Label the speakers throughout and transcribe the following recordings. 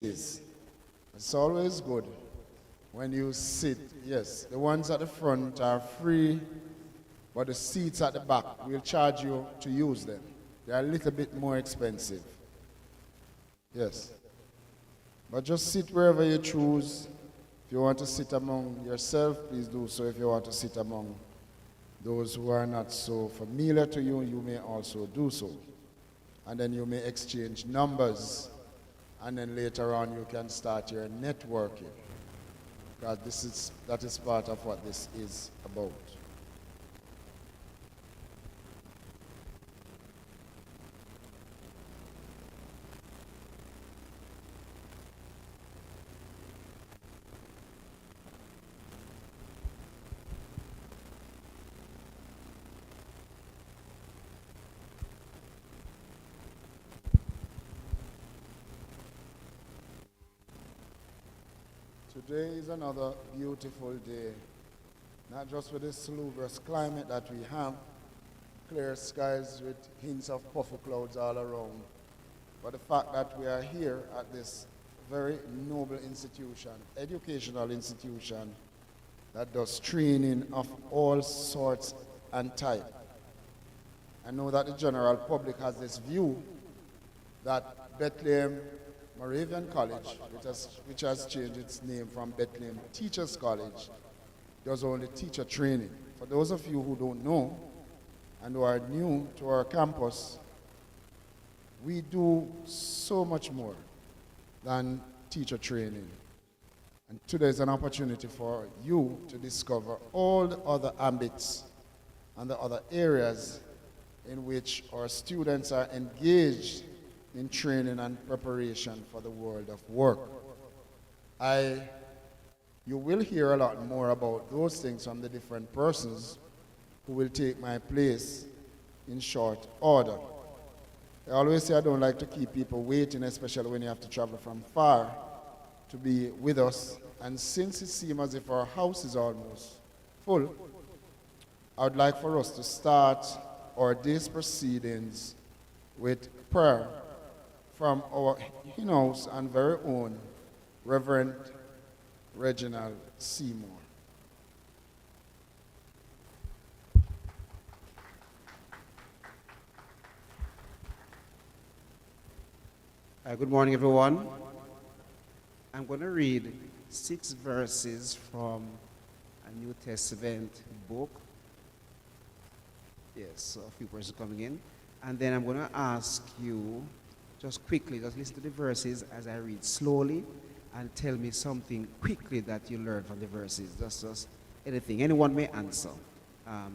Speaker 1: is. It's always good when you sit. Yes, the ones at the front are free, but the seats at the back, we'll charge you to use them. They're a little bit more expensive. Yes. But just sit wherever you choose. If you want to sit among yourself, please do so. If you want to sit among those who are not so familiar to you, you may also do so. And then you may exchange numbers. And then later on you can start your networking. Because that is part of what this is about. Today is another beautiful day, not just with the salubrious climate that we have, clear skies with hints of puffy clouds all around, but the fact that we are here at this very noble institution, educational institution, that does training of all sorts and type. I know that the general public has this view that Bethlehem Moravian College, which has changed its name from Bethlehem Teachers College, does only teacher training. For those of you who don't know and who are new to our campus, we do so much more than teacher training. And today is an opportunity for you to discover all the other ambits and the other areas in which our students are engaged in training and preparation for the world of work. You will hear a lot more about those things from the different persons who will take my place in short order. I always say I don't like to keep people waiting, especially when you have to travel from far to be with us. And since it seems as if our house is almost full, I would like for us to start our day's proceedings with prayer from our in-house and very own Reverend Reginald Seymour.
Speaker 2: Good morning, everyone. I'm going to read 6 verses from a New Testament book. Yes, so a few persons coming in. And then I'm going to ask you, just quickly, just listen to the verses as I read slowly and tell me something quickly that you learned from the verses. Just anything. Anyone may answer.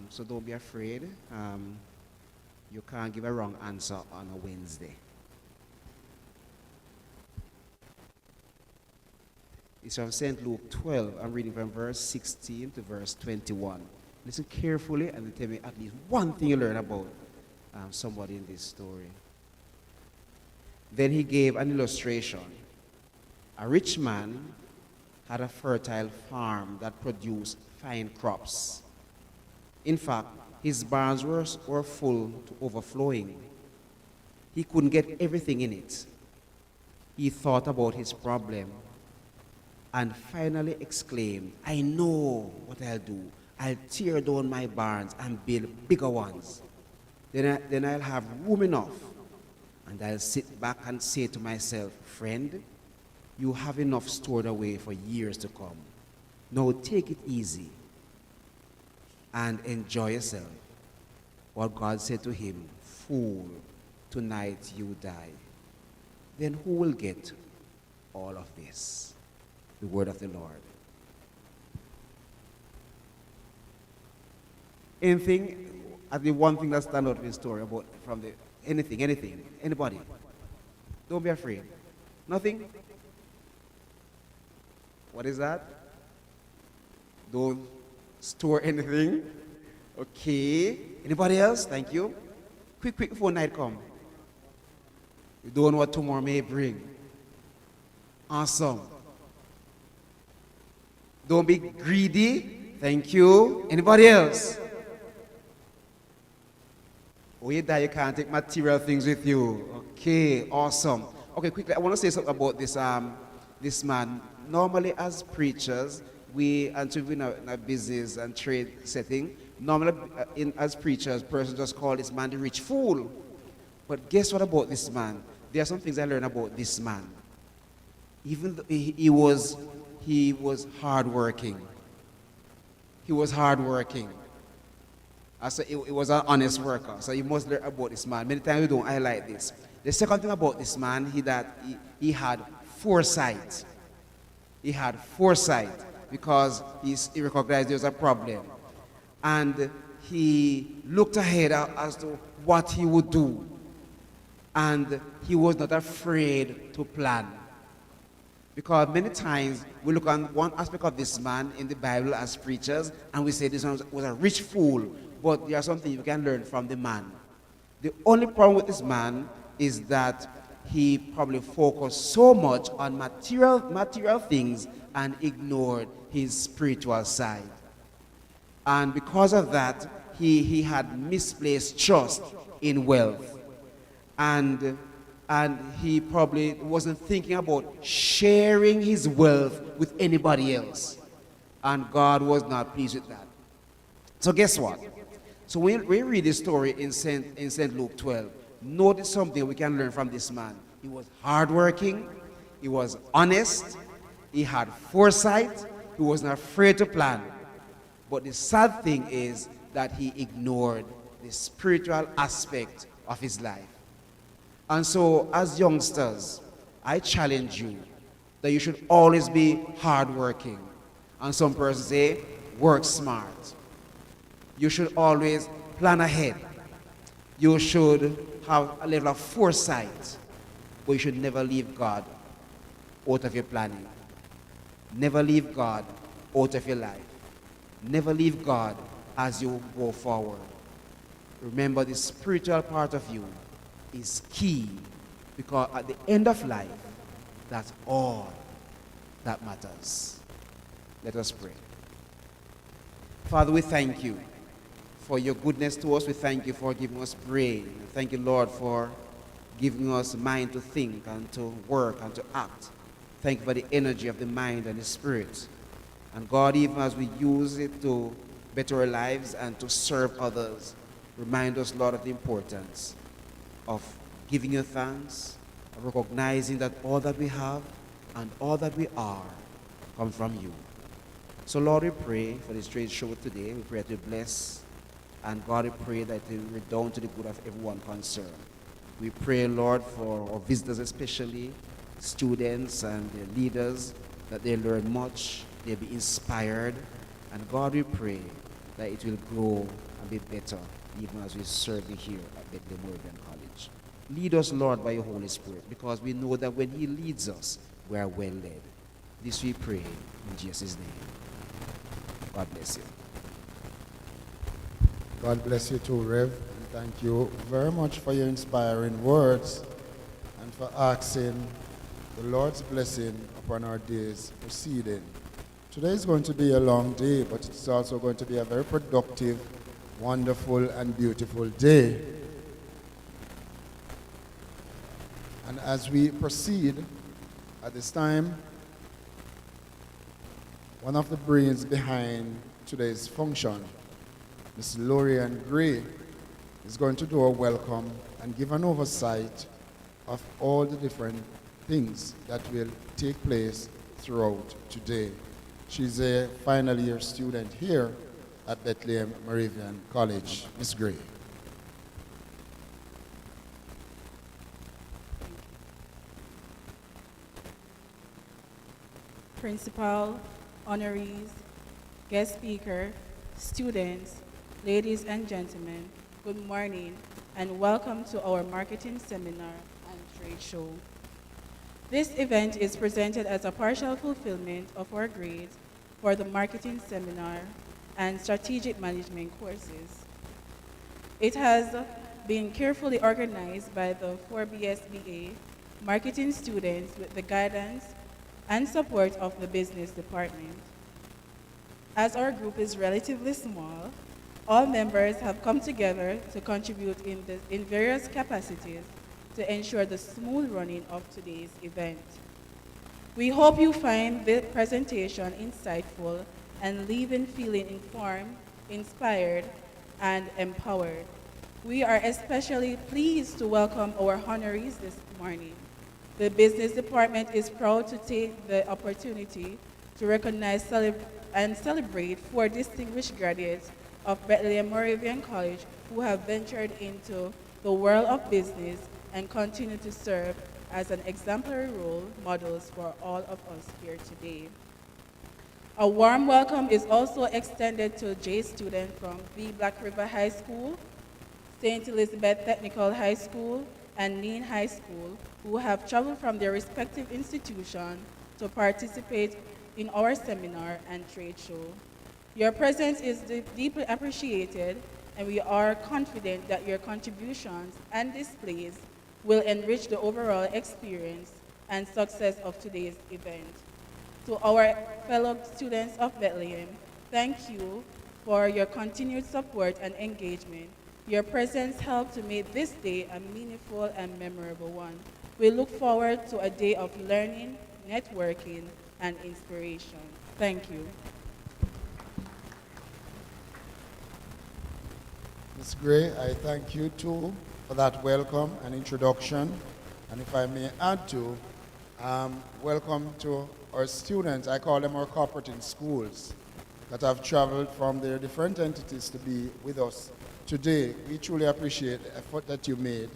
Speaker 2: So don't be afraid. You can't give a wrong answer on a Wednesday. It's from St. Luke 12. I'm reading from verse 16 to verse 21. Listen carefully and tell me at least one thing you learn about somebody in this story. Then he gave an illustration. A rich man had a fertile farm that produced fine crops. In fact, his barns were full to overflowing. He couldn't get everything in it. He thought about his problem and finally exclaimed, "I know what I'll do. I'll tear down my barns and build bigger ones. Then I'll have room enough. And I'll sit back and say to myself, friend, you have enough stored away for years to come. Now take it easy and enjoy yourself." What God said to him, "Fool, tonight you die. Then who will get all of this?" The word of the Lord. The one thing that stands out in the story about from the anything, anybody? Don't be afraid. Nothing? What is that? Don't store anything. Okay. Anybody else? Thank you. Quick before night come. You don't know what tomorrow may bring. Awesome. Don't be greedy. Thank you. Anybody else? Oh, you die, you can't take material things with you. Okay, awesome. Okay, quickly, I want to say something about this man. Normally, as preachers, until we're in a business and trade setting, normally as preachers, person just call this man the rich fool. But guess what about this man? There are some things I learned about this man. Even though he was hardworking. He was hardworking. I said he was an honest worker. So you must learn about this man. Many times we don't highlight this. The second thing about this man, he had foresight. He had foresight because he recognized there was a problem. And he looked ahead as to what he would do. And he was not afraid to plan. Because many times we look on one aspect of this man in the Bible as preachers and we say this one was a rich fool. But there are something you can learn from the man. The only problem with this man is that he probably focused so much on material things and ignored his spiritual side. And because of that, he had misplaced trust in wealth. And he probably wasn't thinking about sharing his wealth with anybody else. And God was not pleased with that. So guess what? So when we read this story in St. Luke 12, notice something we can learn from this man. He was hardworking, he was honest, he had foresight, he wasn't afraid to plan. But the sad thing is that he ignored the spiritual aspect of his life. And so, as youngsters, I challenge you that you should always be hardworking. And some persons say, work smart. You should always plan ahead. You should have a level of foresight, but you should never leave God out of your planning. Never leave God out of your life. Never leave God as you go forward. Remember, the spiritual part of you is key, because at the end of life, that's all that matters. Let us pray. Father, we thank you for your goodness to us. We thank you for giving us brain. Thank you, Lord, for giving us mind to think and to work and to act. Thank you for the energy of the mind and the spirit. And God, even as we use it to better our lives and to serve others, remind us, Lord, of the importance of giving you thanks, of recognizing that all that we have and all that we are come from you. So, Lord, we pray for this trade show today. We pray that you bless. And God, we pray that it will redound to the good of everyone concerned. We pray, Lord, for our visitors especially, students and their leaders, that they learn much, they'll be inspired. And God, we pray that it will grow and be better, even as we serve you here at Bethlehem Moravian College. Lead us, Lord, by your Holy Spirit, because we know that when he leads us, we are well led. This we pray in Jesus' name. God bless you.
Speaker 1: God bless you too, Rev. And thank you very much for your inspiring words and for asking the Lord's blessing upon our days proceeding. Today is going to be a long day, but it's also going to be a very productive, wonderful, and beautiful day. And as we proceed, at this time, one of the brains behind today's function, Ms. Lorian Gray, is going to do a welcome and give an oversight of all the different things that will take place throughout today. She's a final year student here at Bethlehem Moravian College. Ms. Gray.
Speaker 3: Principal, honorees, guest speaker, students, ladies and gentlemen, good morning and welcome to our marketing seminar and trade show. This event is presented as a partial fulfillment of our grades for the marketing seminar and strategic management courses. It has been carefully organized by the 4BSBA marketing students with the guidance and support of the business department. As our group is relatively small, all members have come together to contribute in various capacities to ensure the smooth running of today's event. We hope you find the presentation insightful and leaving feeling informed, inspired, and empowered. We are especially pleased to welcome our honorees this morning. The Business Department is proud to take the opportunity to recognize and celebrate 4 distinguished graduates of Bethlehem Moravian College who have ventured into the world of business and continue to serve as an exemplary role models for all of us here today. A warm welcome is also extended to J students from the Black River High School, St. Elizabeth Technical High School, and Nean High School, who have traveled from their respective institutions to participate in our seminar and trade show. Your presence is deeply appreciated, and we are confident that your contributions and displays will enrich the overall experience and success of today's event. To our fellow students of Bethlehem, thank you for your continued support and engagement. Your presence helped to make this day a meaningful and memorable one. We look forward to a day of learning, networking, and inspiration. Thank you.
Speaker 1: Ms. Gray, I thank you too for that welcome and introduction. And if I may add to, welcome to our students. I call them our corporate in schools that have traveled from their different entities to be with us today. We truly appreciate the effort that you made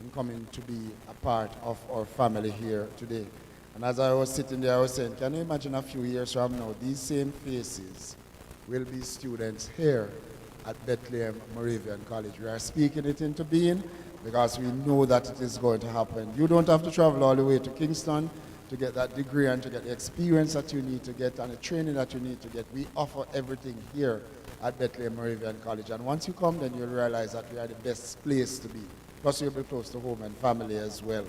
Speaker 1: in coming to be a part of our family here today. And as I was sitting there, I was saying, can you imagine a few years from now, these same faces will be students here at Bethlehem Moravian College. We are speaking it into being because we know that it is going to happen. You don't have to travel all the way to Kingston to get that degree and to get the experience that you need to get and the training that you need to get. We offer everything here at Bethlehem Moravian College. And once you come, then you'll realize that we are the best place to be. Plus, you'll be close to home and family as well.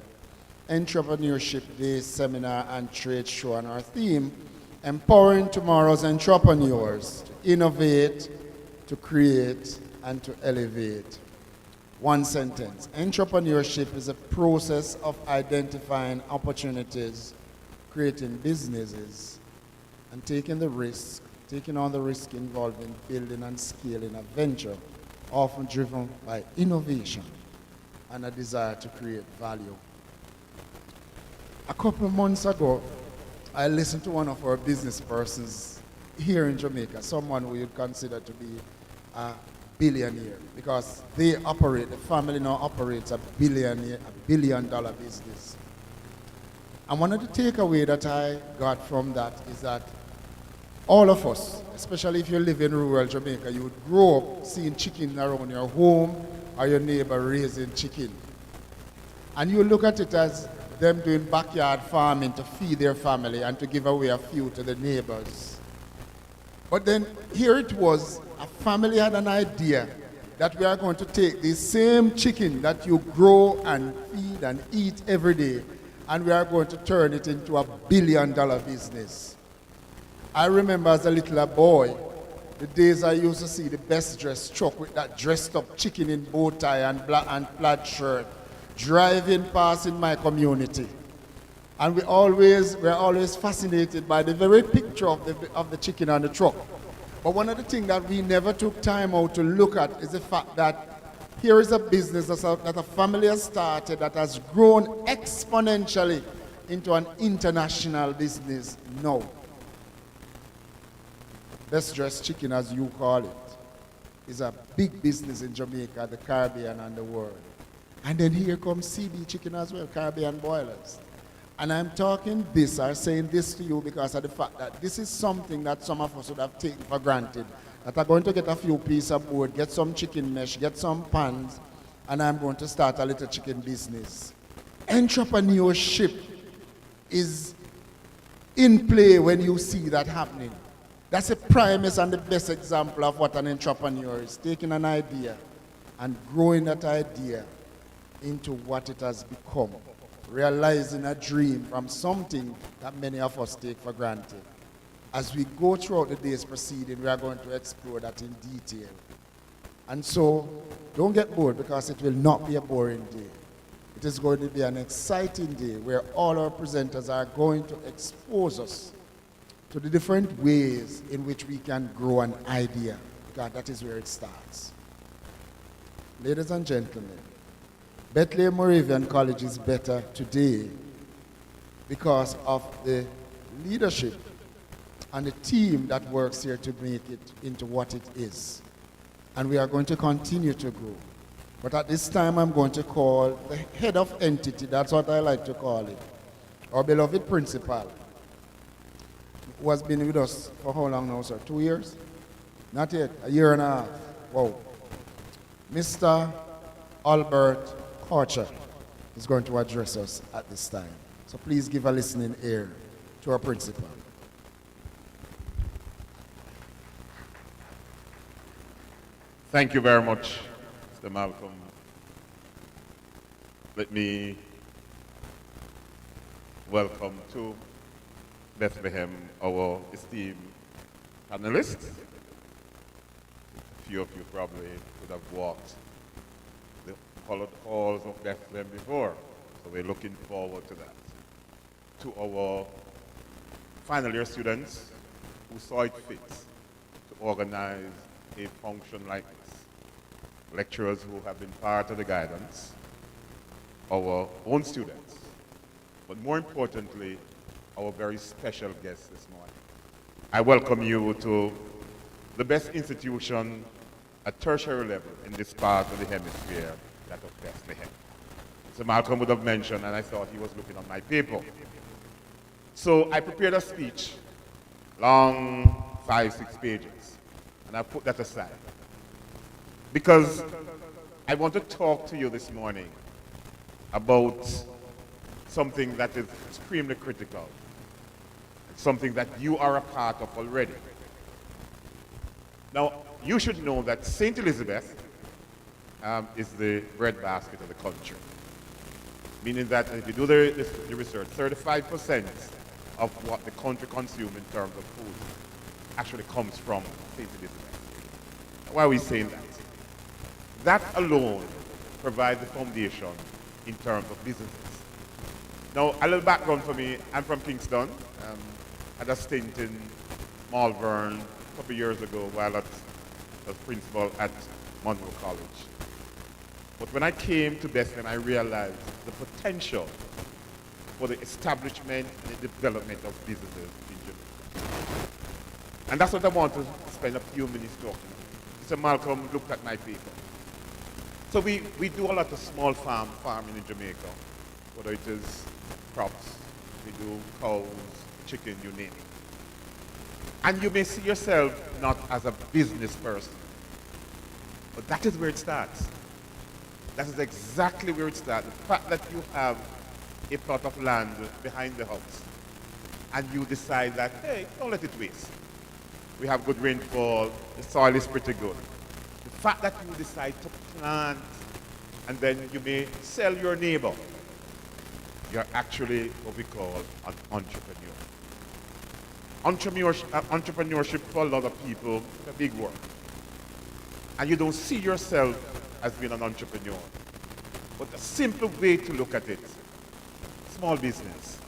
Speaker 1: Entrepreneurship Day seminar and trade show, and our theme, empowering tomorrow's entrepreneurs to innovate, to create, and to elevate. One sentence: entrepreneurship is a process of identifying opportunities, creating businesses, and taking on the risk involved in building and scaling a venture, often driven by innovation and a desire to create value. A couple of months ago, I listened to one of our business persons here in Jamaica, someone we would consider to be a billionaire, because the family now operates a billion-dollar business. And one of the takeaways that I got from that is that all of us, especially if you live in rural Jamaica, you would grow up seeing chicken around your home or your neighbor raising chicken. And you look at it as them doing backyard farming to feed their family and to give away a few to the neighbors. But then here it was, a family had an idea that we are going to take the same chicken that you grow and feed and eat every day, and we are going to turn it into a billion-dollar business. I remember as a little boy, the days I used to see the best dressed truck with that dressed up chicken in bow tie and black and plaid shirt driving past in my community. And we're always fascinated by the very picture of the chicken on the truck. But one of the things that we never took time out to look at is the fact that here is a business that a family has started that has grown exponentially into an international business now. Best dressed chicken, as you call it, is a big business in Jamaica, the Caribbean, and the world. And then here comes CB chicken as well, Caribbean boilers. And I'm saying this to you because of the fact that this is something that some of us would have taken for granted. That I'm going to get a few pieces of board, get some chicken mesh, get some pans, and I'm going to start a little chicken business. Entrepreneurship is in play when you see that happening. That's a premise and the best example of what an entrepreneur is, taking an idea and growing that idea into what it has become, realizing a dream from something that many of us take for granted. As we go throughout the day's proceeding, we are going to explore that in detail. And so, don't get bored because it will not be a boring day. It is going to be an exciting day where all our presenters are going to expose us to the different ways in which we can grow an idea, because that is where it starts. Ladies and gentlemen, Bethlehem Moravian College is better today because of the leadership and the team that works here to make it into what it is. And we are going to continue to grow. But at this time, I'm going to call the head of entity, that's what I like to call it, our beloved principal, who has been with us for how long now, sir? 2 years? Not yet, a year and a half. Wow. Mr. Albert Korcher is going to address us at this time. So please give a listening ear to our principal.
Speaker 4: Thank you very much, Mr. Malcolm. Let me welcome to Bethlehem our esteemed panelists. A few of you probably would have walked the colored halls of Bethlehem before, so we're looking forward to that. To our final year students who saw it fit to organize a function like this, lecturers who have been part of the guidance, our own students, but more importantly, our very special guests this morning. I welcome you to the best institution at tertiary level in this part of the hemisphere, that of Bethlehem. So Malcolm would have mentioned, and I thought he was looking on my paper. So I prepared a speech, long 5-6 pages, and I put that aside. Because I want to talk to you this morning about something that is extremely critical, something that you are a part of already. Now, you should know that St. Elizabeth is the breadbasket of the country, meaning that if you do the research, 35% of what the country consumes in terms of food actually comes from St. Elizabeth. Why are we saying that? That alone provides the foundation in terms of businesses. Now, a little background for me. I'm from Kingston. Had a stint in Malvern a couple of years ago while I was principal at Monroe College. But when I came to Bethlehem, I realized the potential for the establishment and the development of businesses in Jamaica. And that's what I want to spend a few minutes talking about. Mr. Malcolm looked at my paper. So we do a lot of small farming in Jamaica, whether it is crops, we do cows, chicken, you name it. And you may see yourself not as a business person, but that is where it starts. That is exactly where it starts. The fact that you have a plot of land behind the house, and you decide that, hey, don't let it waste. We have good rainfall, the soil is pretty good. The fact that you decide to plant, and then you may sell your neighbor, you're actually what we call an entrepreneur. Entrepreneurship for a lot of people is a big word. And you don't see yourself as being an entrepreneur. But a simple way to look at it, small business.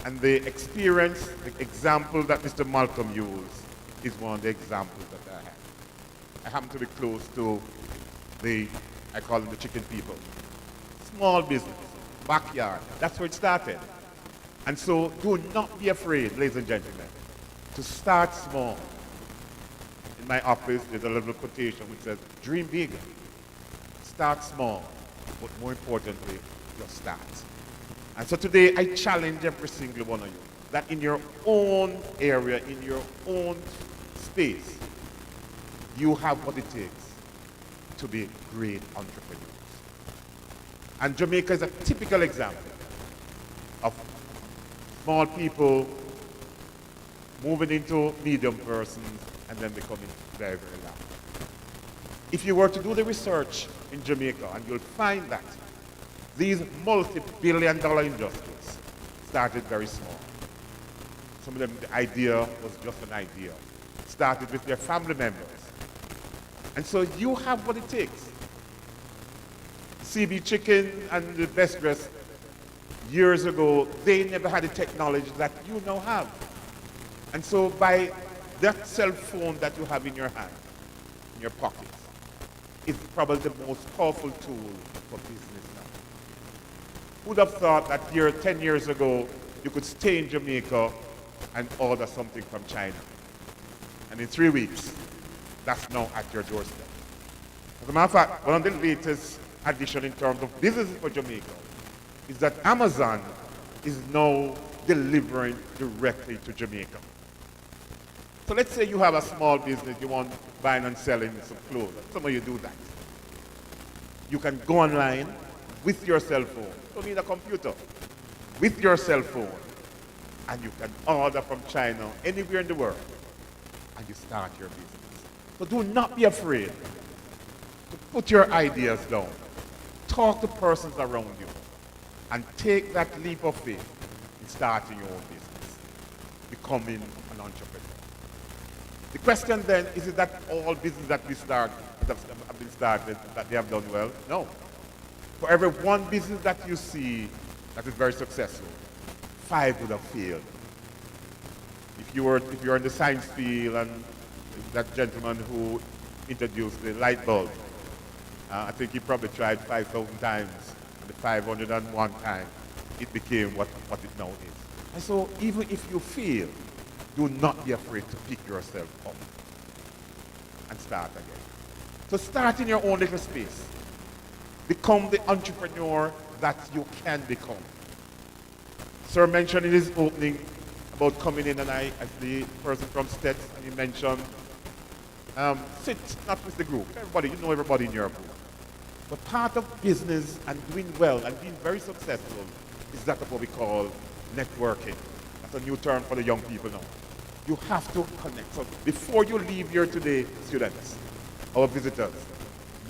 Speaker 4: And the experience, the example that Mr. Malcolm used is one of the examples that I have. I happen to be close to I call them the chicken people. Small business, backyard, that's where it started. And so do not be afraid, ladies and gentlemen, to start small. In my office, there's a little quotation which says, dream big, start small, but more importantly, just start. And so today, I challenge every single one of you that in your own area, in your own space, you have what it takes to be great entrepreneurs. And Jamaica is a typical example of small people moving into medium persons and then becoming very, very large. If you were to do the research in Jamaica, and you'll find that these multi-billion-dollar industries started very small. Some of them, the idea was just an idea. Started with their family members. And so you have what it takes. CB Chicken and the Best Dress years ago, they never had the technology that you now have. And so by that cell phone that you have in your hand, in your pocket, is probably the most powerful tool for business now. Who'd have thought that 10 years ago, you could stay in Jamaica and order something from China. And in 3 weeks, that's now at your doorstep. As a matter of fact, one of the latest additions in terms of business for Jamaica is that Amazon is now delivering directly to Jamaica. So let's say you have a small business, you want buying and selling some clothes. Some of you do that. You can go online with your cell phone. You don't need a computer. With your cell phone. And you can order from China, anywhere in the world. And you start your business. So do not be afraid to put your ideas down. Talk to persons around you. And take that leap of faith in starting your own business. Becoming an entrepreneur. The question then, is it that all business that we start, that have been started, that they have done well? No. For every one business that you see that is very successful, 5 would have failed. If you're in the science field and that gentleman who introduced the light bulb, I think he probably tried 5,000 times, and the 501 time, it became what it now is. And so even if you fail, do not be afraid to pick yourself up and start again. So start in your own little space. Become the entrepreneur that you can become. Sir mentioned in his opening about coming in, and I, as the person from Stets, and he mentioned, sit not with the group. Everybody, you know everybody in your group. But part of business and doing well and being very successful is that of what we call networking. That's a new term for the young people now. You have to connect. So before you leave here today, students, our visitors,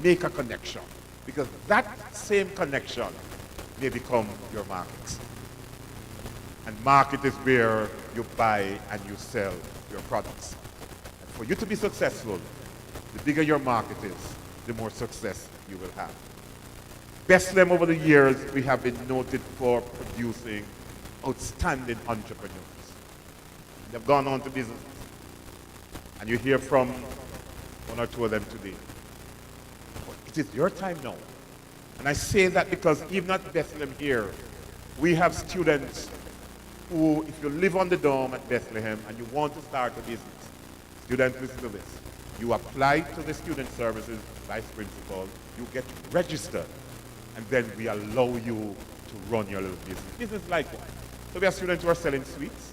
Speaker 4: make a connection. Because that same connection may become your market. And market is where you buy and you sell your products. And for you to be successful, the bigger your market is, the more success you will have. Bethlehem, over the years, we have been noted for producing outstanding entrepreneurs. They've gone on to business. And you hear from one or two of them today. But it is your time now. And I say that because even at Bethlehem here, we have students who, if you live on the dorm at Bethlehem and you want to start a business, students, listen to this. You apply to the student services vice principal, you get registered, and then we allow you to run your little business. Business like what? So we have students who are selling sweets.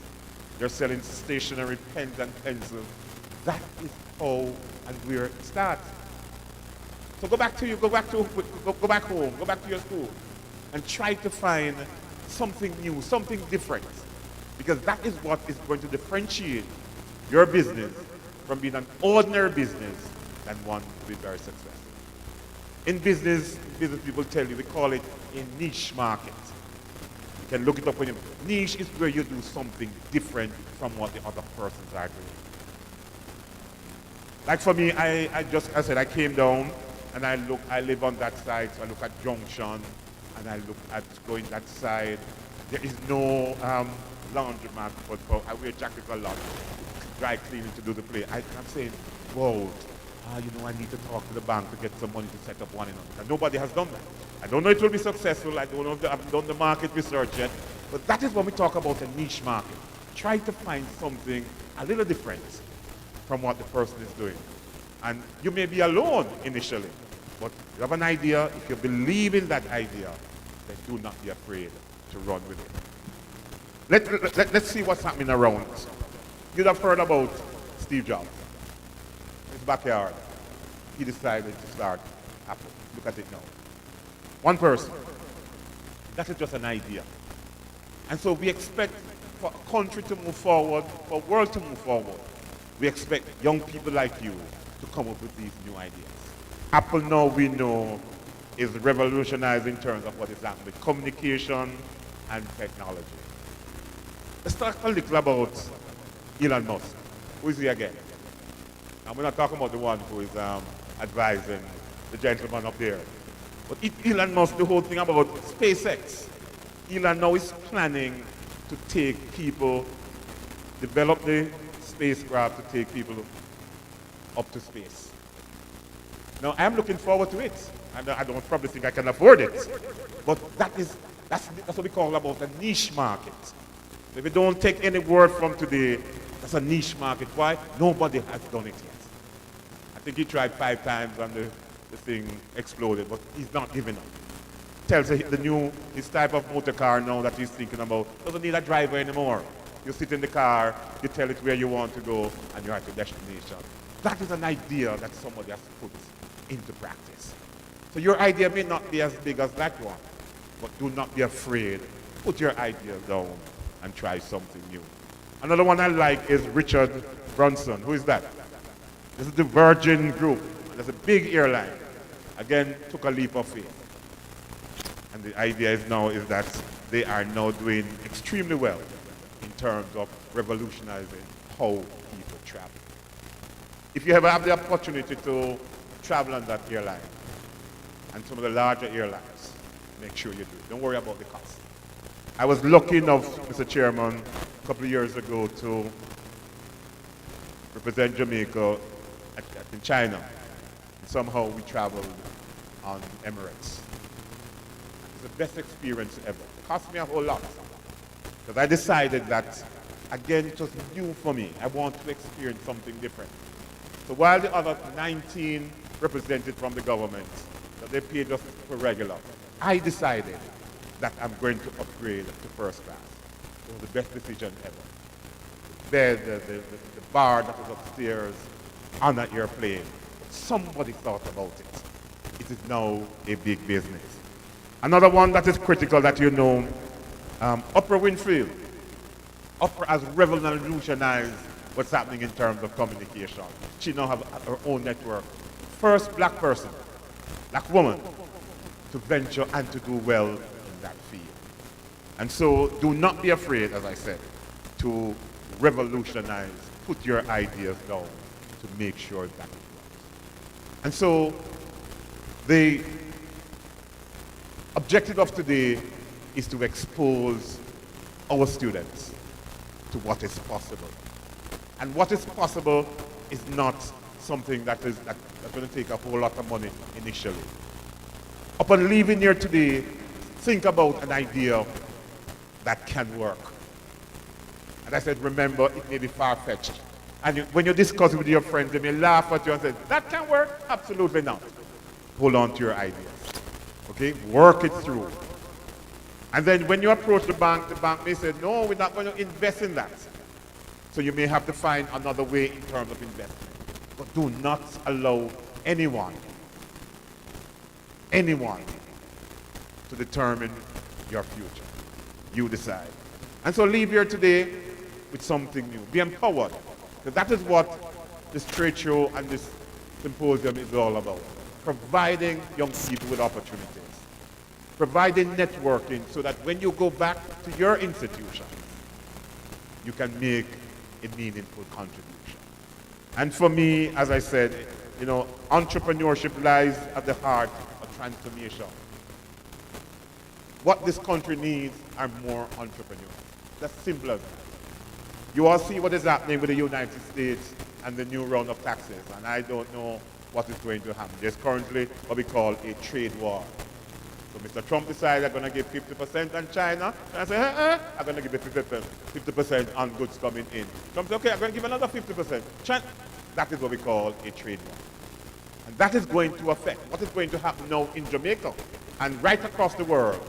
Speaker 4: They're selling stationery, pens and pencils. That is how and where it starts. So go back home, go back to your school, and try to find something new, something different. Because that is what is going to differentiate your business from being an ordinary business than one to be very successful. In business people tell you, we call it a niche market. You can look it up when you... Niche is where you do something different from what the other persons are doing. Like for me, I came down and I live on that side, so I look at Junction and I look at going that side. There is no laundromat, but I wear jackets a lot. Dry cleaning to do the play. I'm saying, whoa, I need to talk to the bank to get some money to set up one. And nobody has done that. I don't know if it will be successful. I don't know if I've done the market research yet. But that is when we talk about a niche market. Try to find something a little different from what the person is doing. And you may be alone initially, but you have an idea. If you believe in that idea, then do not be afraid to run with it. Let's see what's happening around us. You'd have heard about Steve Jobs. In his backyard, he decided to start Apple. Look at it now. One person. That is just an idea. And so we expect for a country to move forward, for a world to move forward, we expect young people like you to come up with these new ideas. Apple now, we know, is revolutionizing in terms of what is happening with communication and technology. Let's talk a little about Elon Musk. Who is he again? And we're not talking about the one who is advising the gentleman up there But Elon Musk, the whole thing about SpaceX, Elon now is planning to take people, develop the spacecraft to take people up to space. Now, I'm looking forward to it. And I don't probably think I can afford it. But that's what we call about a niche market. If we don't take any word from today, that's a niche market. Why? Nobody has done it yet. I think he tried 5 times and the thing exploded, but he's not giving up. Tells his type of motor car now that he's thinking about doesn't need a driver anymore. You sit in the car, you tell it where you want to go, and you're at your destination. That is an idea that somebody has put into practice. So your idea may not be as big as that one, but do not be afraid. Put your idea down and try something new. Another one I like is Richard Branson. Who is that? This is the Virgin Group. That's a big airline. Again, took a leap of faith. And the idea is that they are now doing extremely well in terms of revolutionizing how people travel. If you ever have the opportunity to travel on that airline and some of the larger airlines, make sure you do it. Don't worry about the cost. I was lucky enough, Mr. Chairman, a couple of years ago to represent Jamaica in China. And somehow we traveled on Emirates. It was the best experience ever. It cost me a whole lot. Because I decided that, again, it was new for me. I want to experience something different. So while the other 19 represented from the government, that they paid us for regular, I decided that I'm going to upgrade to first class. It was the best decision ever. The bed, the bar that was upstairs on an airplane. Somebody thought about it. It is now a big business. Another one that is critical that you know, Oprah Winfrey. Oprah has revolutionized what's happening in terms of communication. She now has her own network. First black person, black woman, to venture and to do well in that field. And so do not be afraid, as I said, to revolutionize, put your ideas down to make sure that it works. And so the objective of today is to expose our students to what is possible. And what is possible is not something that's going to take a whole lot of money initially. Upon leaving here today, think about an idea that can work. And I said, remember, it may be far-fetched. And when you discuss it with your friends, they may laugh at you and say, that can work? Absolutely not. Hold on to your ideas. Okay? Work it through. And then when you approach the bank may say, no, we're not going to invest in that. So you may have to find another way in terms of investment. But do not allow anyone to determine your future. You decide. And so leave here today with something new. Be empowered. Because that is what this trade show and this symposium is all about. Providing young people with opportunities. Providing networking so that when you go back to your institution, you can make a meaningful contribution. And for me, as I said, entrepreneurship lies at the heart of transformation. What this country needs are more entrepreneurs. That's simple as that. You all see what is happening with the United States and the new round of taxes, and I don't know what is going to happen. There's currently what we call a trade war. So Mr. Trump decided I'm going to give 50% on China, and I say, I'm going to give it 50% on goods coming in. Trump said, okay, I'm going to give another 50%. That is what we call a trade war. And that is going to affect what is going to happen now in Jamaica and right across the world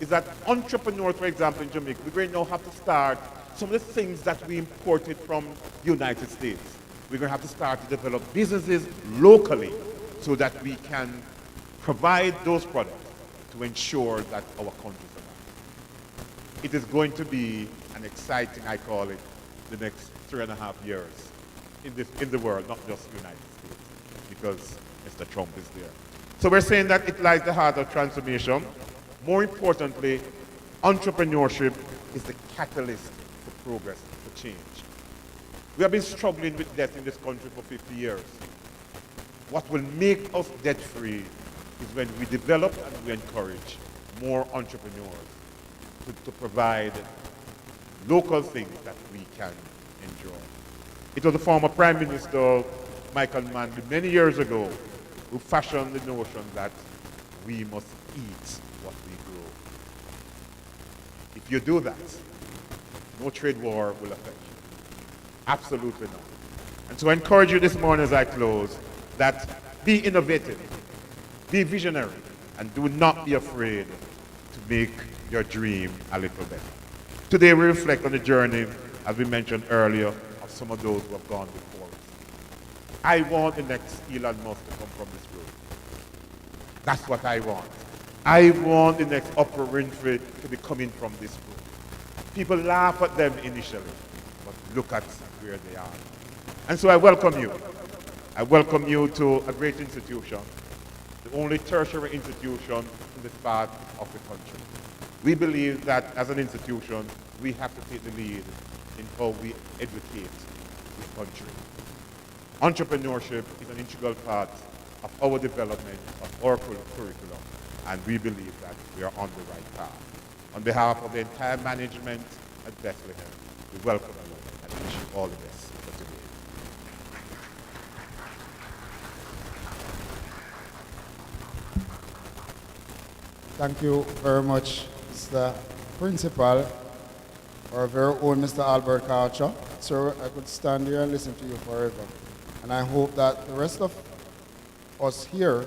Speaker 4: is that entrepreneurs, for example, in Jamaica, we're going to now have to start some of the things that we imported from the United States. We're going to have to start to develop businesses locally so that we can provide those products to ensure that our country survives. It is going to be an exciting, I call it, the next 3.5 years in the world, not just the United States, because Mr. Trump is there. So we're saying that it lies at the heart of transformation. More importantly, entrepreneurship is the catalyst for progress, for change. We have been struggling with debt in this country for 50 years. What will make us debt-free is when we develop and we encourage more entrepreneurs to provide local things that we can enjoy. It was the former Prime Minister, Michael Manley, many years ago, who fashioned the notion that we must eat what we grow. If you do that, no trade war will affect you. Absolutely not. And so I encourage you this morning as I close that be innovative, be visionary, and do not be afraid to make your dream a little better. Today we reflect on the journey, as we mentioned earlier, of some of those who have gone before us. I want the next Elon Musk to come from this room. That's what I want. I want the next Oprah Winfrey to be coming from this room. People laugh at them initially, but look at where they are. And so I welcome you. I welcome you to a great institution, the only tertiary institution in this part of the country. We believe that as an institution, we have to take the lead in how we educate this country. Entrepreneurship is an integral part of our development, of our curriculum, and we believe that we are on the right path. On behalf of the entire management at Bethlehem, we welcome you and wish you all the best for today.
Speaker 1: Thank you very much, Mr. Principal, our very own Mr. Albert Carter. Sir, I could stand here and listen to you forever. And I hope that the rest of us here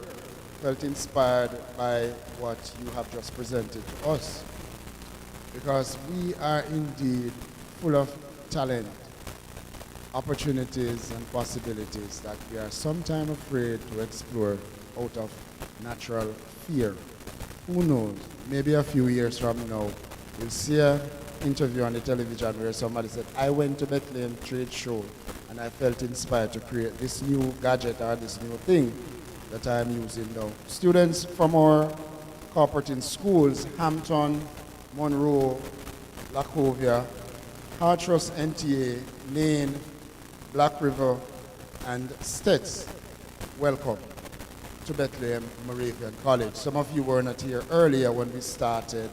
Speaker 1: felt inspired by what you have just presented to us. Because we are indeed full of talent, opportunities, and possibilities that we are sometimes afraid to explore out of natural fear. Who knows? Maybe a few years from now, you'll see an interview on the television where somebody said, I went to Bethlehem Trade Show and I felt inspired to create this new gadget or this new thing that I'm using now. Students from our cooperative schools, Hampton, Monroe, Lacovia, Hartrust NTA, Lane, Black River, and Stets, welcome to Bethlehem Moravian College. Some of you were not here earlier when we started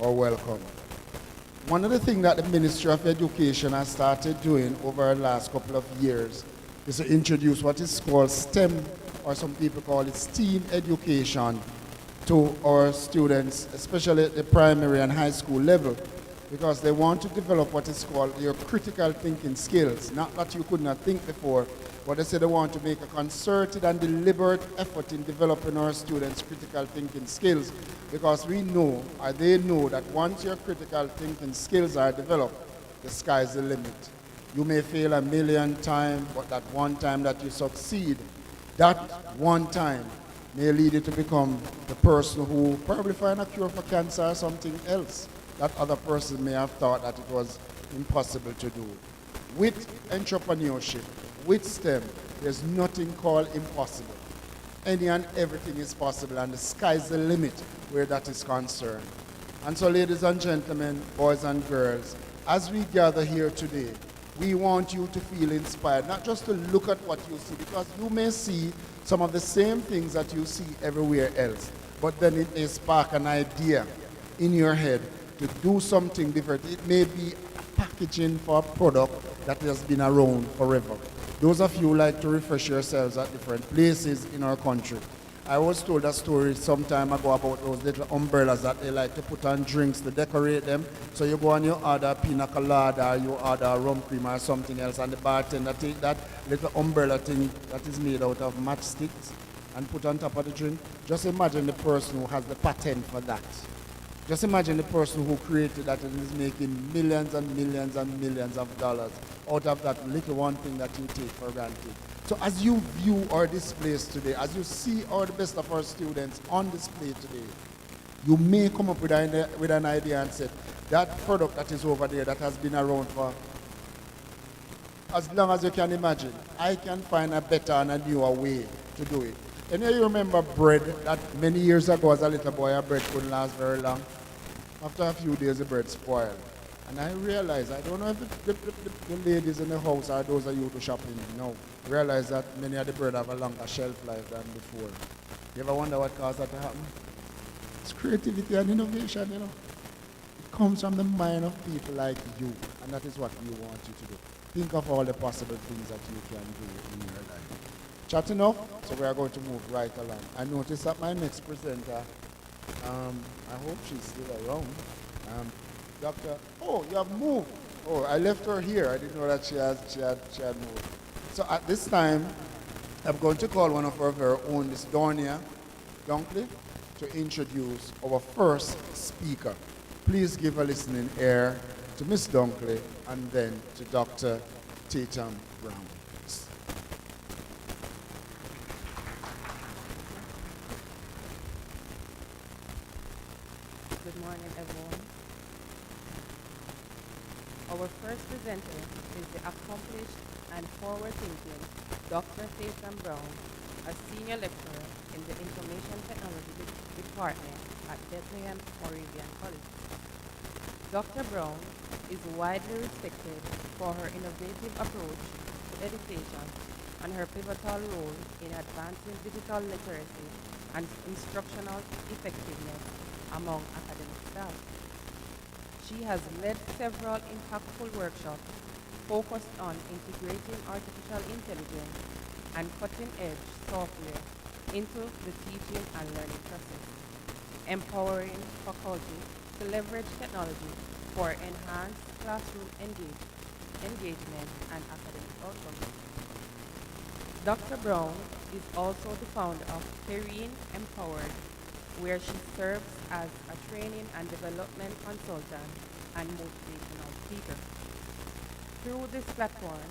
Speaker 1: our welcome. One of the things that the Ministry of Education has started doing over the last couple of years is to introduce what is called STEM, or some people call it STEAM education, to our students, especially at the primary and high school level, because they want to develop what is called your critical thinking skills. Not that you could not think before, but they say they want to make a concerted and deliberate effort in developing our students' critical thinking skills, because we know, or they know, that once your critical thinking skills are developed, the sky's the limit. You may fail a million times, but that one time that you succeed, that one time may lead you to become the person who probably find a cure for cancer or something else that other person may have thought that it was impossible to do. With entrepreneurship, with STEM, there's nothing called impossible. Any and everything is possible, and the sky's the limit where that is concerned. And so, ladies and gentlemen, boys and girls, as we gather here today, we want you to feel inspired, not just to look at what you see, because you may see some of the same things that you see everywhere else, but then it may spark an idea in your head to do something different. It may be packaging for a product that has been around forever. Those of you who like to refresh yourselves at different places in our country, I was told a story some time ago about those little umbrellas that they like to put on drinks to decorate them. So you go and you order pina colada, or you order rum cream or something else, and the bartender take that little umbrella thing that is made out of matchsticks and put on top of the drink. Just imagine the person who has the patent for that. Just imagine the person who created that and is making millions and millions and millions of dollars out of that little one thing that you take for granted. So as you view our displays today, as you see all the best of our students on display today, you may come up with an idea and say, that product that is over there that has been around for as long as you can imagine, I can find a better and a newer way to do it. And you remember bread, that many years ago as a little boy, our bread couldn't last very long. After a few days, the bread spoiled. And I realized, I don't know if the ladies in the house or those of you to shopping now, realize that many of the bread have a longer shelf life than before. You ever wonder what caused that to happen? It's creativity and innovation, you know. It comes from the mind of people like you, and that is what we want you to do. Think of all the possible things that you can do in your life. Chat enough, so we are going to move right along. I noticed that my next presenter, I hope she's still around. You have moved. Oh, I left her here. I didn't know that she had moved. So at this time, I'm going to call one of our very own, Miss Dornia Dunkley, to introduce our first speaker. Please give a listening ear to Miss Dunkley and then to Dr. Tatum Brown.
Speaker 5: Good morning, everyone. Our first presenter is the accomplished and forward-thinking Dr. Tatum Brown, a senior lecturer in the Information Technology Department at Bethlehem Moravian College. Dr. Brown is widely respected for her innovative approach to education and her pivotal role in advancing digital literacy and instructional effectiveness among academic staff. She has led several impactful workshops focused on integrating artificial intelligence and cutting-edge software into the teaching and learning process, empowering faculty to leverage technology for enhanced classroom engagement and academic outcomes. Dr. Brown is also the founder of Terrain Empowered, where she serves as a training and development consultant and motivational speaker. Through this platform,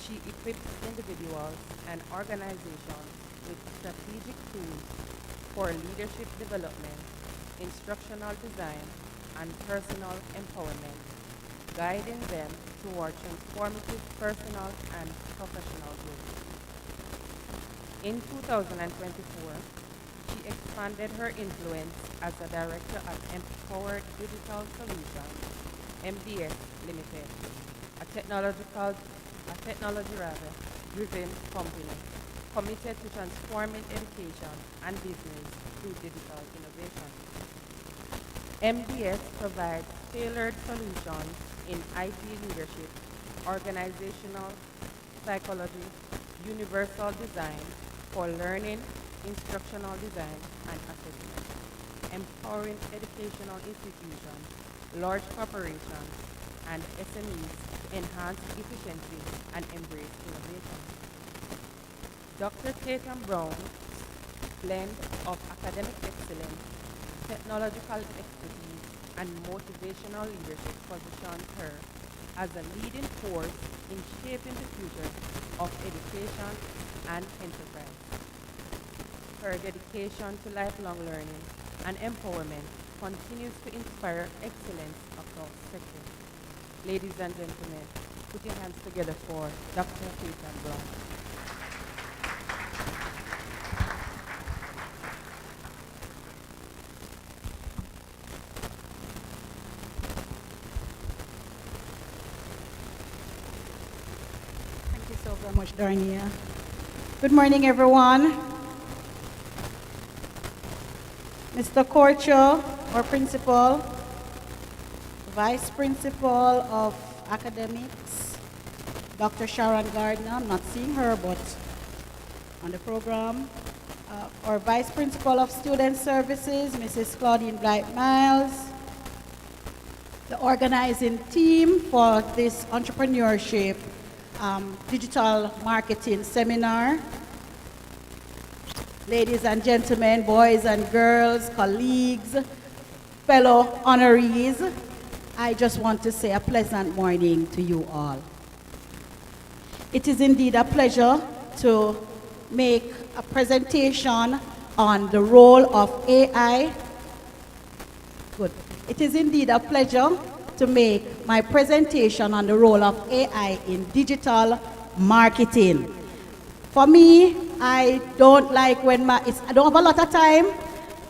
Speaker 5: she equips individuals and organizations with strategic tools for leadership development, instructional design, and personal empowerment, guiding them toward transformative personal and professional growth. In 2024, she expanded her influence as a director at Empowered Digital Solutions, MDS Limited, a technology-driven company committed to transforming education and business through digital innovation. MDS provides tailored solutions in IT leadership, organizational psychology, universal design for learning, instructional design, and assessment, empowering educational institutions, large corporations, and SMEs to enhance efficiency and embrace innovation. Dr. Tatum Brown's blend of academic excellence, technological expertise, and motivational leadership positions her as a leading force in shaping the future of education and enterprise. Her dedication to lifelong learning and empowerment continues to inspire excellence across sectors. Ladies and gentlemen, put your hands together for Dr. Tatum Brown.
Speaker 6: Thank you so very much, Darnia. Good morning, everyone. Mr. Corcho, our principal, vice principal of academics, Dr. Sharon Gardner, I'm not seeing her, but on the program, our vice principal of student services, Mrs. Claudine Blight-Miles, the organizing team for this entrepreneurship digital marketing seminar. Ladies and gentlemen, boys and girls, colleagues, fellow honorees, I just want to say a pleasant morning to you all. It is indeed a pleasure to make a presentation on the role of AI. Good. It is indeed a pleasure to make my presentation on the role of AI in digital marketing. For me, I don't like when I don't have a lot of time,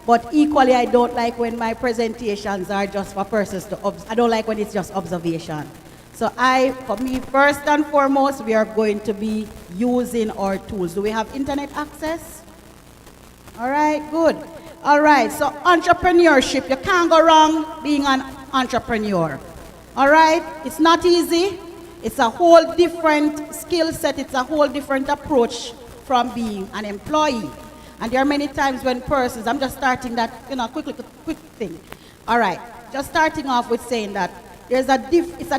Speaker 6: but equally I don't like when my presentations are just for persons to I don't like when it's just observation. So for me, first and foremost, we are going to be using our tools. Do we have internet access? All right, good. All right, so entrepreneurship, you can't go wrong being an entrepreneur. All right, it's not easy. It's a whole different skill set. It's a whole different approach from being an employee. And there are many times when persons, I'm just starting that, quick thing. All right, just starting off with saying that it's a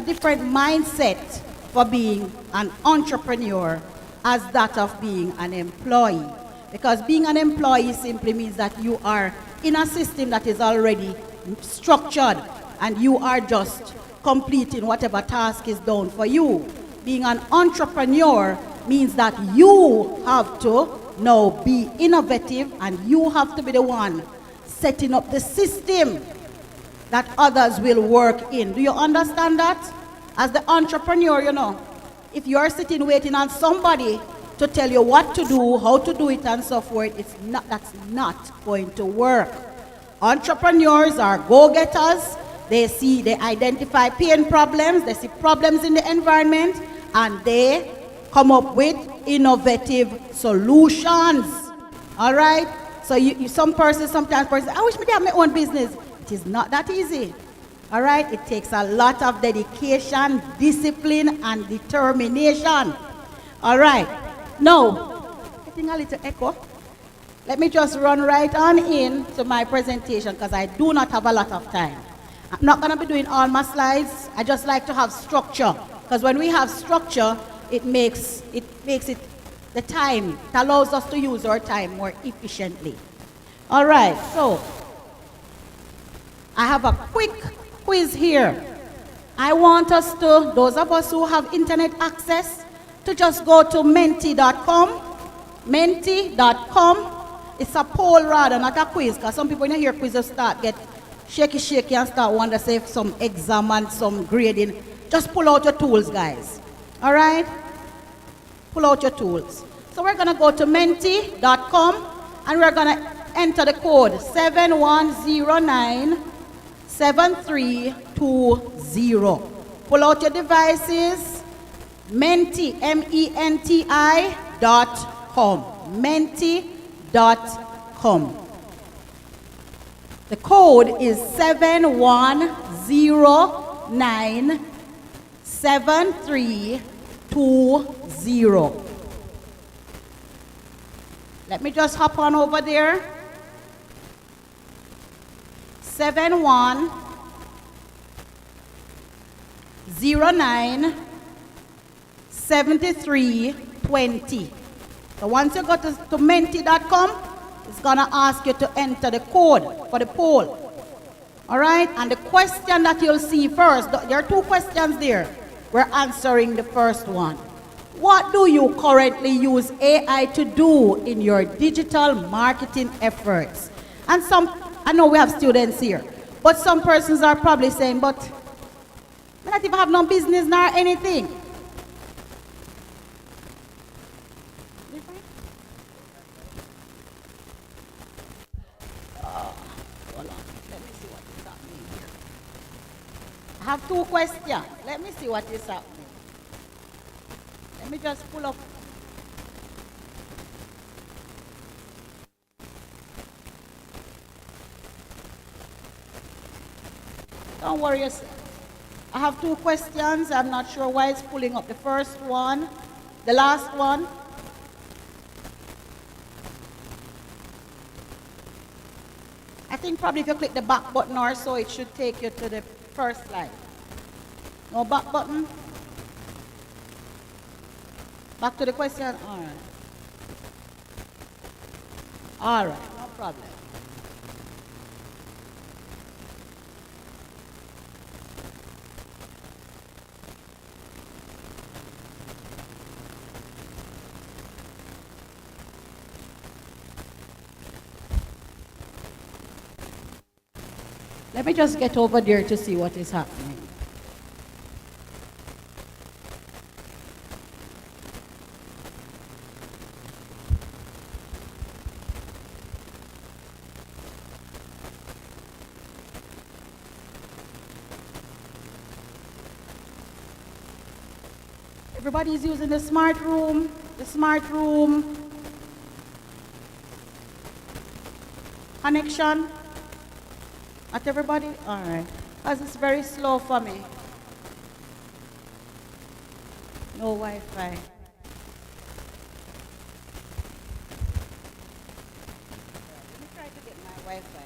Speaker 6: different mindset for being an entrepreneur as that of being an employee. Because being an employee simply means that you are in a system that is already structured and you are just completing whatever task is done for you. Being an entrepreneur means that you have to now be innovative and you have to be the one setting up the system that others will work in. Do you understand that? As the entrepreneur, if you're sitting waiting on somebody to tell you what to do, how to do it, and so forth, that's not going to work. Entrepreneurs are go-getters. They identify pain problems, they see problems in the environment, and they come up with innovative solutions. All right? So sometimes persons, I wish I had my own business. It is not that easy. All right? It takes a lot of dedication, discipline, and determination. All right. Now, getting a little echo. Let me just run right on in to my presentation because I do not have a lot of time. I'm not going to be doing all my slides. I just like to have structure because when we have structure, it makes it the time. It allows us to use our time more efficiently. All right, so I have a quick quiz here. I want us to, those of us who have internet access, to just go to menti.com. Menti.com. It's a poll rather, not a quiz, because some people in here quizzes start get shaky and start wonder say if some exam and some grading. Just pull out your tools, guys. All right? Pull out your tools. So we're going to go to menti.com and we're going to enter the code 71097320. Pull out your devices. Menti, menti.com. Menti.com. The code is 71097320. Let me just hop on over there. 71097320. So once you go to menti.com, it's going to ask you to enter the code for the poll. All right? And the question that you'll see first, there are two questions there. We're answering the first one. What do you currently use AI to do in your digital marketing efforts? And I know we have students here, but some persons are probably saying, but I don't even have no business nor anything. Hold on. Let me see what is happening here. I have two questions. Let me see what is happening. Let me just pull up. Don't worry yourself. I have two questions. I'm not sure why it's pulling up the first one. The last one. I think probably if you click the back button or so, it should take you to the first slide. No back button? Back to the question? All right. All right, no problem. Let me just get over there to see what is happening. Everybody's using the smart room. The smart room. Connection? Not everybody? All right. Because it's very slow for me. No Wi-Fi. Let me try to get my Wi-Fi.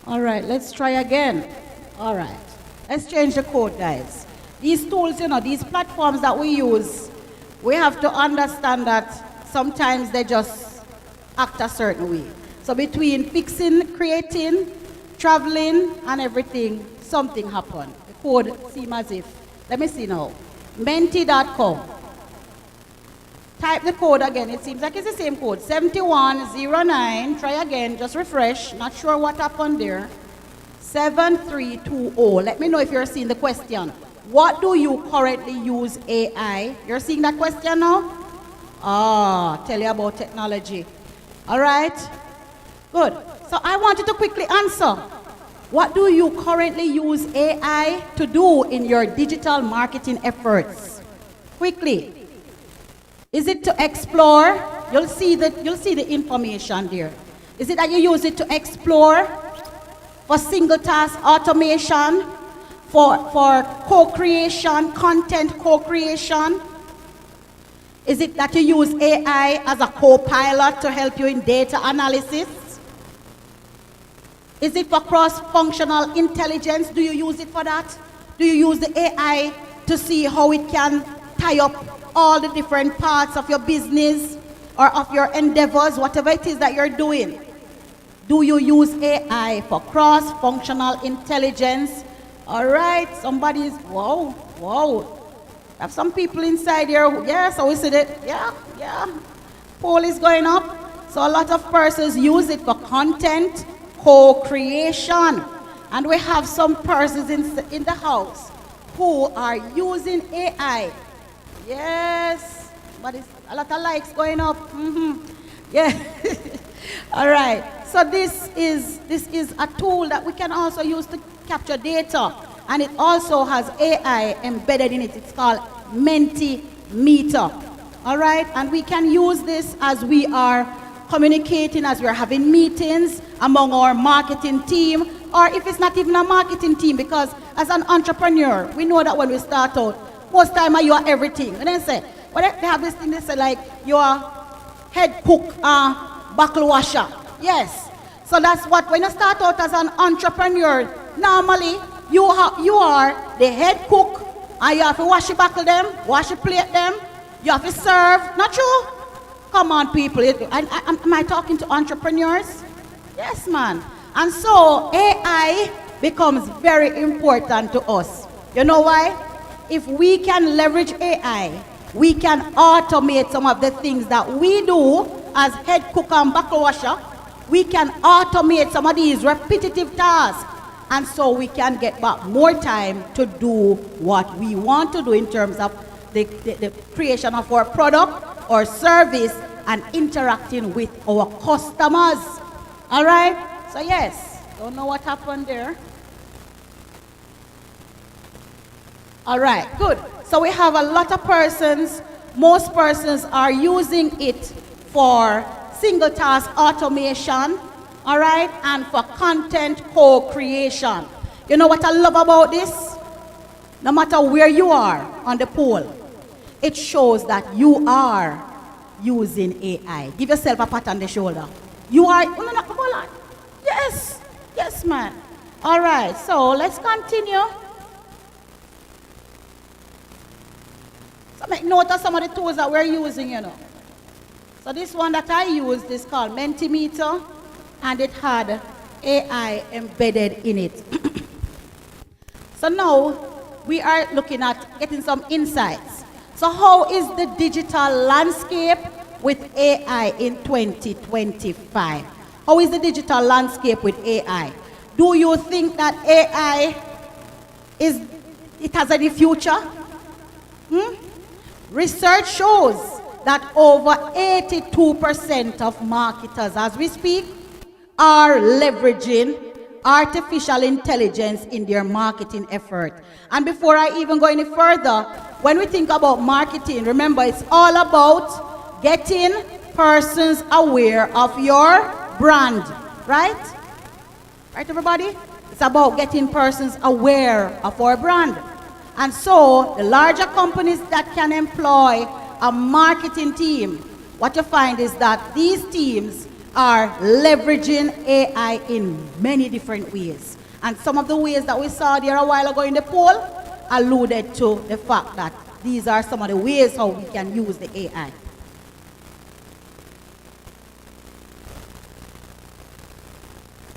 Speaker 6: All right, let's try again. All right, let's change the code, guys. These tools, these platforms that we use, we have to understand that sometimes they just act a certain way. So between fixing, creating, traveling, and everything, something happened. The code seems as if, let me see now, menti.com. Type the code again. It seems like it's the same code. 7109. Try again. Just refresh. Not sure what happened there. 7320. Let me know if you're seeing the question. What do you currently use AI? You're seeing that question now? Tell you about technology. All right. Good. So I want you to quickly answer. What do you currently use AI to do in your digital marketing efforts? Quickly. Is it to explore? You'll see the information there. Is it that you use it to explore? For single task automation? For co-creation, content co-creation? Is it that you use AI as a co-pilot to help you in data analysis? Is it for cross-functional intelligence? Do you use it for that? Do you use the AI to see how it can tie up all the different parts of your business or of your endeavors, whatever it is that you're doing? Do you use AI for cross-functional intelligence? All right, somebody's, whoa. Have some people inside here, yeah, so we see that, yeah. Poll is going up. So a lot of persons use it for content co-creation. And we have some persons in the house who are using AI. Yes, but it's a lot of likes going up. Yeah. All right. So this is a tool that we can also use to capture data, and it also has AI embedded in it. It's called Mentimeter. All right, and we can use this as we are communicating, as we are having meetings among our marketing team, or if it's not even a marketing team, because as an entrepreneur, we know that when we start out, most time you are everything. And then say, well, they have this thing, they say like, you are head cook, buckle washer. Yes. So that's what, when you start out as an entrepreneur, normally you are the head cook, and you have to wash the buckle them, wash the plate them, you have to serve. Not true? Come on, people. Am I talking to entrepreneurs? Yes, man. And so AI becomes very important to us. You know why? If we can leverage AI, we can automate some of the things that we do as head cook and buckle washer. We can automate some of these repetitive tasks. And so we can get back more time to do what we want to do in terms of the creation of our product or service and interacting with our customers. All right? So yes, don't know what happened there. All right, good. So we have a lot of persons, most persons are using it for single task automation, all right, and for content co-creation. You know what I love about this? No matter where you are on the poll, it shows that you are using AI. Give yourself a pat on the shoulder. You are, oh, no, no, come on. Yes, yes, man. All right, so let's continue. So make note of some of the tools that we're using, you know. So this one that I used is called Mentimeter, and it had AI embedded in it. So now we are looking at getting some insights. So how is the digital landscape with AI in 2025? How is the digital landscape with AI? Do you think that AI has any future? Research shows that over 82% of marketers as we speak are leveraging artificial intelligence in their marketing effort. And before I even go any further, when we think about marketing, remember it's all about getting persons aware of your brand, right? Right, everybody? It's about getting persons aware of our brand. And so, the larger companies that can employ a marketing team, what you find is that these teams are leveraging AI in many different ways. And some of the ways that we saw there a while ago in the poll alluded to the fact that these are some of the ways how we can use the AI.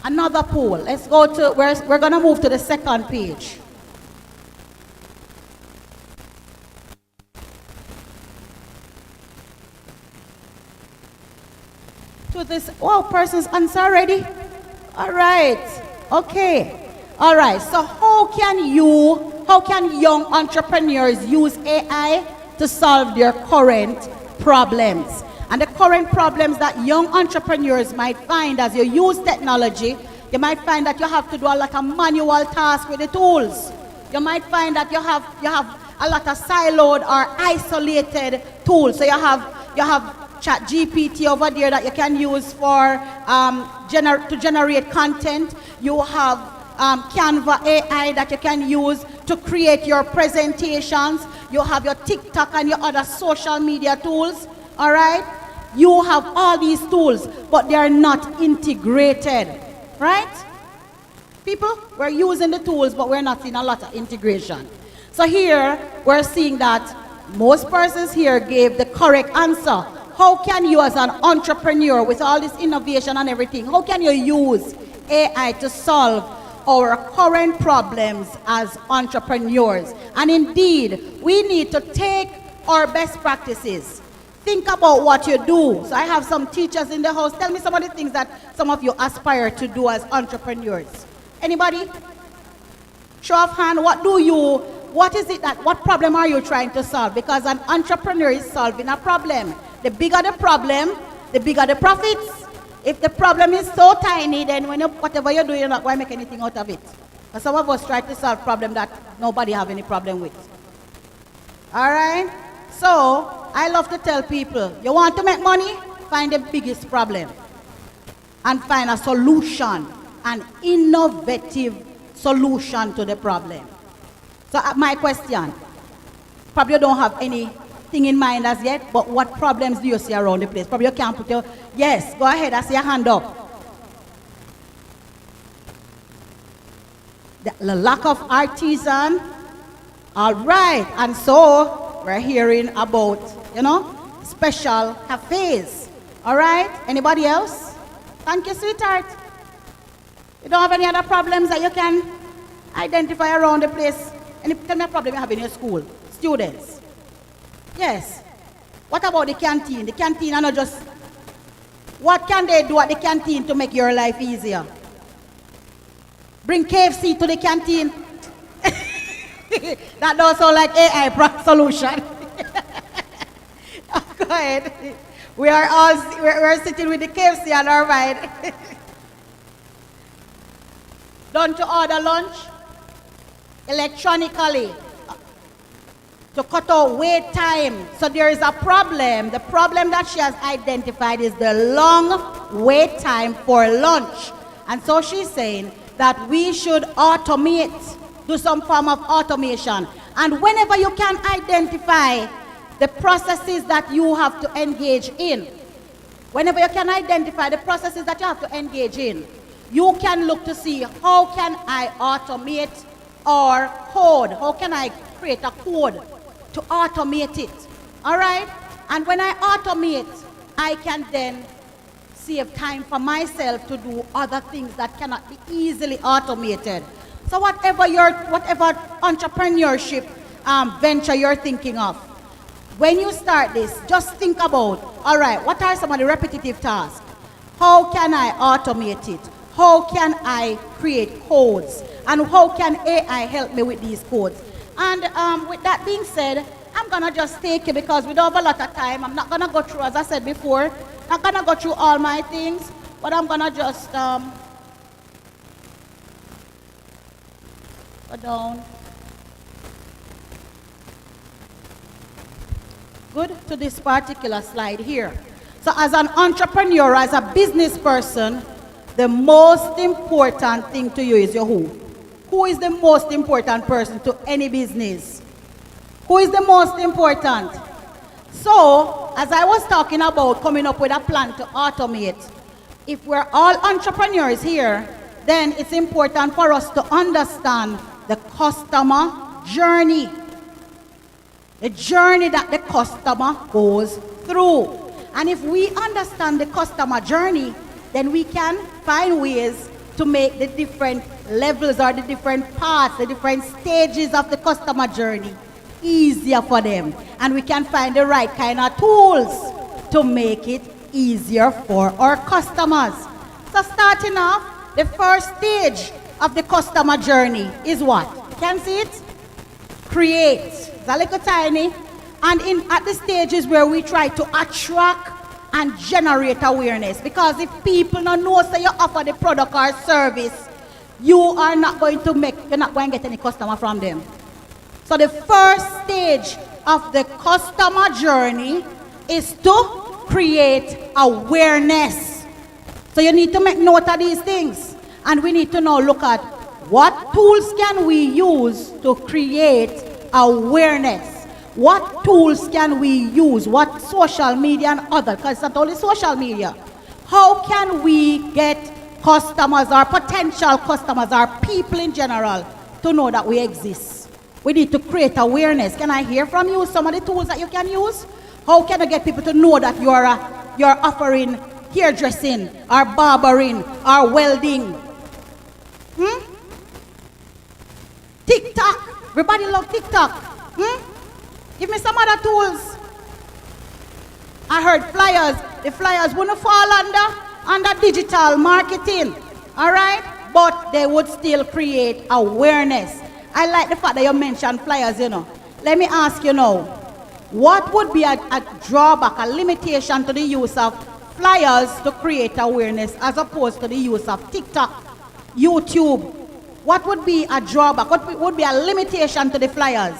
Speaker 6: Another poll. Let's go to, we're going to move to the second page. To this, oh, person's answer already? All right, okay. All right, so how can young entrepreneurs use AI to solve their current problems? And the current problems that young entrepreneurs might find as you use technology, you might find that you have to do a lot of manual tasks with the tools. You might find that you have a lot of siloed or isolated tools. So you have ChatGPT over there that you can use for to generate content. You have Canva AI that you can use to create your presentations. You have your TikTok and your other social media tools. All right? You have all these tools, but they are not integrated. Right? People, we're using the tools, but we're not seeing a lot of integration. So here, we're seeing that most persons here gave the correct answer. How can you as an entrepreneur with all this innovation and everything, how can you use AI to solve our current problems as entrepreneurs? And indeed, we need to take our best practices. Think about what you do. So I have some teachers in the house. Tell me some of the things that some of you aspire to do as entrepreneurs. Anybody? Show of hand, what problem are you trying to solve? Because an entrepreneur is solving a problem. The bigger the problem, the bigger the profits. If the problem is so tiny, then whatever you do, you're not going to make anything out of it. But some of us try to solve problems that nobody have any problem with. All right? So, I love to tell people, you want to make money? Find the biggest problem. And find a solution, an innovative solution to the problem. So, my question, probably you don't have anything in mind as yet, but what problems do you see around the place? Probably you can't put your, yes, go ahead, I see your hand up. The lack of artisan, all right, and so we're hearing about, special cafes, all right? Anybody else? Thank you, sweetheart. You don't have any other problems that you can identify around the place? Tell me a problem you have in your school, students. Yes. What about the canteen? The canteen are not just, what can they do at the canteen to make your life easier? Bring KFC to the canteen. That don't sound like AI solution. Go ahead. We're sitting with the KFC on our mind. Done to order lunch electronically to cut out wait time. So there is a problem. The problem that she has identified is the long wait time for lunch. And so she's saying that we should automate, do some form of automation. And whenever you can identify the processes that you have to engage in. Whenever you can identify the processes that you have to engage in, you can look to see how can I automate or code, how can I create a code to automate it, all right? And when I automate, I can then save time for myself to do other things that cannot be easily automated. So whatever entrepreneurship venture you're thinking of, when you start this, just think about, all right, what are some of the repetitive tasks? How can I automate it? How can I create codes? And how can AI help me with these codes? And with that being said, I'm going to just take it because we don't have a lot of time. I'm not going to go through, as I said before, not going to go through all my things, but I'm going to just go down. Good, to this particular slide here. So as an entrepreneur, as a business person, the most important thing to you is your who. Who is the most important person to any business? Who is the most important? So, as I was talking about coming up with a plan to automate, if we're all entrepreneurs here, then it's important for us to understand the customer journey. The journey that the customer goes through. And if we understand the customer journey, then we can find ways to make the different levels or the different parts, the different stages of the customer journey easier for them. And we can find the right kind of tools to make it easier for our customers. So starting off, the first stage of the customer journey is what? You can see it? Create. It's a little tiny. And at the stages where we try to attract and generate awareness. Because if people don't know so you offer the product or service, you're not going to get any customer from them. So the first stage of the customer journey is to create awareness. So you need to make note of these things. And we need to now look at what tools can we use to create awareness. What tools can we use? What social media and other, because it's not only social media. How can we get customers or potential customers or people in general to know that we exist? We need to create awareness. Can I hear from you some of the tools that you can use? How can I get people to know that you're offering hairdressing or barbering or welding? TikTok. Everybody love TikTok. Give me some other tools. I heard flyers. The flyers wouldn't fall under digital marketing. All right? But they would still create awareness. I like the fact that you mentioned flyers, you know. Let me ask you now. What would be a drawback, a limitation to the use of flyers to create awareness as opposed to the use of TikTok, YouTube? What would be a drawback? What would be a limitation to the flyers?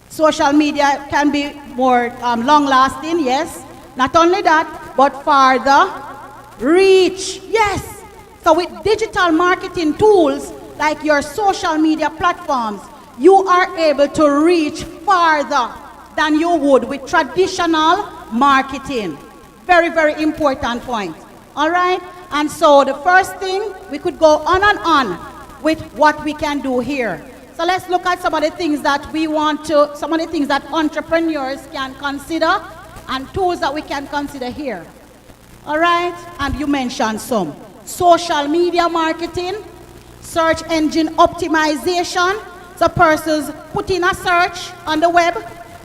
Speaker 6: Social media can be more long-lasting, yes. Not only that, but farther reach, yes. So with digital marketing tools like your social media platforms, you are able to reach farther than you would with traditional marketing. Very, very important point. All right? And so the first thing, we could go on and on with what we can do here. So let's look at some of the things that some of the things that entrepreneurs can consider and tools that we can consider here. All right? And you mentioned some. Social media marketing, search engine optimization. So persons put in a search on the web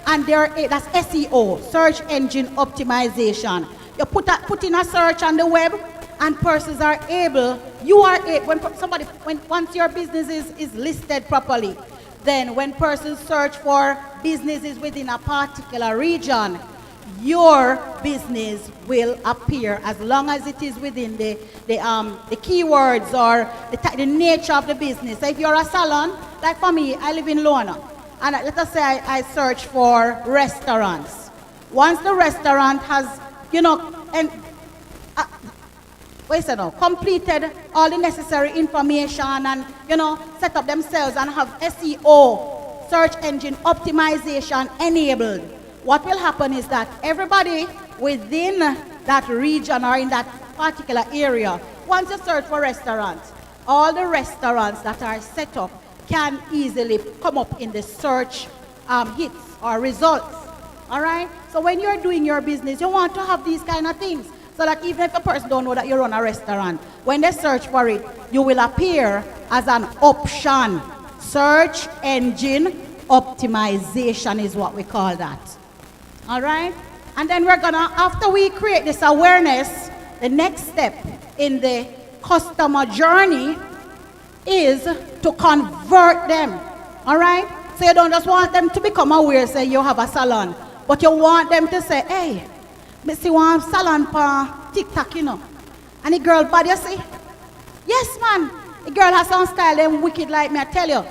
Speaker 6: and that's SEO, search engine optimization. You put in a search on the web and persons are able, once your business is listed properly, then when persons search for businesses within a particular region, your business will appear as long as it is within the keywords or the nature of the business. So if you're a salon, like for me, I live in Lona, and let us say I search for restaurants. Once the restaurant has, what is it now? Completed all the necessary information and, set up themselves and have SEO, search engine optimization enabled. What will happen is that everybody within that region or in that particular area, once you search for restaurants, all the restaurants that are set up can easily come up in the search hits or results. All right? So when you're doing your business, you want to have these kind of things so that even if a person don't know that you run a restaurant, when they search for it, you will appear as an option. Search engine optimization is what we call that. All right? And then we're gonna, after we create this awareness, the next step in the customer journey is to convert them. All right? So you don't just want them to become aware, say you have a salon, but you want them to say, hey, me see one salon pa TikTok, And the girl bad, you see? Yes, man. The girl has some style, them wicked like me, I tell you.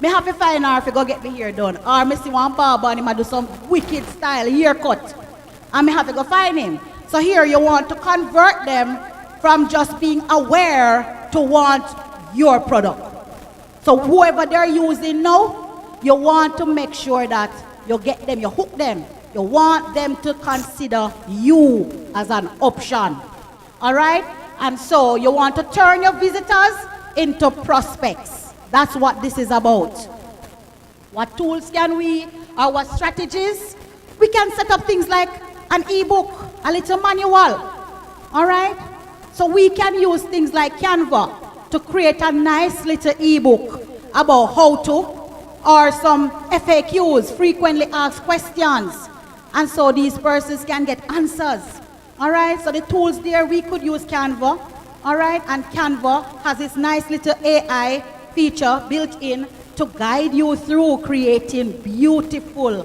Speaker 6: Me have to find her if you go get me hair done. Or me see one barber and him do some wicked style haircut. And me have to go find him. So here you want to convert them from just being aware to want your product. So whoever they're using now, you want to make sure that you get them, you hook them. You want them to consider you as an option. All right? And so you want to turn your visitors into prospects. That's what this is about. What tools can we, or what strategies? We can set up things like an ebook, a little manual. All right? So we can use things like Canva to create a nice little ebook about how to, or some FAQs, frequently asked questions. And so these persons can get answers. All right, so the tools there, we could use Canva. All right, and Canva has this nice little AI feature built in to guide you through creating beautiful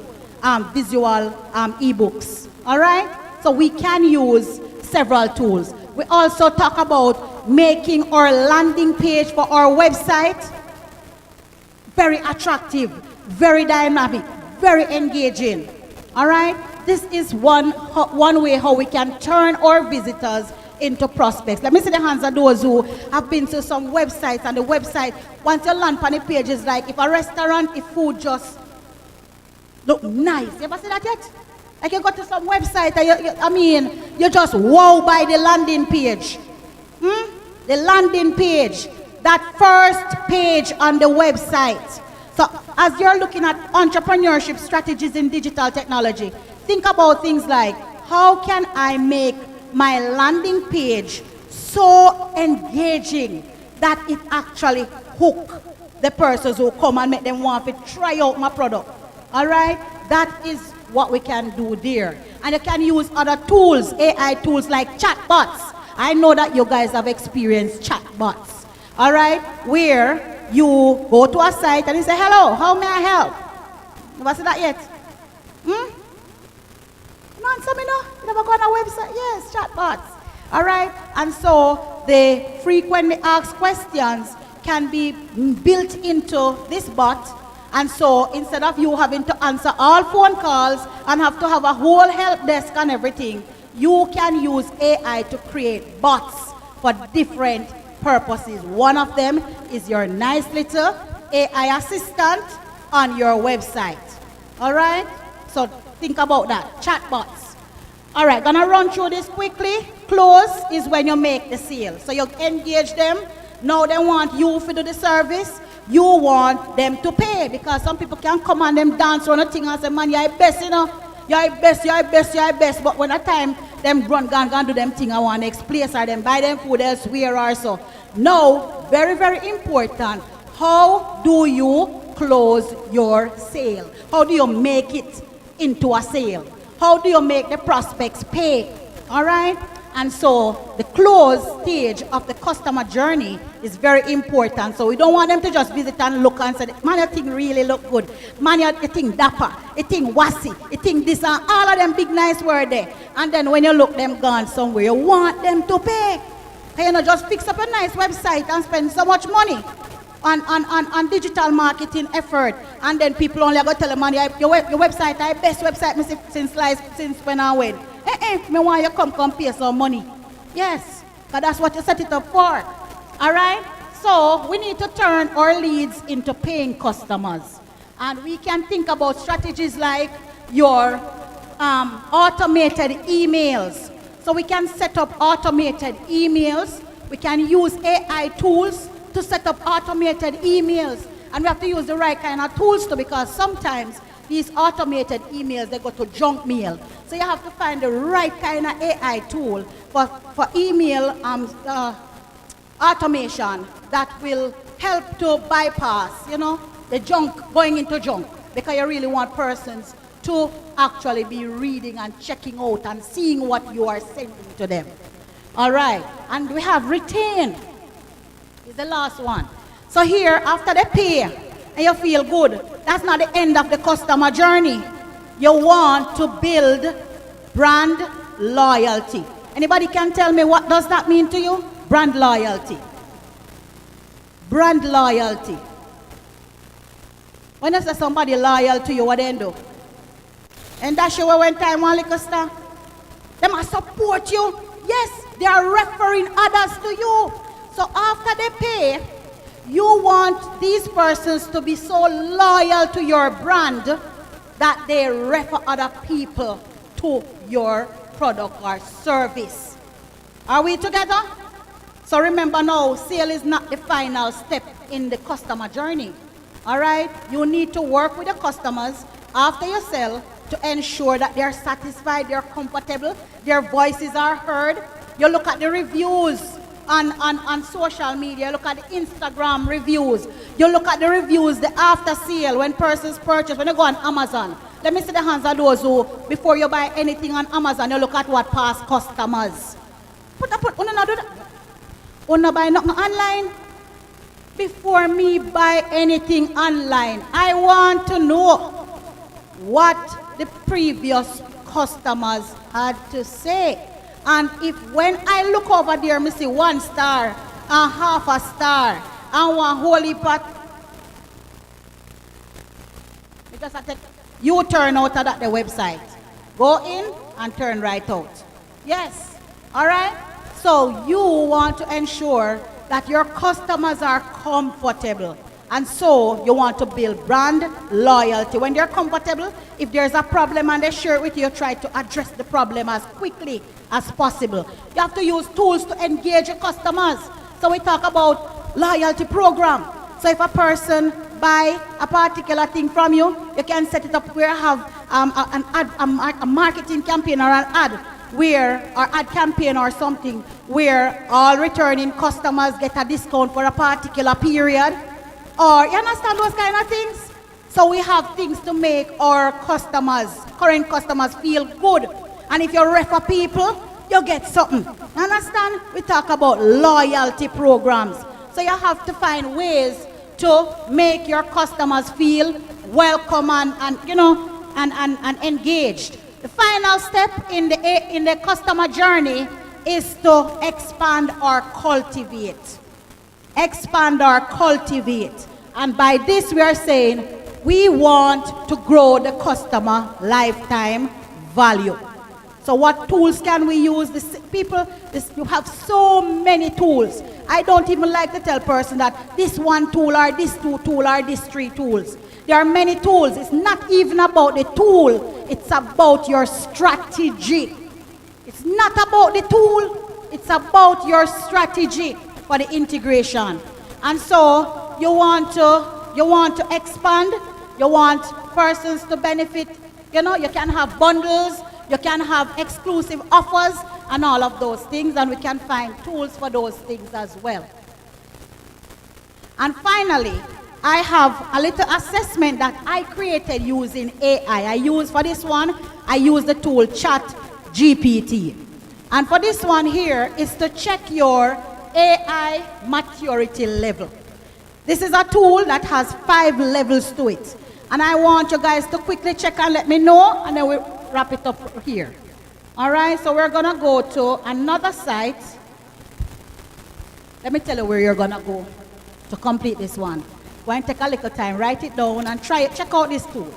Speaker 6: visual ebooks. All right, so we can use several tools. We also talk about making our landing page for our website very attractive, very dynamic, very engaging. All right? This is one way how we can turn our visitors into prospects. Let me see the hands of those who have been to some websites, and the website, once you land on the page, is like if a restaurant, if food just look nice. You ever see that yet? Like you go to some website, and you just wow by the landing page. The landing page, that first page on the website. So as you're looking at entrepreneurship strategies in digital technology, think about things like, how can I make my landing page so engaging that it actually hook the persons who come and make them want to try out my product. All right? That is what we can do there. And you can use other tools, AI tools like chatbots. I know that you guys have experienced chatbots. All right? Where you go to a site and you say, hello, how may I help? You ever see that yet? No, you never go on a website? Yes, chatbots. All right? And so the frequently asked questions can be built into this bot. And so instead of you having to answer all phone calls and have to have a whole help desk and everything, you can use AI to create bots for different purposes. One of them is your nice little AI assistant on your website. All right? So think about that. Chatbots. All right, gonna run through this quickly. Close is when you make the sale. So you engage them. Now they want you to do the service. You want them to pay, because some people can come and them dance on a thing and say, man, you're best, You're best. But when a time them run, gone do them thing, I want next place or them buy them food elsewhere or so. Now, very, very important. How do you close your sale? How do you make it into a sale? How do you make the prospects pay? All right? And so the close stage of the customer journey is very important. So we don't want them to just visit and look and say, man, your thing really look good. Man, your thing dapper, your thing wassy, your thing this, and all of them big nice word there. And then when you look them gone somewhere, you want them to pay. You know, just fix up a nice website and spend so much money on digital marketing effort. And then people only go tell them, man, your website, the best website since when I went. Me want you come pay some money. Yes. Because that's what you set it up for. All right? So we need to turn our leads into paying customers. And we can think about strategies like your automated emails. So we can set up automated emails. We can use AI tools to set up automated emails. And we have to use the right kind of tools too, because sometimes these automated emails, they go to junk mail. So you have to find the right kind of AI tool for email automation that will help to bypass, the junk going into junk, because you really want persons to actually be reading and checking out and seeing what you are sending to them. All right, and we have retain. Is the last one. So here, after they pay and you feel good, that's not the end of the customer journey. You want to build brand loyalty. Anybody can tell me what does that mean to you? Brand loyalty. Brand loyalty. When you say somebody loyal to you, what they do? And that's you when time one little star. They must support you. Yes, they are referring others to you. So after they pay, you want these persons to be so loyal to your brand that they refer other people to your product or service. Are we together? So remember now, sale is not the final step in the customer journey. All right? You need to work with the customers after you sell to ensure that they're satisfied, they're comfortable, their voices are heard. You look at the reviews on social media, you look at the Instagram reviews, you look at the reviews, the after sale, when persons purchase, when you go on Amazon. Let me see the hands of those who, before you buy anything on Amazon, you look at what past customers. Una buy nothing online. Before me buy anything online, I want to know what the previous customers had to say. And if when I look over there, I see 1 star and half a star and one holy pot, because I take you turn out of that the website. Go in and turn right out. Yes. All right? So you want to ensure that your customers are comfortable. And so you want to build brand loyalty. When they're comfortable, if there's a problem and they share it with you, try to address the problem as quickly as possible. You have to use tools to engage your customers. So we talk about loyalty program. So if a person buy a particular thing from you, you can set it up where you have an ad, a marketing campaign or an ad where, or ad campaign or something, where all returning customers get a discount for a particular period. Or, you understand those kind of things? So we have things to make our customers, current customers, feel good. And if you refer people, you get something. You understand? We talk about loyalty programs. So you have to find ways to make your customers feel welcome and engaged. The final step in the customer journey is to expand or cultivate. Expand or cultivate. And by this we are saying we want to grow the customer lifetime value. So what tools can we use? You have so many tools. I don't even like to tell person that this one tool or this two tool or these 3 tools. There are many tools. It's not even about the tool. It's about your strategy. It's not about the tool. It's about your strategy for the integration. And so you want to expand. You want persons to benefit. You can have bundles. You can have exclusive offers and all of those things. And we can find tools for those things as well. And finally, I have a little assessment that I created using AI. For this one, I use the tool ChatGPT. And for this one here is to check your AI maturity level. This is a tool that has 5 levels to it. And I want you guys to quickly check and let me know, and then we'll wrap it up here. All right, so we're going to go to another site. Let me tell you where you're going to go to complete this one. Go and take a little time, write it down, and try it. Check out this tool.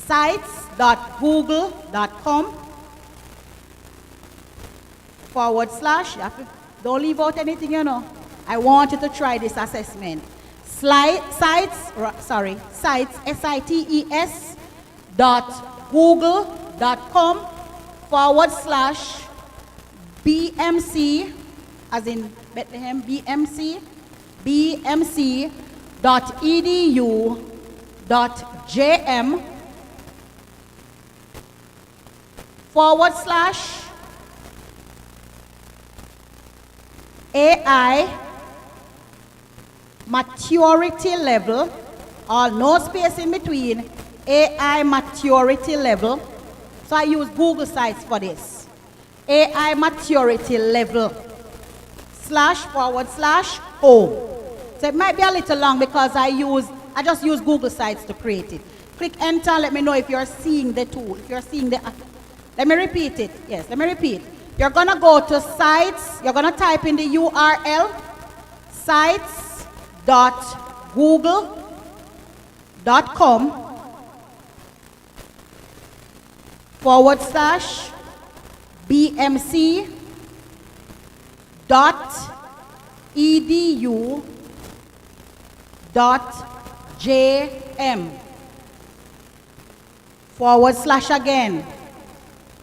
Speaker 6: Sites.google.com. forward slash, don't leave out anything, you know. I want you to try this assessment. Sites, sites, google.com forward slash BMC, as in Bethlehem, bmc.edu.jm forward slash AI maturity level, or no space in between, AI maturity level. So I use Google Sites for this. AI maturity level //home. So it might be a little long because I just use Google Sites to create it. Click enter, let me know if you're seeing the tool, if you're seeing the, let me repeat it. Yes, let me repeat. You're gonna go to sites, you're gonna type in the URL, sites.google.com forward slash bmc.edu.jm forward slash again.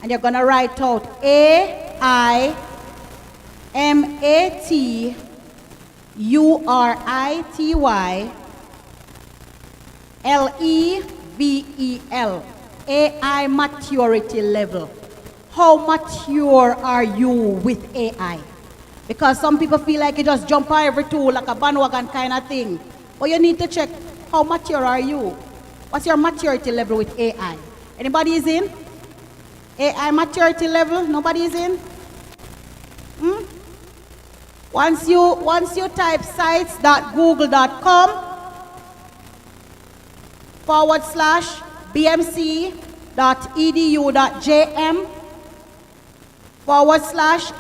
Speaker 6: And you're going to write out AIMATURITYLEVEL, AI maturity level. How mature are you with AI? Because some people feel like you just jump on every tool like a bandwagon kind of thing. But you need to check how mature are you. What's your maturity level with AI? Anybody is in? AI maturity level? Nobody is in? Once you type sites.google.com forward slash bmc.edu.jm forward slash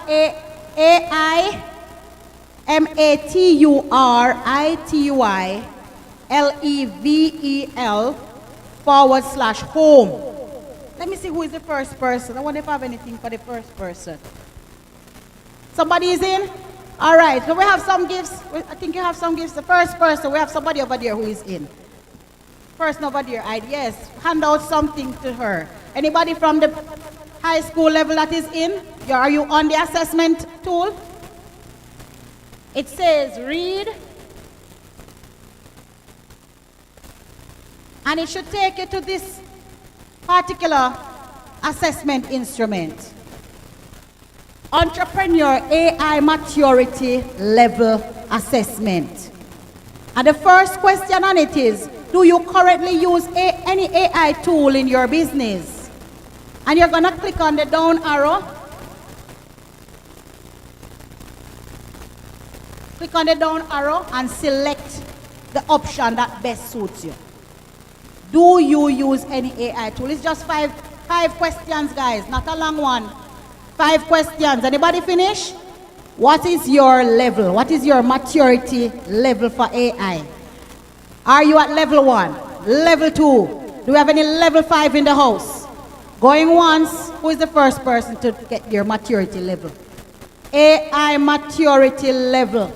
Speaker 6: AIMATURITYLEVEL forward slash home. Let me see who is the first person. I wonder if I have anything for the first person. Somebody is in? All right, so we have some gifts. I think you have some gifts. The first person, we have somebody over there who is in. Person over there, yes, hand out something to her. Anybody from the high school level that is in? Are you on the assessment tool? It says read. And it should take you to this particular assessment instrument. Entrepreneur AI maturity level assessment. And the first question on it is, do you currently use any AI tool in your business? And you're going to click on the down arrow. Click on the down arrow and select the option that best suits you. Do you use any AI tool? It's just five questions, guys, not a long one. 5 questions. Anybody finish? What is your level? What is your maturity level for AI? Are you at level 1? Level 2? Do we have any level 5 in the house? Going once, who is the first person to get your maturity level? AI maturity level.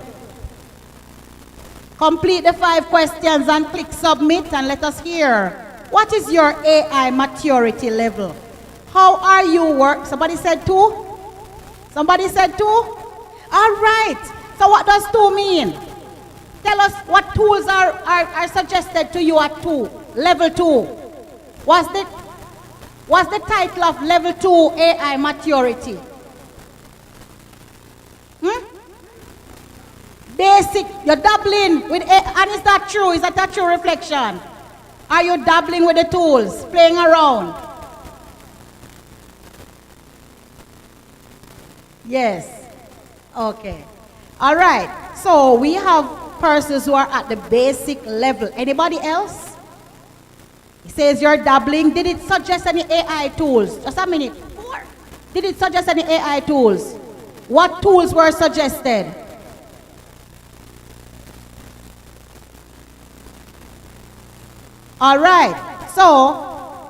Speaker 6: Complete the 5 questions and click submit and let us hear. What is your AI maturity level? How are you Somebody said 2? Somebody said 2? All right. So what does 2 mean? Tell us what tools are suggested to you at 2, level 2. What's the title of level 2 AI maturity? Basic, you're dabbling with AI, and is that true? Is that a true reflection? Are you dabbling with the tools, playing around? Yes. Okay. All right. So we have persons who are at the basic level. Anybody else? It says you're dabbling. Did it suggest any AI tools? Just a minute. Did it suggest any AI tools? What tools were suggested? All right. So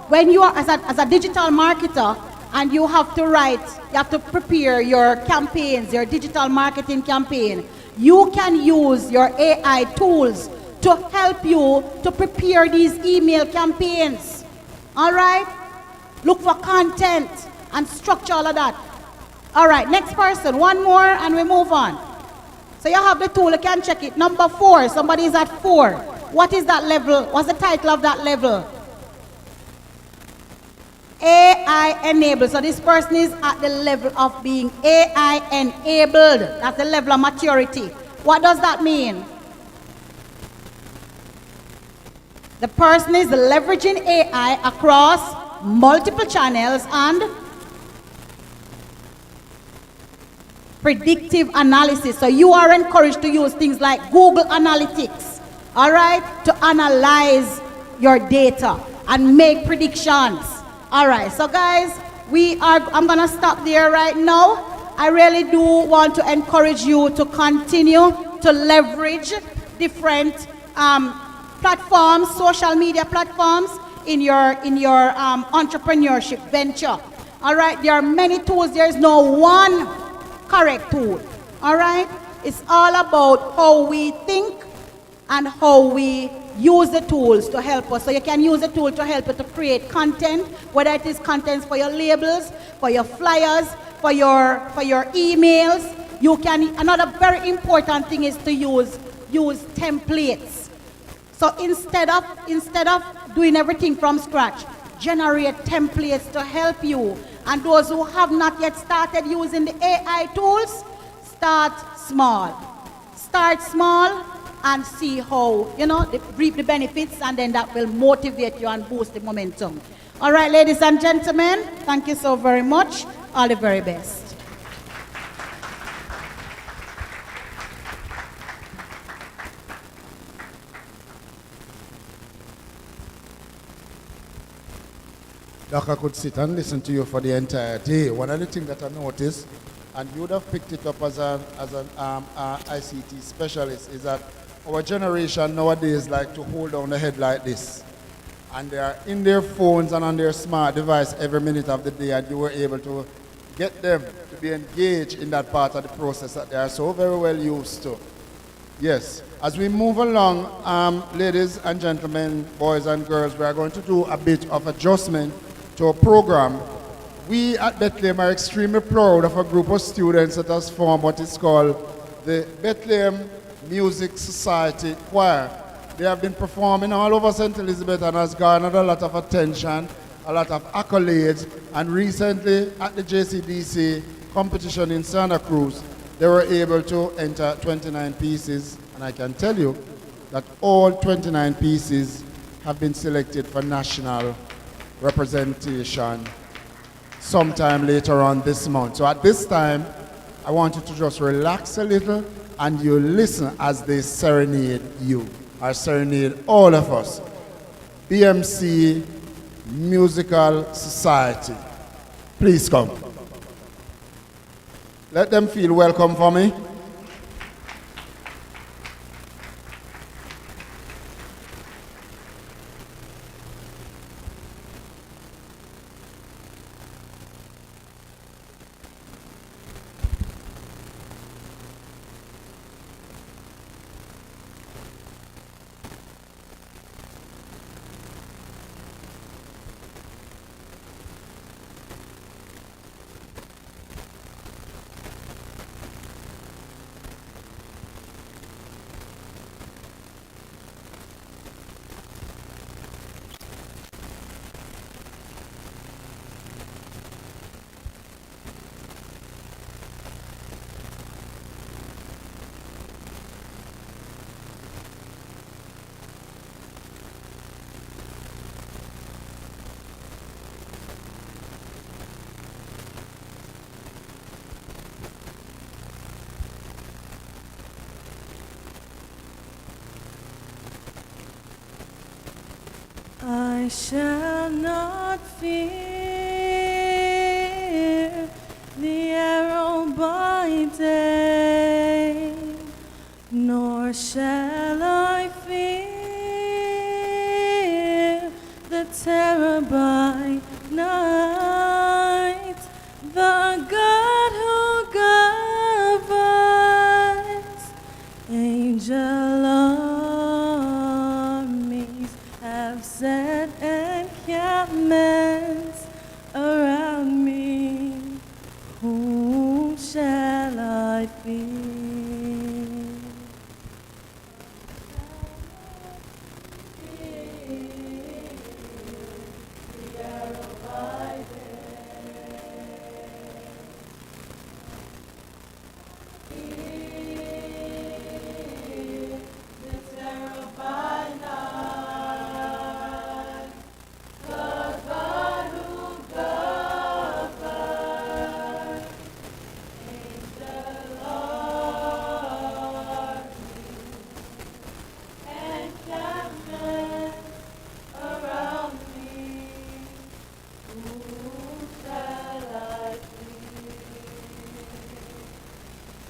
Speaker 6: when you are as a digital marketer and you have to write, you have to prepare your campaigns, your digital marketing campaign, you can use your AI tools to help you to prepare these email campaigns. All right? Look for content and structure all of that. All right, next person, one more and we move on. So you have the tool, you can check it. Number 4, somebody is at 4. What is that level? What's the title of that level? AI enabled. So this person is at the level of being AI enabled. That's the level of maturity. What does that mean? The person is leveraging AI across multiple channels and predictive analysis. So you are encouraged to use things like Google Analytics, all right, to analyze your data and make predictions. All right, so guys, I'm gonna stop there right now. I really do want to encourage you to continue to leverage different platforms, social media platforms in your entrepreneurship venture. All right, there are many tools. There is no one correct tool. All right, it's all about how we think and how we use the tools to help us. So you can use the tool to help you to create content, whether it is content for your labels, for your flyers, for your emails. You can. Another very important thing is to use templates. So instead of doing everything from scratch, generate templates to help you. And those who have not yet started using the AI tools, start small. Start small and see how, reap the benefits, and then that will motivate you and boost the momentum. All right, ladies and gentlemen, thank you so very much. All the very best.
Speaker 1: Doc, I could sit and listen to you for the entire day. One of the things that I noticed, and you would have picked it up as an ICT specialist, is that our generation nowadays like to hold down the head like this. And they are in their phones and on their smart device every minute of the day, and you were able to get them to be engaged in that part of the process that they are so very well used to. Yes. As we move along, ladies and gentlemen, boys and girls, we are going to do a bit of adjustment to our program. We at Bethlehem are extremely proud of a group of students that has formed what is called the Bethlehem Music Society Choir. They have been performing all over St. Elizabeth and has garnered a lot of attention, a lot of accolades, and recently at the JCDC competition in Santa Cruz, they were able to enter 29 pieces, and I can tell you that all 29 pieces have been selected for national representation sometime later on this month. So at this time, I want you to just relax a little and you listen as they serenade you, or serenade all of us. BMC Musical Society, please come. Let them feel welcome for me.
Speaker 7: I shall not fear the arrow by day, nor shall I fear the terror by night.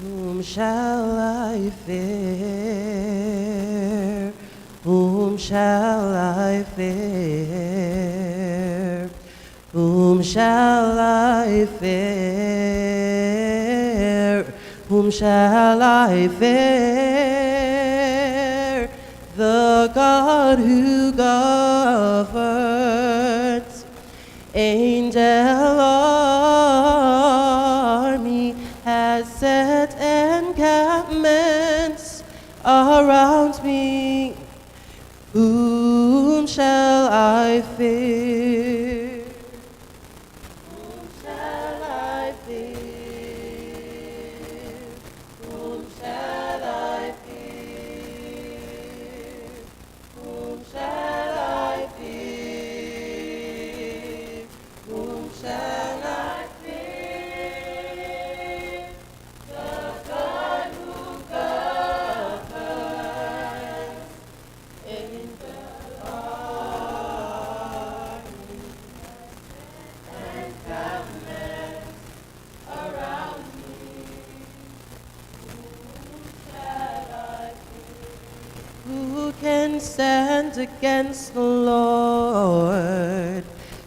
Speaker 8: Whom shall I fear? Whom shall I fear? Whom shall I fear? Whom shall I fear? The God who governs. Angel army has set encampments around me. Whom shall I fear? Whom shall I fear? Whom shall I fear? Whom shall I fear? Whom shall I fear? The God who governs. Angel army and governments around me. Whom shall I fear? Who can stand against the Lord?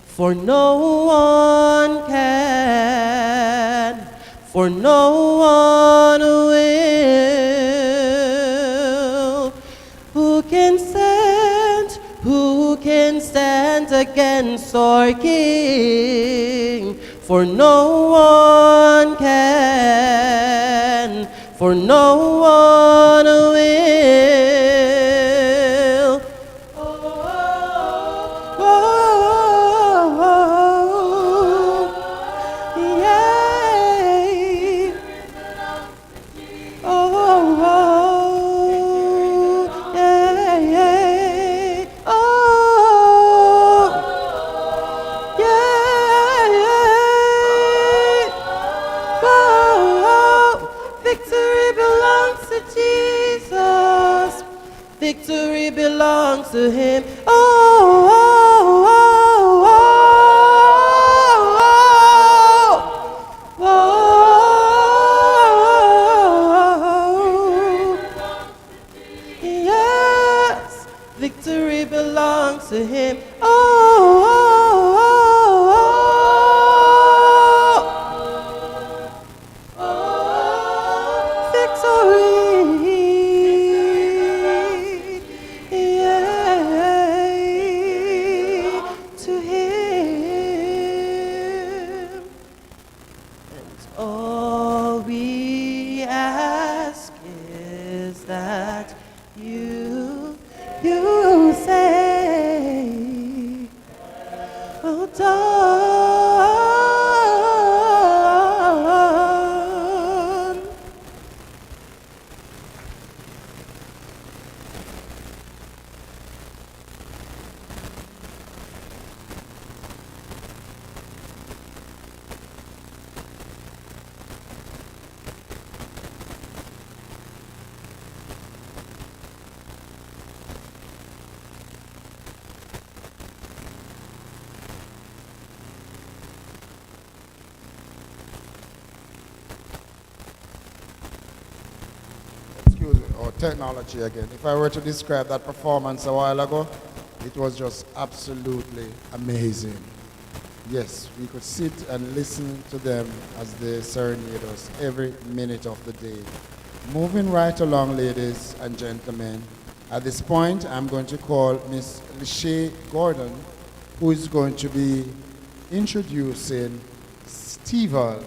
Speaker 8: For no one can, for no one will. Who can stand? Who can stand against our King? For no one can, for no one will. Yay. Yay. Victory belongs to Jesus. Victory belongs to Him. Yes, victory belongs to Him. Victory, yea, to Him. And all we ask is that you say, oh, done.
Speaker 1: Excuse me, or technology again. If I were to describe that performance a while ago, it was just absolutely amazing. Yes, we could sit and listen to them as they serenade us every minute of the day. Moving right along, ladies and gentlemen, at this point, I'm going to call Miss Lishay Gordon, who is going to be introducing Stevel.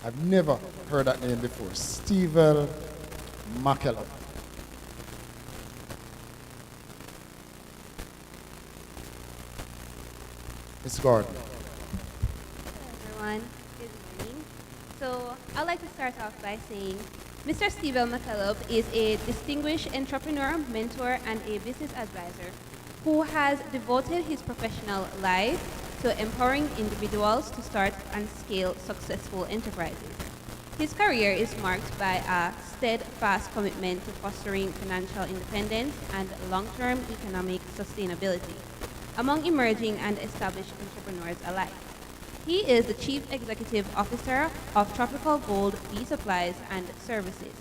Speaker 1: I've never heard that name before. Stevel McKellop. Miss Gordon.
Speaker 9: Everyone, good morning. So I'd like to start off by saying Mr. Stevel McKellop is a distinguished entrepreneur, mentor, and a business advisor who has devoted his professional life to empowering individuals to start and scale successful enterprises. His career is marked by a steadfast commitment to fostering financial independence and long-term economic sustainability among emerging and established entrepreneurs alike. He is the Chief Executive Officer of Tropical Gold Bee Supplies and Services,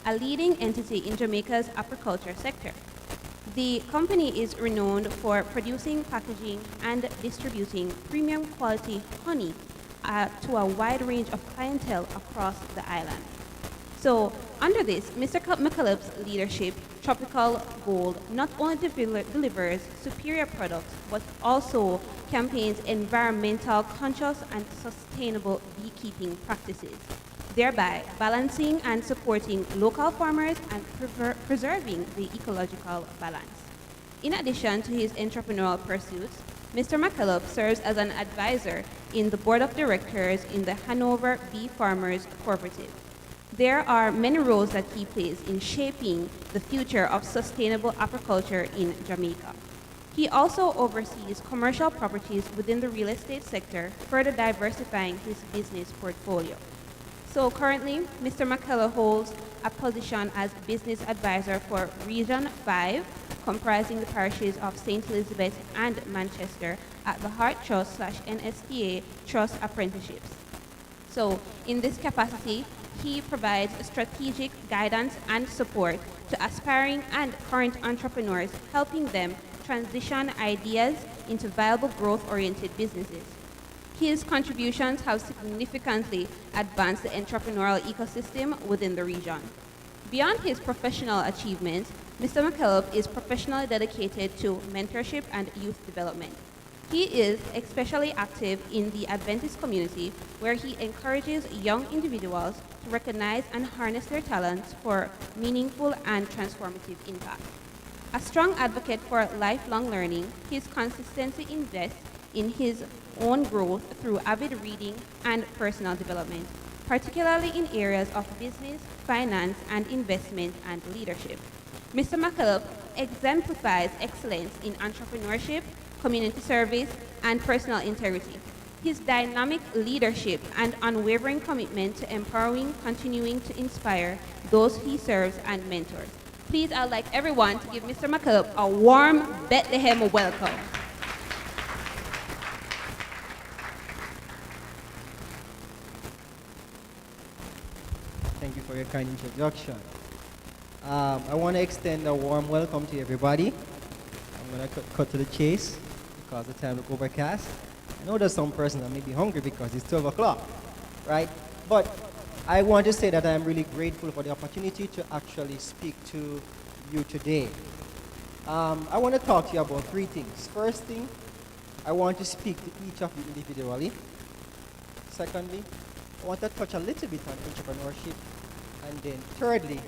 Speaker 9: a leading entity in Jamaica's aquaculture sector. The company is renowned for producing, packaging, and distributing premium quality honey to a wide range of clientele across the island. So, under this, Mr. McCulloch's leadership, Tropical Gold not only delivers superior products, but also campaigns environmental conscious and sustainable beekeeping practices, thereby balancing and supporting local farmers and preserving the ecological balance. In addition to his entrepreneurial pursuits, Mr. McCulloch serves as an advisor in the board of directors in the Hanover Bee Farmers Cooperative. There are many roles that he plays in shaping the future of sustainable aquaculture in Jamaica. He also oversees commercial properties within the real estate sector, further diversifying his business portfolio. So currently, Mr. McCulloch holds a position as business advisor for Region 5, comprising the parishes of St. Elizabeth and Manchester at the Heart Trust/NSTA Trust Apprenticeships. So in this capacity, he provides strategic guidance and support to aspiring and current entrepreneurs, helping them transition ideas into viable growth-oriented businesses. His contributions have significantly advanced the entrepreneurial ecosystem within the region. Beyond his professional achievements, Mr. McCulloch is professionally dedicated to mentorship and youth development. He is especially active in the Adventist community, where he encourages young individuals to recognize and harness their talents for meaningful and transformative impact. A strong advocate for lifelong learning, his consistency invests in his own growth through avid reading and personal development, particularly in areas of business, finance, and investment and leadership. Mr. McCulloch exemplifies excellence in entrepreneurship, community service, and personal integrity. His dynamic leadership and unwavering commitment to empowering, continuing to inspire those he serves and mentors. Please, I'd like everyone to give Mr. McCulloch a warm Bethlehem welcome.
Speaker 10: Thank you for your kind introduction. I want to extend a warm welcome to everybody. I'm going to cut to the chase because the time look overcast. I know there's some person that may be hungry because it's 12 o'clock, right? But I want to say that I'm really grateful for the opportunity to actually speak to you today. I want to talk to you about three things. First thing, I want to speak to each of you individually. Secondly, I want to touch a little bit on entrepreneurship. And then thirdly,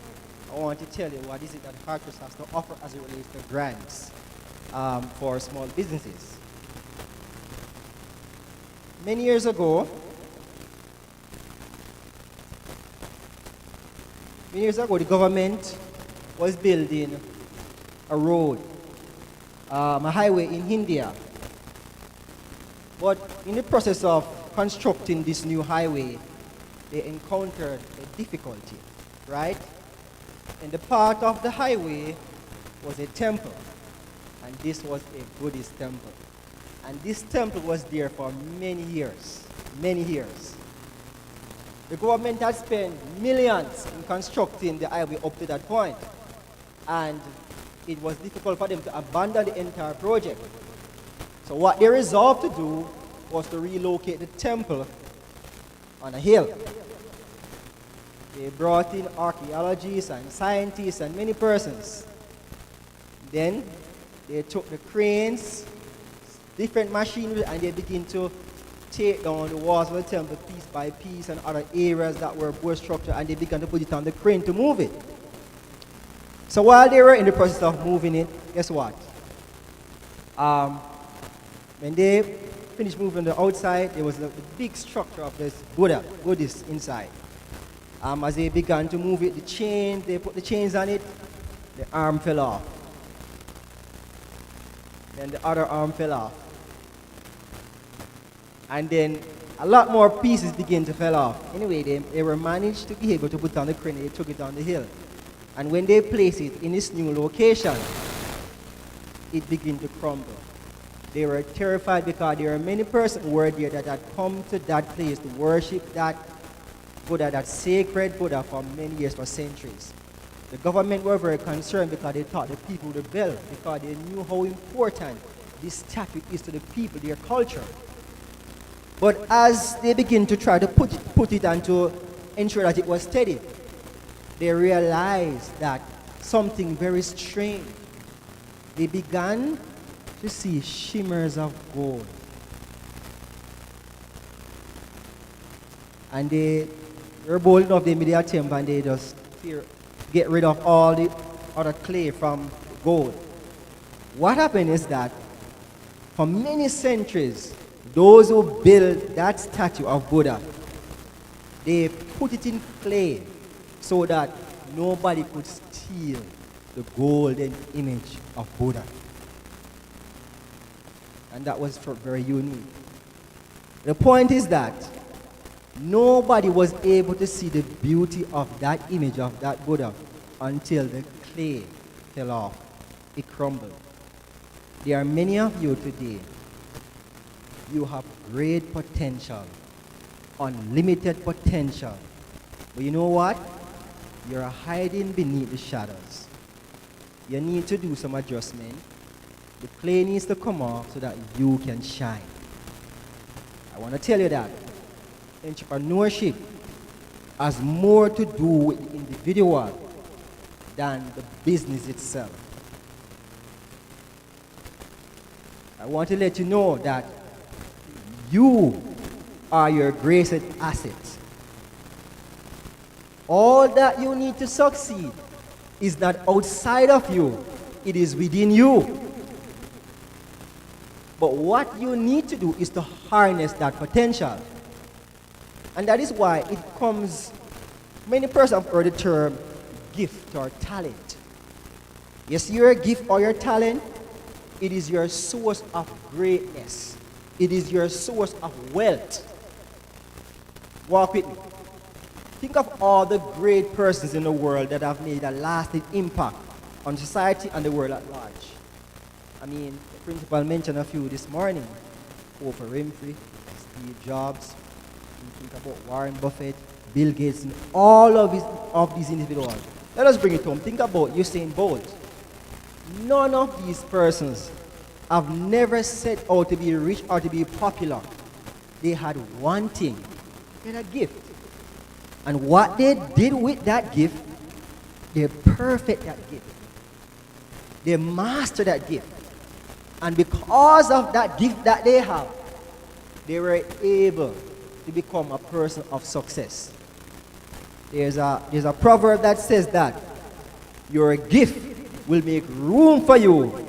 Speaker 10: I want to tell you what is it that Hartress has to offer as it relates to grants for small businesses. Many years ago, the government was building a road, a highway in India. But in the process of constructing this new highway, they encountered a difficulty, right? And the part of the highway was a temple, and this was a Buddhist temple. And this temple was there for many years, many years. The government had spent millions in constructing the highway up to that point, and it was difficult for them to abandon the entire project. So what they resolved to do was to relocate the temple on a hill. They brought in archaeologists and scientists and many persons. Then they took the cranes, different machinery, and they began to take down the walls of the temple piece by piece and other areas that were poor structure, and they began to put it on the crane to move it. So while they were in the process of moving it, guess what? When they finished moving the outside, there was a big structure of this Buddhist inside. As they began to move it, they put the chains on it, the arm fell off. Then the other arm fell off. And then a lot more pieces began to fall off. Anyway, they were managed to be able to put on the crane, and they took it down the hill. And when they placed it in this new location, it began to crumble. They were terrified because there were many persons who were there that had come to that place to worship that Buddha, that sacred Buddha, for many years, for centuries. The government were very concerned because they thought the people would rebel, because they knew how important this statue is to the people, their culture. But as they begin to try to put it and to ensure that it was steady, they realized that something very strange. They began to see shimmers of gold. And they were bold enough, they made their attempt and they just get rid of all the other clay from gold. What happened is that for many centuries, those who built that statue of Buddha, they put it in clay so that nobody could steal the golden image of Buddha. And that was very unique. The point is that nobody was able to see the beauty of that image of that Buddha until the clay fell off. It crumbled. There are many of you today. You have great potential, unlimited potential. But you know what? You're hiding beneath the shadows. You need to do some adjustment. The clay needs to come off so that you can shine. I want to tell you that entrepreneurship has more to do with the individual than the business itself. I want to let you know that you are your greatest asset. All that you need to succeed is not outside of you, it is within you. But what you need to do is to harness that potential. And that is why it comes, many persons have heard the term gift or talent. Yes, your gift or your talent, it is your source of greatness. It is your source of wealth. Walk with me. Think of all the great persons in the world that have made a lasting impact on society and the world at large. I mean, the principal mentioned a few this morning. Oprah Winfrey, Steve Jobs, you think about Warren Buffett, Bill Gates, and all of these individuals. Let us bring it home. Think about Usain Bolt. None of these persons have never set out to be rich or to be popular. They had one thing. They had a gift. And what they did with that gift, they perfect that gift. They master that gift. And because of that gift that they have, they were able to become a person of success. There's a proverb that says that your gift will make room for you.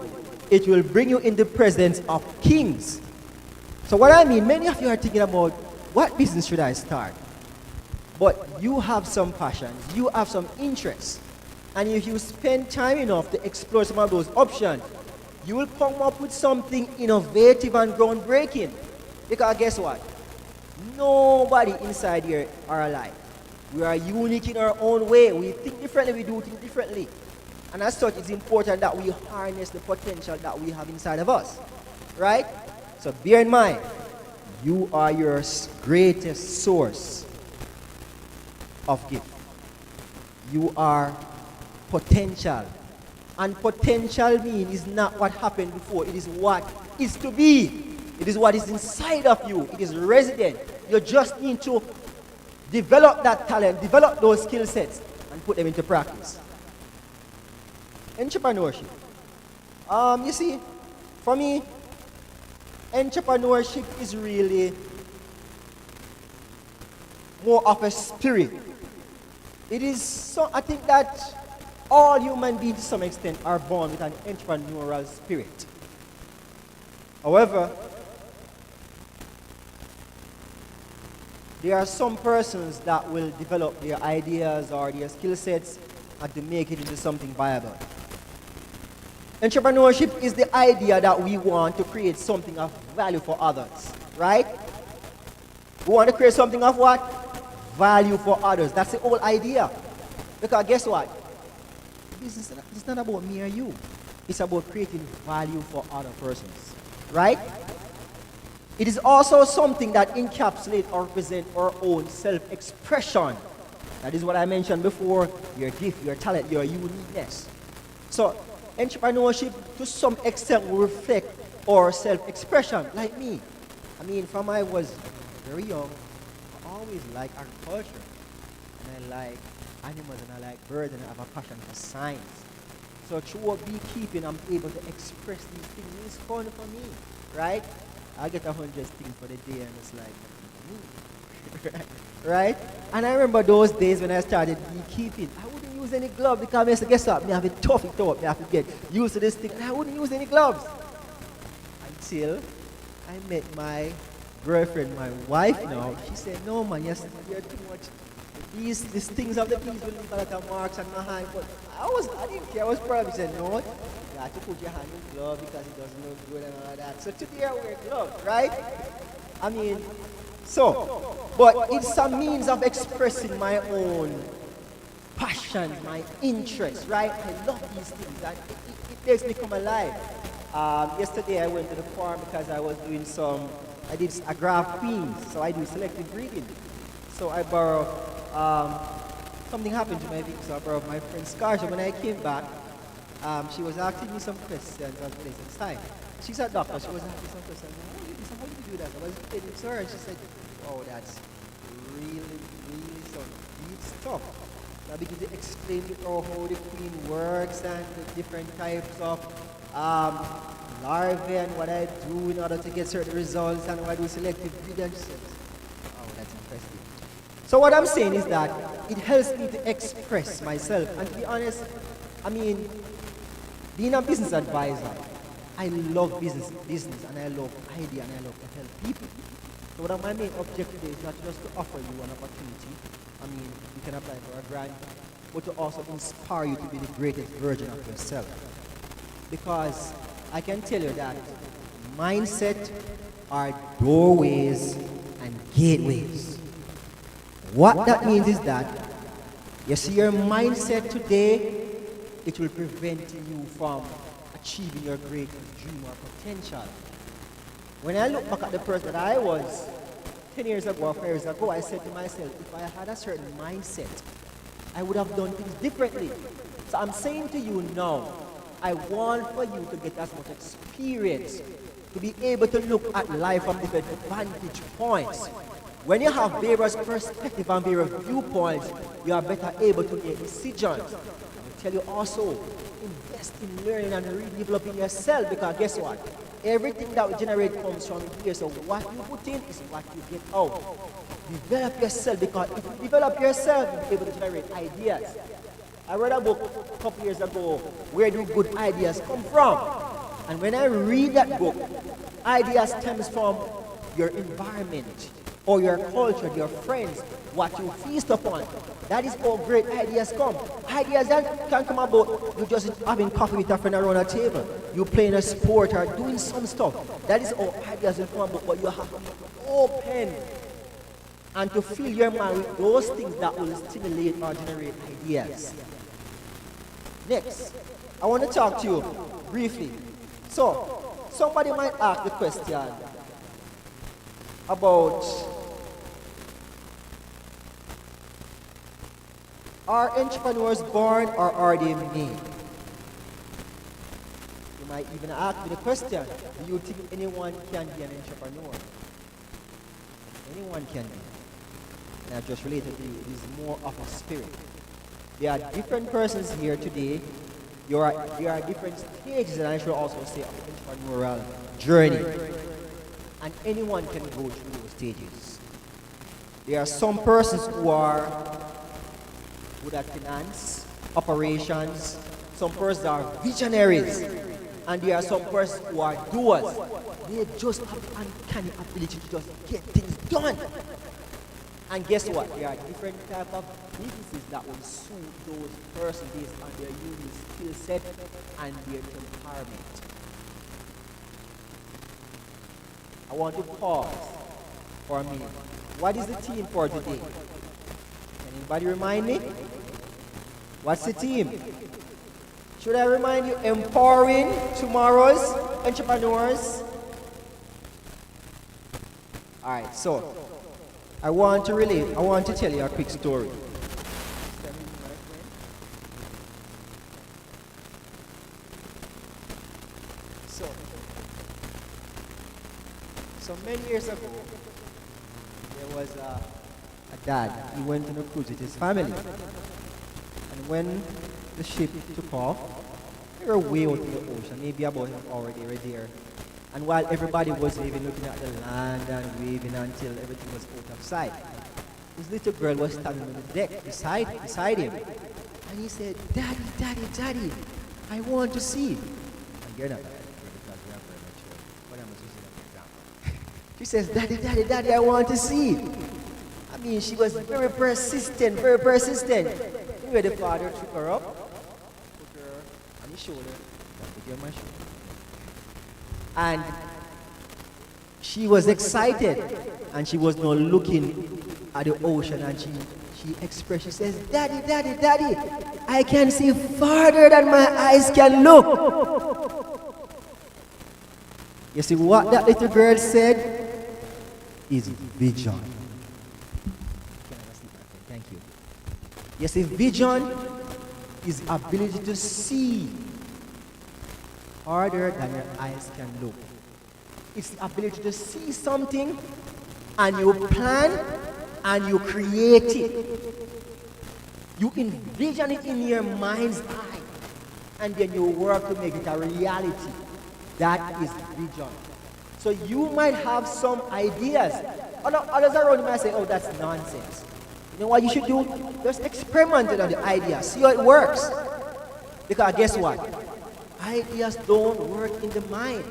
Speaker 10: It will bring you in the presence of kings. So what I mean, many of you are thinking about, what business should I start? But you have some passions, you have some interests. And if you spend time enough to explore some of those options, you will come up with something innovative and groundbreaking. Because guess what? Nobody inside here are alike. We are unique in our own way. We think differently, we do things differently. And as such, it's important that we harness the potential that we have inside of us. Right? So bear in mind, you are your greatest source of gift. You are potential. And potential means is not what happened before. It is what is to be. It is what is inside of you. It is resident. You just need to develop that talent, develop those skill sets, and put them into practice. Entrepreneurship. You see, for me, entrepreneurship is really more of a spirit. It is so, I think that all human beings to some extent are born with an entrepreneurial spirit. However, there are some persons that will develop their ideas or their skill sets and to make it into something viable. Entrepreneurship is the idea that we want to create something of value for others, right? We want to create something of what? Value for others. That's the whole idea. Because guess what? It's not about me or you. It's about creating value for other persons. right? It is also something that encapsulates or represents our own self-expression. That is what I mentioned before, your gift, your talent, your uniqueness. So, entrepreneurship to some extent will reflect our self-expression, like me. I mean, from I was very young, I always liked agriculture. And I like animals and I like birds and I have a passion for science. So through beekeeping, I'm able to express these things. It's fun for me, right? I get 100 things for the day and it's like, right? And I remember those days when I started beekeeping. I wouldn't use any gloves because I used to guess what? I have to tough it up. I have to get used to this thing. And I wouldn't use any gloves. Until I met my girlfriend, my wife now. She said, no man, you're too much. These things of the bees will leave a lot of marks on my hand. But I didn't care. I was proud. She said, no, you have to put your hand in glove because it doesn't look good and all that. So today I wear gloves, right? I mean, but it's a means of expressing my own passion, my interest, right? I love these things. And it makes me come alive. Yesterday I went to the farm because I was doing I did a graph queens, so I do selective breeding. So I borrowed, something happened to my vehicle, so I borrowed my friend's car. So when I came back, she was asking me some questions on place and time. She's a doctor, she was asking me some questions. How do you do that? I was explaining to her and she said, oh, that's really some deep stuff. So I began to explain to her how the queen works and the different types of larvae and what I do in order to get certain results and what I do selective breeding. And she said, oh, that's interesting. So what I'm saying is that it helps me to express myself. And to be honest, I mean, being a business advisor, I love business and I love idea and I love to help people. So what my main objective is not just to offer you an opportunity. I mean, you can apply for a grant, but to also inspire you to be the greatest version of yourself. Because I can tell you that mindset are doorways and gateways. What that means is that you see your mindset today, it will prevent you from achieving your greatest dream or potential. When I look back at the person that I was 10 years ago or 5 years ago, I said to myself, if I had a certain mindset, I would have done things differently. So I'm saying to you now, I want for you to get as much experience, to be able to look at life from different vantage points. When you have various perspectives and various viewpoints, you are better able to make decisions. I tell you also, invest in learning and redeveloping yourself, because guess what? Everything that we generate comes from here. So what you put in is what you get out. Develop yourself, because if you develop yourself, you'll be able to generate ideas. I read a book a couple years ago, Where Do Good Ideas Come From? And when I read that book, ideas stems from your environment, or your culture, your friends, what you feast upon. That is how great ideas come. Ideas that can come about you just having coffee with a friend around a table, you playing a sport or doing some stuff. That is how ideas will come about, but you have to be open and to fill your mind with those things that will stimulate or generate ideas. Next, I want to talk to you briefly. So, somebody might ask the question about, are entrepreneurs born or are they made? You might even ask me the question, do you think anyone can be an entrepreneur? Anyone can be. And I've just related to you, it is more of a spirit. There are different persons here today. There are different stages, and I should also say, of the entrepreneurial journey. And anyone can go through those stages. There are some persons who are good at finance, operations. Some persons are visionaries. And there are some persons who are doers. They just have the uncanny ability to just get things done. And guess what? There are different types of businesses that will suit those persons based on their unique skill set and their temperament. I want to pause for a minute. What is the theme for today? Can anybody remind me? What's the theme? Should I remind you? Empowering tomorrow's entrepreneurs All right, so I want to tell you a quick story. So many years ago, there was a dad. He went on a cruise with his family. And when the ship took off, they were way out in the ocean, maybe about an hour they were there. And while everybody was even looking at the land and waving until everything was out of sight, this little girl was standing on the deck beside him. And he said, "Daddy, Daddy, Daddy, I want to see." And you're not that because we are very mature. But I'm just using an example. She says, "Daddy, Daddy, Daddy, I want to see." I mean, she was very persistent, very persistent. Anyway, the father took her up, put her on his shoulder, and put her on my shoulder. And she was excited, and she was now looking at the ocean, and she expressed, she says, "Daddy, Daddy, Daddy, I can see farther than my eyes can look." You see, what that little girl said is vision. Thank you. You see, vision is ability to see farther than your eyes can look. It's the ability to see something and you plan and you create it. You envision it in your mind's eye and then you work to make it a reality. That is vision. So you might have some ideas. Others around you might say, "Oh, that's nonsense." You know what you should do? Just experiment on the idea. See how it works. Because guess what? Ideas don't work in the mind.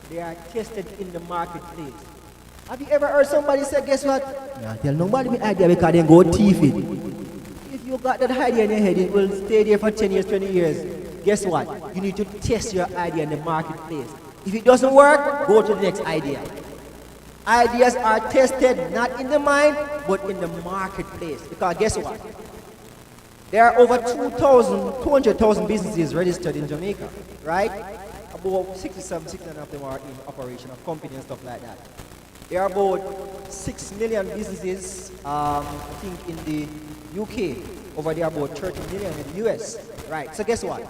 Speaker 10: They are tested in the marketplace. Have you ever heard somebody say, "Guess what? Nah, tell nobody my idea because they go thief it." If you got that idea in your head, it will stay there for 10 years, 20 years. Guess what? You need to test your idea in the marketplace. If it doesn't work, go to the next idea. Ideas are tested not in the mind, but in the marketplace. Because guess what? There are over 200,000 businesses registered in Jamaica, right? About 67% of them are in operation of company and stuff like that. There are about 6 million businesses, I think, in the UK. Over there, about 30 million in the US, right? So guess what?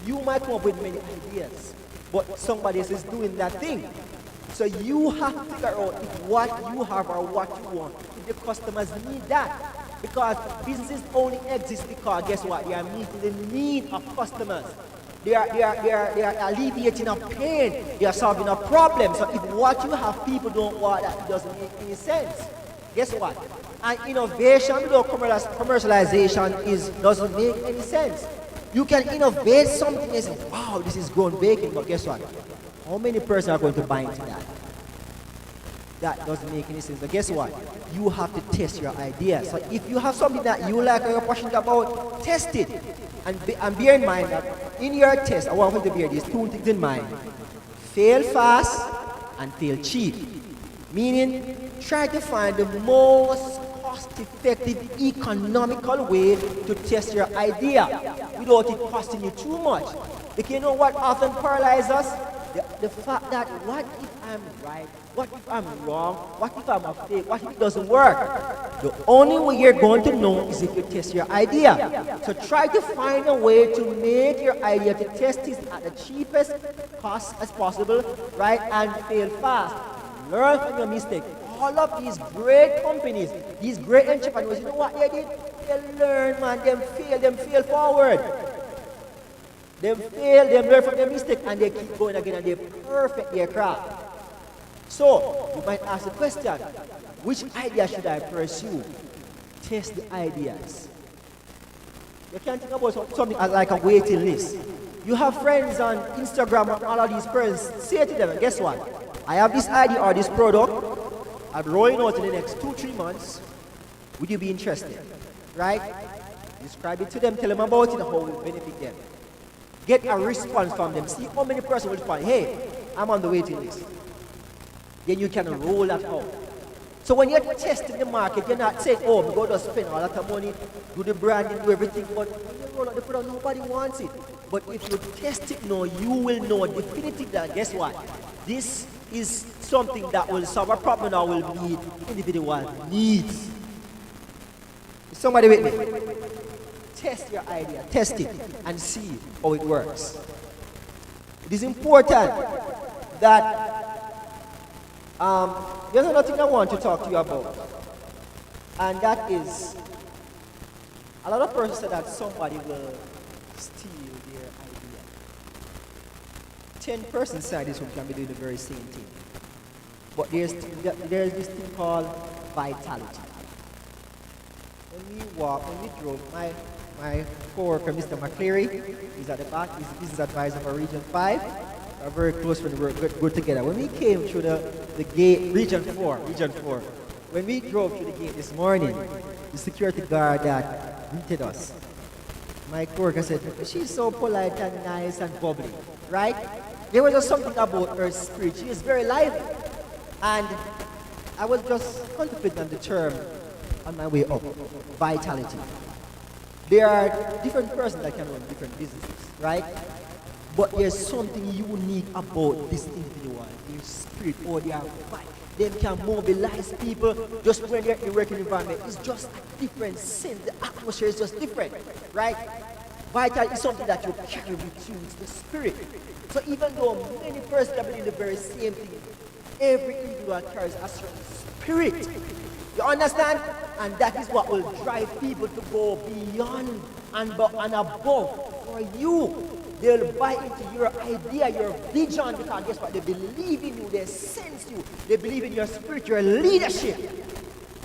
Speaker 10: You might come up with many ideas, but somebody else is doing that thing. So you have to figure out if what you have or what you want, if the customers need that. Because businesses only exist because, guess what? They are meeting the need of customers. They are alleviating a pain. They are solving a problem. So if what you have people don't want, that it doesn't make any sense. Guess what? And innovation without commercialization doesn't make any sense. You can innovate something and say, "Wow, this is grown baking," but guess what? How many persons are going to buy into that? That doesn't make any sense. But guess what? You have to test your idea. So if you have something that you like or you're passionate about, test it. And bear in mind that in your test, I want you to bear these two things in mind. Fail fast and fail cheap. Meaning, try to find the most cost-effective, economical way to test your idea without it costing you too much. Because you know what often paralyzes us? The fact that what if I'm right? What if I'm wrong? What if I'm a fake? What if it doesn't work? The only way you're going to know is if you test your idea. So try to find a way to make your idea to test it at the cheapest cost as possible, right? And fail fast. Learn from your mistake. All of these great companies, these great entrepreneurs, you know what they did? They learn, man. Them fail forward. They fail, they learn from their mistake, and they keep going again, and they perfect their craft. So, you might ask the question, which idea should I pursue? Test the ideas. You can think about something as like a waiting list. You have friends on Instagram and all of these persons. Say to them, guess what? I have this idea or this product. I'm rolling out in the next 2-3 months. Would you be interested? Right? Describe it to them, tell them about it, and how it will benefit them. Get a response from them. See how many persons will respond. "Hey, I'm on the waiting list." Then you can roll that out. So when you're testing the market, you're not saying, "Oh, I'm going to spend a lot of money, do the branding, do everything," but when you roll out the product, nobody wants it. But if you test it now, you will know definitively that, guess what? This is something that will solve a problem or will meet individual needs. Is somebody with me? Test your idea, test it, and see how it works. It is important that there's another thing I want to talk to you about, and that is a lot of persons say that somebody will steal their idea. 10 persons inside this room can be doing the very same thing, but there's this thing called vitality. When we drove, my co-worker, Mr. McCleary, is at the back. He's the business advisor for Region 5. We're very close friends. We're good together. When we came through the gate, Region 4, when we drove through the gate this morning, the security guard that greeted us, my co-worker said, she's so polite and nice and bubbly, right? There was just something about her spirit. She is very lively. And I was just contemplating on the term on my way up, vitality. There are different persons that can run different businesses, right? But there's something unique about this individual, their spirit or their vibe. They can mobilize people just when they're in the working environment. It's just a different sense. The atmosphere is just different, right? Vitality is something that you carry with you. It's the spirit. So even though many persons are doing the very same thing, every individual carries a certain spirit. You understand? And that is what will drive people to go beyond and above for you. They'll buy into your idea, your vision, because guess what? They believe in you, they sense you, they believe in your spirit, your leadership.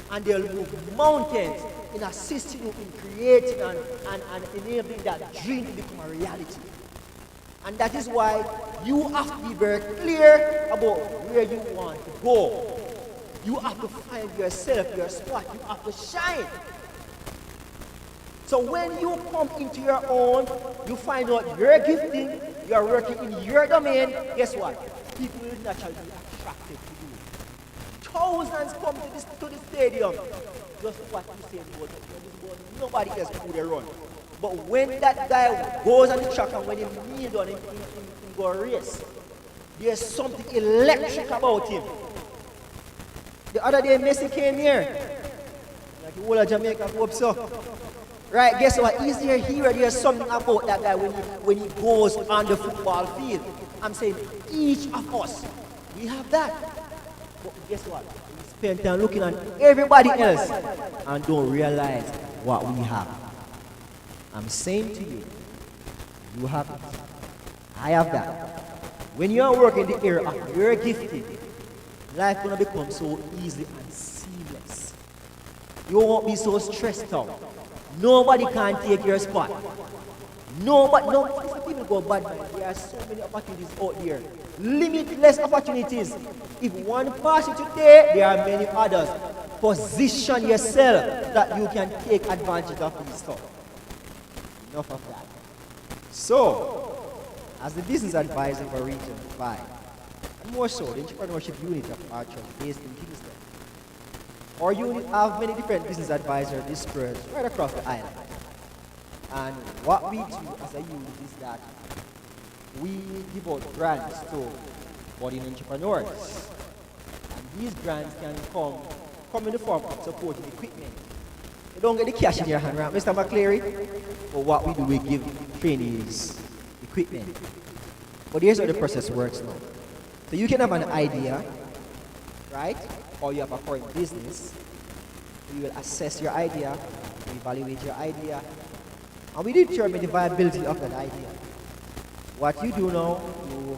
Speaker 10: And they'll move mountains in assisting you in creating and enabling that dream to become a reality. And that is why you have to be very clear about where you want to go. You have to find yourself, your spot. You have to shine. So when you come into your own, you find out your gifting, you're working in your domain, guess what? People will naturally be attracted to you. Thousands come to the stadium. Just what you say, nobody else who they run. But when that guy goes on the track and when he kneels on him, he go race, there's something electric about him. The other day, Messi came here. Like the whole of Jamaica hope so. Right, guess what? He's here. There's something about that guy when he goes on the football field. I'm saying each of us, we have that. But guess what? We spend time looking at everybody else and don't realize what we have. I'm saying to you, you have it. I have that. When you're working the area of your gifting, life is going to become so easy and seamless. You won't be so stressed out. Nobody can take your spot. No, people go bad, man. There are so many opportunities out there. Limitless opportunities. If one pass you today, there are many others. Position yourself that you can take advantage of this stuff. Enough of that. So, as the business advisor for Region 5, and more so, the entrepreneurship unit of our church based in Kingston, our unit have many different business advisors dispersed right across the island. And what we do as a unit is that we give out grants to budding entrepreneurs. And these grants can come in the form of supporting equipment. You don't get the cash in your hand, right, Mr. McCleary? But what we do, we give trainees equipment. But here's how the process works now. So you can have an idea, right? Or you have a current business. We will assess your idea, we evaluate your idea, and we determine the viability of that idea. What you do now, you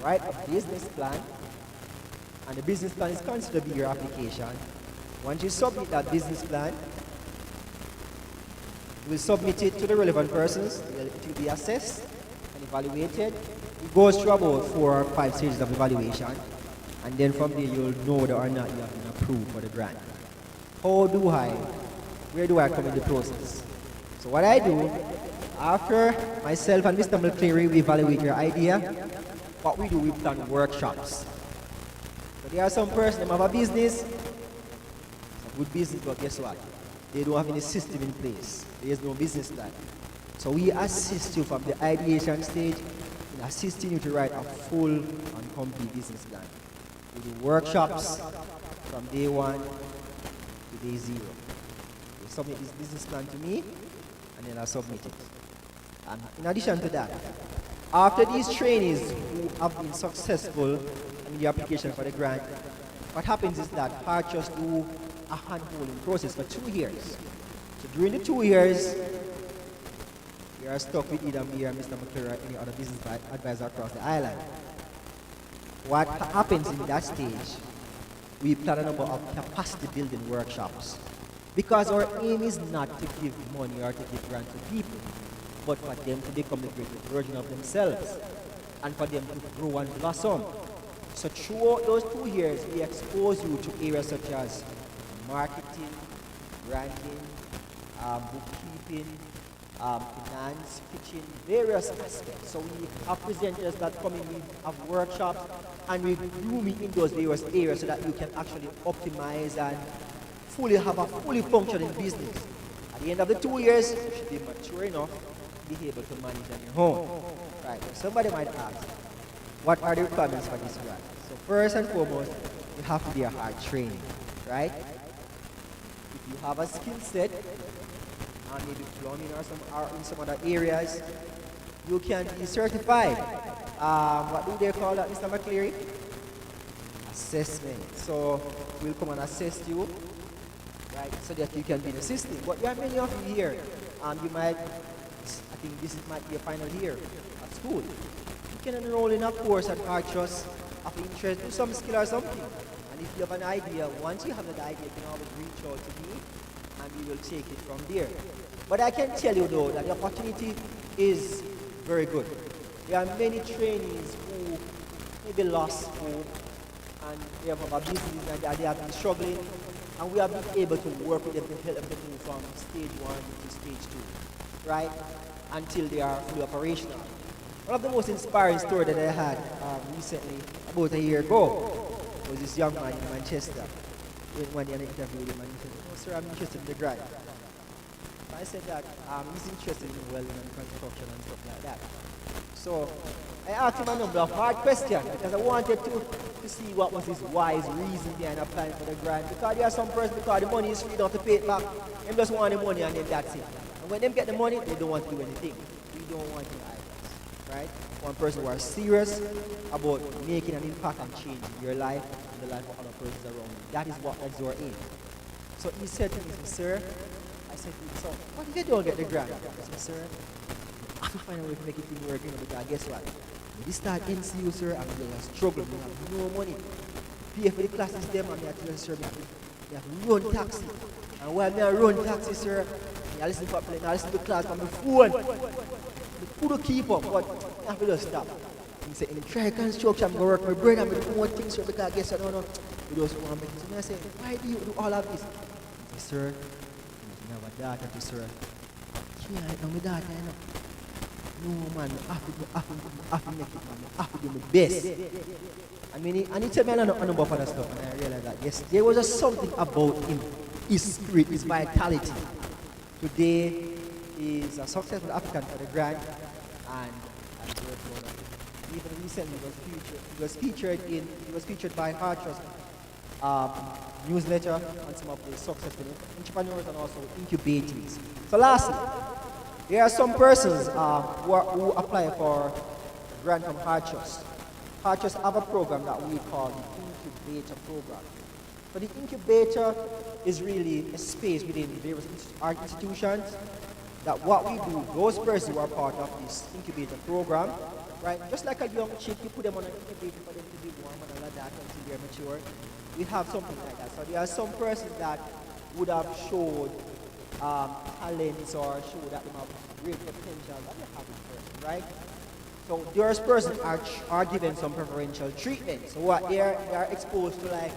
Speaker 10: write a business plan, and the business plan is considered to be your application. Once you submit that business plan, you will submit it to the relevant persons. It will be assessed and evaluated. It goes through about 4 or 5 stages of evaluation. And then from there, you'll know whether or not you have been approved for the grant. Where do I come in the process? So what I do, after myself and Mr. McCleary, we evaluate your idea, what we do, we plan workshops. So there are some persons that have a business, a good business, but guess what? They don't have any system in place. There is no business plan. So we assist you from the ideation stage, in assisting you to write a full and complete business plan. We do workshops from day 1 to day 0. You submit this business plan to me, and then I submit it. And in addition to that, after these trainees who have been successful in the application for the grant, what happens is that Hartrust do a handholding process for 2 years. So during the 2 years, you are stuck with either me or Mr. McClure or any other business advisor across the island. What happens in that stage, we plan a number of capacity building workshops. Because our aim is not to give money or to give grant to people, but for them to become the greatest version of themselves and for them to grow and blossom. So throughout those 2 years, we expose you to areas such as marketing, branding, bookkeeping, finance, pitching, various aspects. So we have presenters that come in, we have workshops, and we groom in those various areas so that you can actually optimize and fully have a fully functioning business. At the end of the 2 years, you should be mature enough to be able to manage on your own. Right, so somebody might ask, what are the requirements for this grant? So first and foremost, you have to be a hard training, right? If you have a skill set, and maybe plumbing or in some other areas, you can be certified. What do they call that, Mr. McCleary? Assessment. So we'll come and assess you, right, so that you can be an assistant. But there are many of you here, you might, I think this might be a final year at school. You can enroll in a course at Hartrust of interest, do some skill or something. And if you have an idea, once you have that idea, you can always reach out to me, and we will take it from there. But I can tell you though that the opportunity is very good. There are many trainees who maybe lost hope and they have a business and they have been struggling, and we have been able to work with them to help them move from stage 1 to stage 2, right? Until they are fully operational. One of the most inspiring stories that I had recently, about a year ago, was this young man in Manchester. When he had an interview with him, and he said, "Oh, sir, I'm interested in the grant." I said that he's interested in welding and construction and stuff like that. So I asked him a number of hard questions because I wanted to see what was his wise reason behind applying for the grant. Because there are some persons, because the money is free, don't have to pay it back. They just want the money and then that's it. And when they get the money, they don't want to do anything. We don't want to either, right? One person who are serious about making an impact and changing your life and the life of other persons around you. That is that's your aim. So he said to me, "Sir," I said to him, "So what if you don't get the grant?" I said, "Sir, I have to find a way to make it work, because guess what? When you start NCU, sir, and you're struggling, you have no money. Pay for the classes, them, and you have to, sir, you have to run taxi. And while I run taxi, sir, I listen to class on my phone. The food keep up, but I have to just stop." He said, "In try construction, I'm going to work my brain, I'm going to do more things, sir, because guess what? No, you just want to make it." So I said, "Why do you do all of this?" He said, "Sir, you have a daughter to, sir. Yeah, no, my daughter, you know. No, man, I have to make it, man. I have to do my best." I mean, and he told me a number of other stuff, and I realized that, yes, there was just something about him, his spirit, his vitality. Today, he's a successful applicant for the grant, and I'm very proud of him. Even recently, he was featured by Hartrust newsletter on some of the successful entrepreneurs and also incubators. So lastly, there are some persons who apply for grant from Hartrust. Hartrust have a program that we call the incubator program. So the incubator is really a space within various art institutions that what we do, those persons who are part of this incubator program, right? Just like a young chick, you put them on an incubator for them to be warm and all of that until they're mature. We have something like that. So there are some persons that would have showed talents or showed that they have great potential that they have in person, right? So those persons are given some preferential treatment. So what they are exposed to, like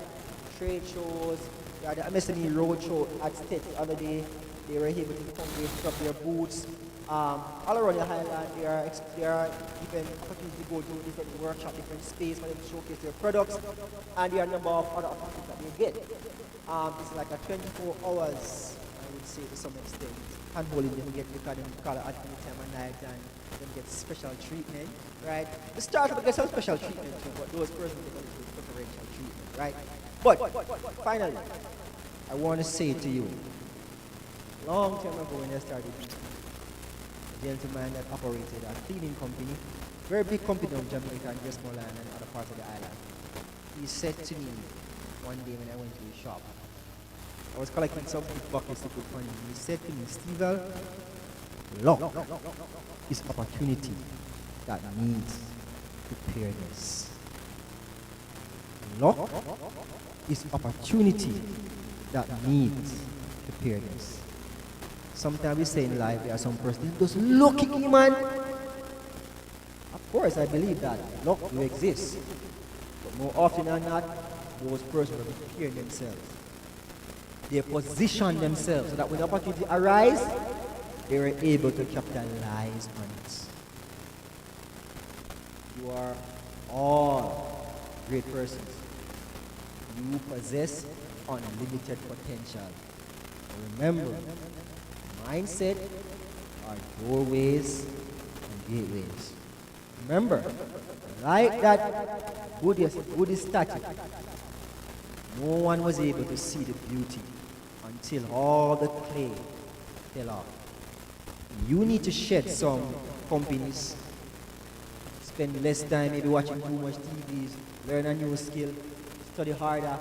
Speaker 10: trade shows. They are the MSME road show at State the other day. They were able to come with some of their booths. All around the Highland, they are given opportunities to go to different workshops, different space for them to showcase their products, and there are a number of other opportunities that they get. It's like a 24 hours would say to some extent, handballing them get because them call it at any time of night and them get special treatment, right? The start will get some special treatment too, but those persons get a little preferential treatment, right? But finally, I want to say to you, long time ago when I started, a gentleman that operated a cleaning company, very big company of Jamaica and Westmoreland and other parts of the island. He said to me one day when I went to his shop, I was collecting some big buckets to put money. He said to me, Steve, luck is opportunity that needs preparedness. Luck is opportunity that needs preparedness. Sometimes we say in life there are some persons just lucky, man. Of course, I believe that luck will exist. But more often than not, those persons will prepare themselves. They position themselves so that when the opportunity arises, they were able to capitalize on it. You are all great persons. You possess unlimited potential. Remember, mindset are doorways and gateways. Remember, like that Buddhist statue, no one was able to see the beauty until all the clay fell off. You need to shed some companies, spend less time maybe watching too much TVs, learn a new skill, study harder,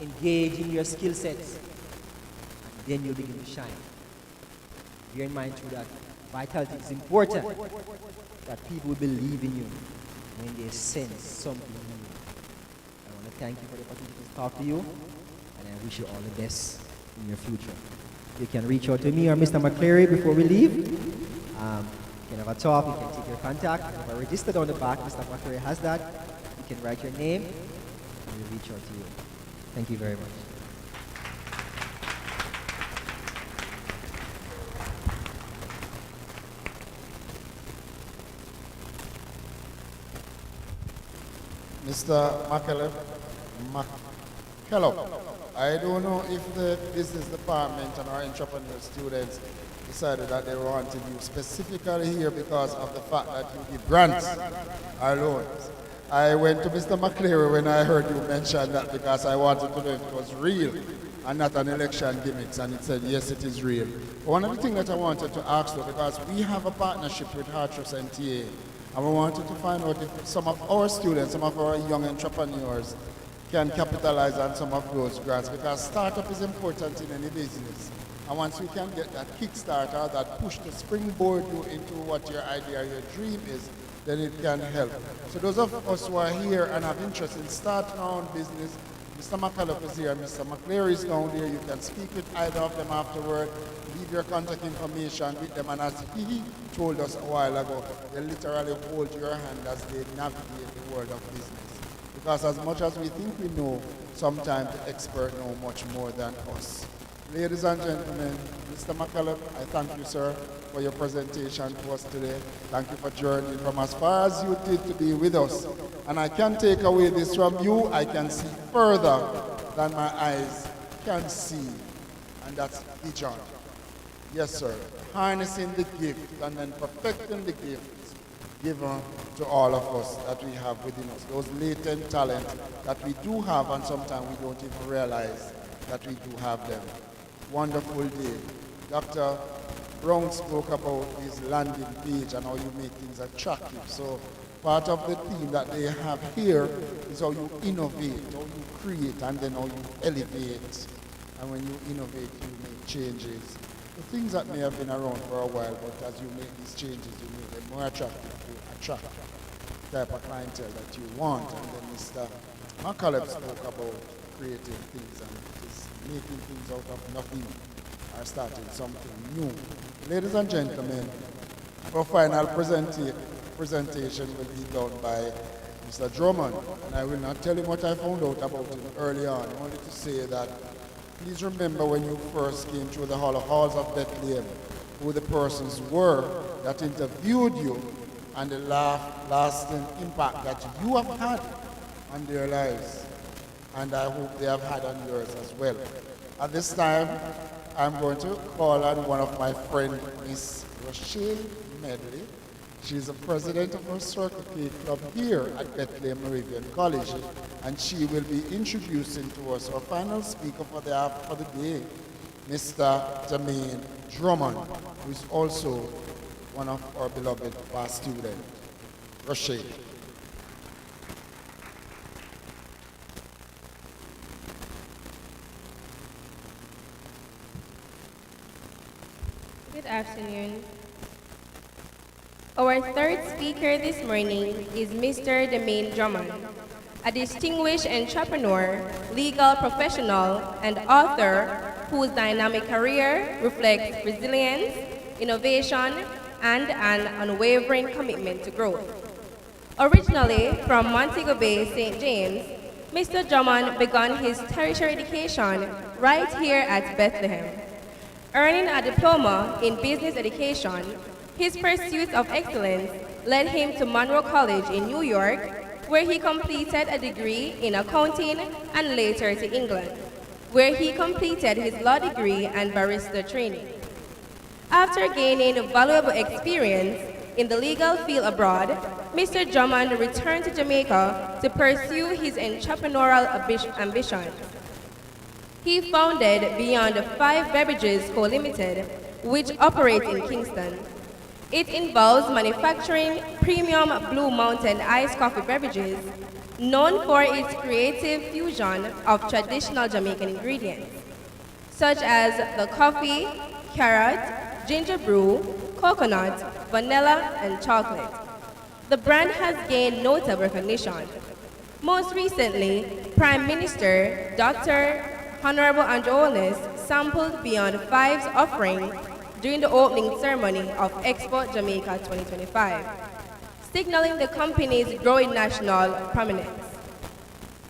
Speaker 10: engage in your skill sets, and then you'll begin to shine. Bear in mind too that vitality is important, that people will believe in you when they sense something in you. I want to thank you for the opportunity to talk to you, and I wish you all the best in your future. You can reach out to me or Mr. McCleary before we leave. You can have a talk, you can take your contact. If I registered on the back, Mr. McCleary has that. You can write your name, and we'll reach out to you. Thank you very much.
Speaker 1: Mr. McKellop, I don't know if the business department and our entrepreneur students decided that they wanted you specifically here because of the fact that you give grants or loans. I went to Mr. McCleary when I heard you mention that because I wanted to know if it was real and not an election gimmicks, and it said yes, it is real. One of the things that I wanted to ask you, because we have a partnership with Hartress and TA, and we wanted to find out if some of our students, some of our young entrepreneurs can capitalize on some of those grants, because startup is important in any business. And once you can get that kickstarter, that push to springboard you into what your idea, your dream is, then it can help. So those of us who are here and have interest in starting our own business, Mr. McCullough is here, Mr. McCleary is down there. You can speak with either of them afterward, leave your contact information with them, and as he told us a while ago, they literally hold your hand as they navigate the world of business. Because as much as we think we know, sometimes the experts know much more than us. Ladies and gentlemen, Mr. McCullough, I thank you, sir, for your presentation to us today. Thank you for journeying from as far as you did to be with us. And I can take away this from you. I can see further than my eyes can see. And that's vision. Yes, sir. Harnessing the gift and then perfecting the gift given to all of us that we have within us. Those latent talents that we do have, and sometimes we don't even realize that we do have them. Wonderful day. Dr. Brown spoke about his landing page and how you make things attractive. So part of the theme that they have here is how you innovate, how you create, and then how you elevate. And when you innovate, you make changes. The things that may have been around for a while, but as you make these changes, you make them more attractive to attract the type of clientele that you want. And then Mr. McCullough spoke about creating things and just making things out of nothing or starting something new. Ladies and gentlemen, our final presentation will be done by Mr. Drummond, and I will not tell him what I found out about him early on. I wanted to say that please remember when you first came through the halls of Bethlehem, who the persons were that interviewed you and the lasting impact that you have had on their lives. And I hope they have had on yours as well. At this time, I'm going to call on one of my friends, Miss Rochelle Medley. She's the president of our Circle K Club here at Bethlehem Moravian College, and she will be introducing to us our final speaker for the day, Mr. Jermaine Drummond, who is also one of our beloved past students. Rochelle.
Speaker 11: Good afternoon. Our third speaker this morning is Mr. Jermaine Drummond, a distinguished entrepreneur, legal professional, and author whose dynamic career reflects resilience, innovation, and an unwavering commitment to growth. Originally from Montego Bay, St. James, Mr. Drummond began his tertiary education right here at Bethlehem. Earning a diploma in business education, his pursuit of excellence led him to Monroe College in New York, where he completed a degree in accounting, and later to England, where he completed his law degree and barrister training. After gaining valuable experience in the legal field abroad, Mr. Drummond returned to Jamaica to pursue his entrepreneurial ambitions. He founded Beyond 5 Beverages Co. Limited, which operates in Kingston. It involves manufacturing premium Blue Mountain iced coffee beverages, known for its creative fusion of traditional Jamaican ingredients, such as the coffee, carrot, ginger brew, coconut, vanilla, and chocolate. The brand has gained notable recognition. Most recently, Prime Minister Dr. Honorable Andrew Holness sampled Beyond 5's offering during the opening ceremony of Expo Jamaica 2025, signaling the company's growing national prominence.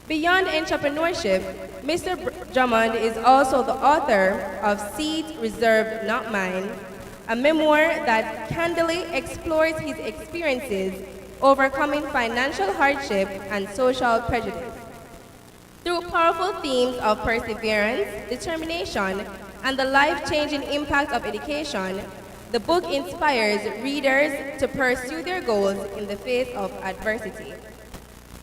Speaker 11: Beyond entrepreneurship, Mr. Drummond is also the author of Seeds Reserved Not Mine, a memoir that candidly explores his experiences overcoming financial hardship and social prejudice. Through powerful themes of perseverance, determination, and the life-changing impact of education, the book inspires readers to pursue their goals in the face of adversity.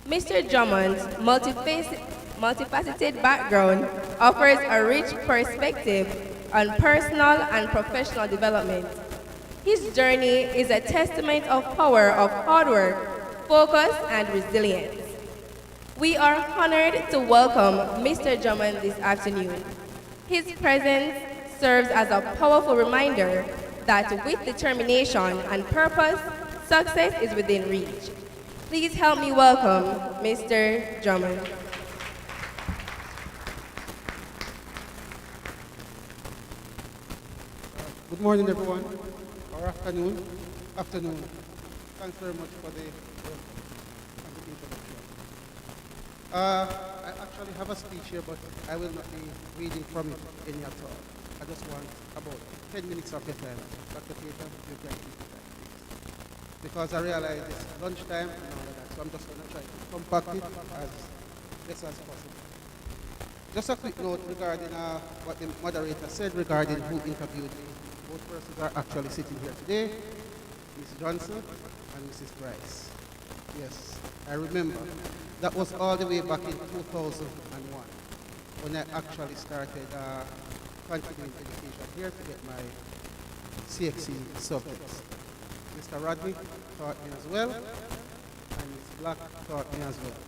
Speaker 11: Mr. Drummond's multifaceted background offers a rich perspective on personal and professional development. His journey is a testament of power of hard work, focus, and resilience. We are honored to welcome Mr. Drummond this afternoon. His presence serves as a powerful reminder that with determination and purpose, success is within reach. Please help me welcome Mr. Drummond.
Speaker 12: Good morning, everyone, or afternoon. Afternoon. Thanks very much for the introduction. I actually have a speech here, but I will not be reading from it any at all. I just want about 10 minutes of your time. Dr. Peter, you can keep it time, please. Because I realize it's lunchtime and all of that, so I'm just going to try to compact it as best as possible. Just a quick note regarding what the moderator said regarding who interviewed me. Both persons are actually sitting here today, Ms. Johnson and Mrs. Price. Yes, I remember. That was all the way back in 2001 when I actually started continuing education here to get my CXC subjects. Mr. Rodney taught me as well, and Ms. Black taught me as well.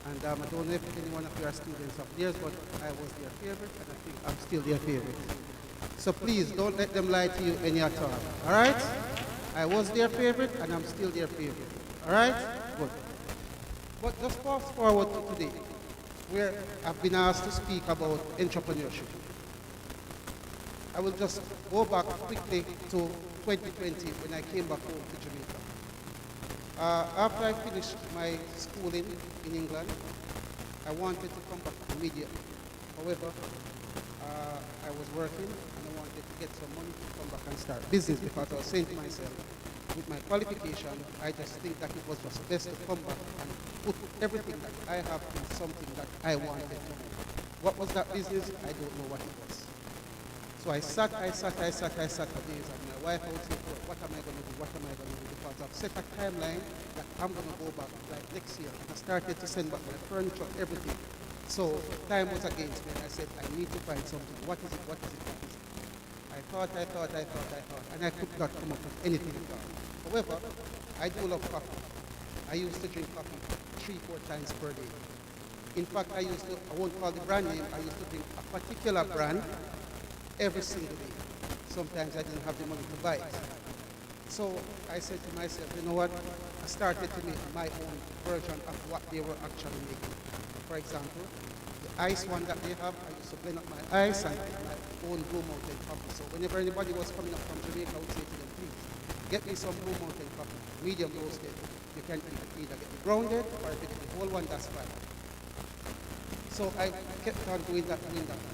Speaker 12: And I don't know if any one of you are students of theirs, but I was their favorite, and I think I'm still their favorite. So please, don't let them lie to you any at all. All right? I was their favorite, and I'm still their favorite. All right? Good. But just fast forward to today, where I've been asked to speak about entrepreneurship. I will just go back quickly to 2020 when I came back home to Jamaica. After I finished my schooling in England, I wanted to come back immediately. However, I was working and I wanted to get some money to come back and start business because I was saying to myself, with my qualification, I just think that it was just best to come back and put everything that I have in something that I wanted to do. What was that business? I don't know what it was. So I sat for days, and my wife would say, "Oh, what am I going to do? What am I going to do?" Because I've set a timeline that I'm going to go back like next year. And I started to send back my furniture, everything. So time was against me, and I said, I need to find something. What is it? What is it? What is it? I thought, and I could not come up with anything at all. However, I do love coffee. I used to drink coffee 3-4 times per day. In fact, I won't call the brand name, I used to drink a particular brand every single day. Sometimes I didn't have the money to buy it. So I said to myself, you know what? I started to make my own version of what they were actually making. For example, the ice one that they have, I used to blend up my ice and make my own Blue Mountain coffee. So whenever anybody was coming up from Jamaica, I would say to them, please, get me some Blue Mountain coffee, medium roasted. You can either get it grounded, or if you get the whole one, that's fine. So I kept on doing that,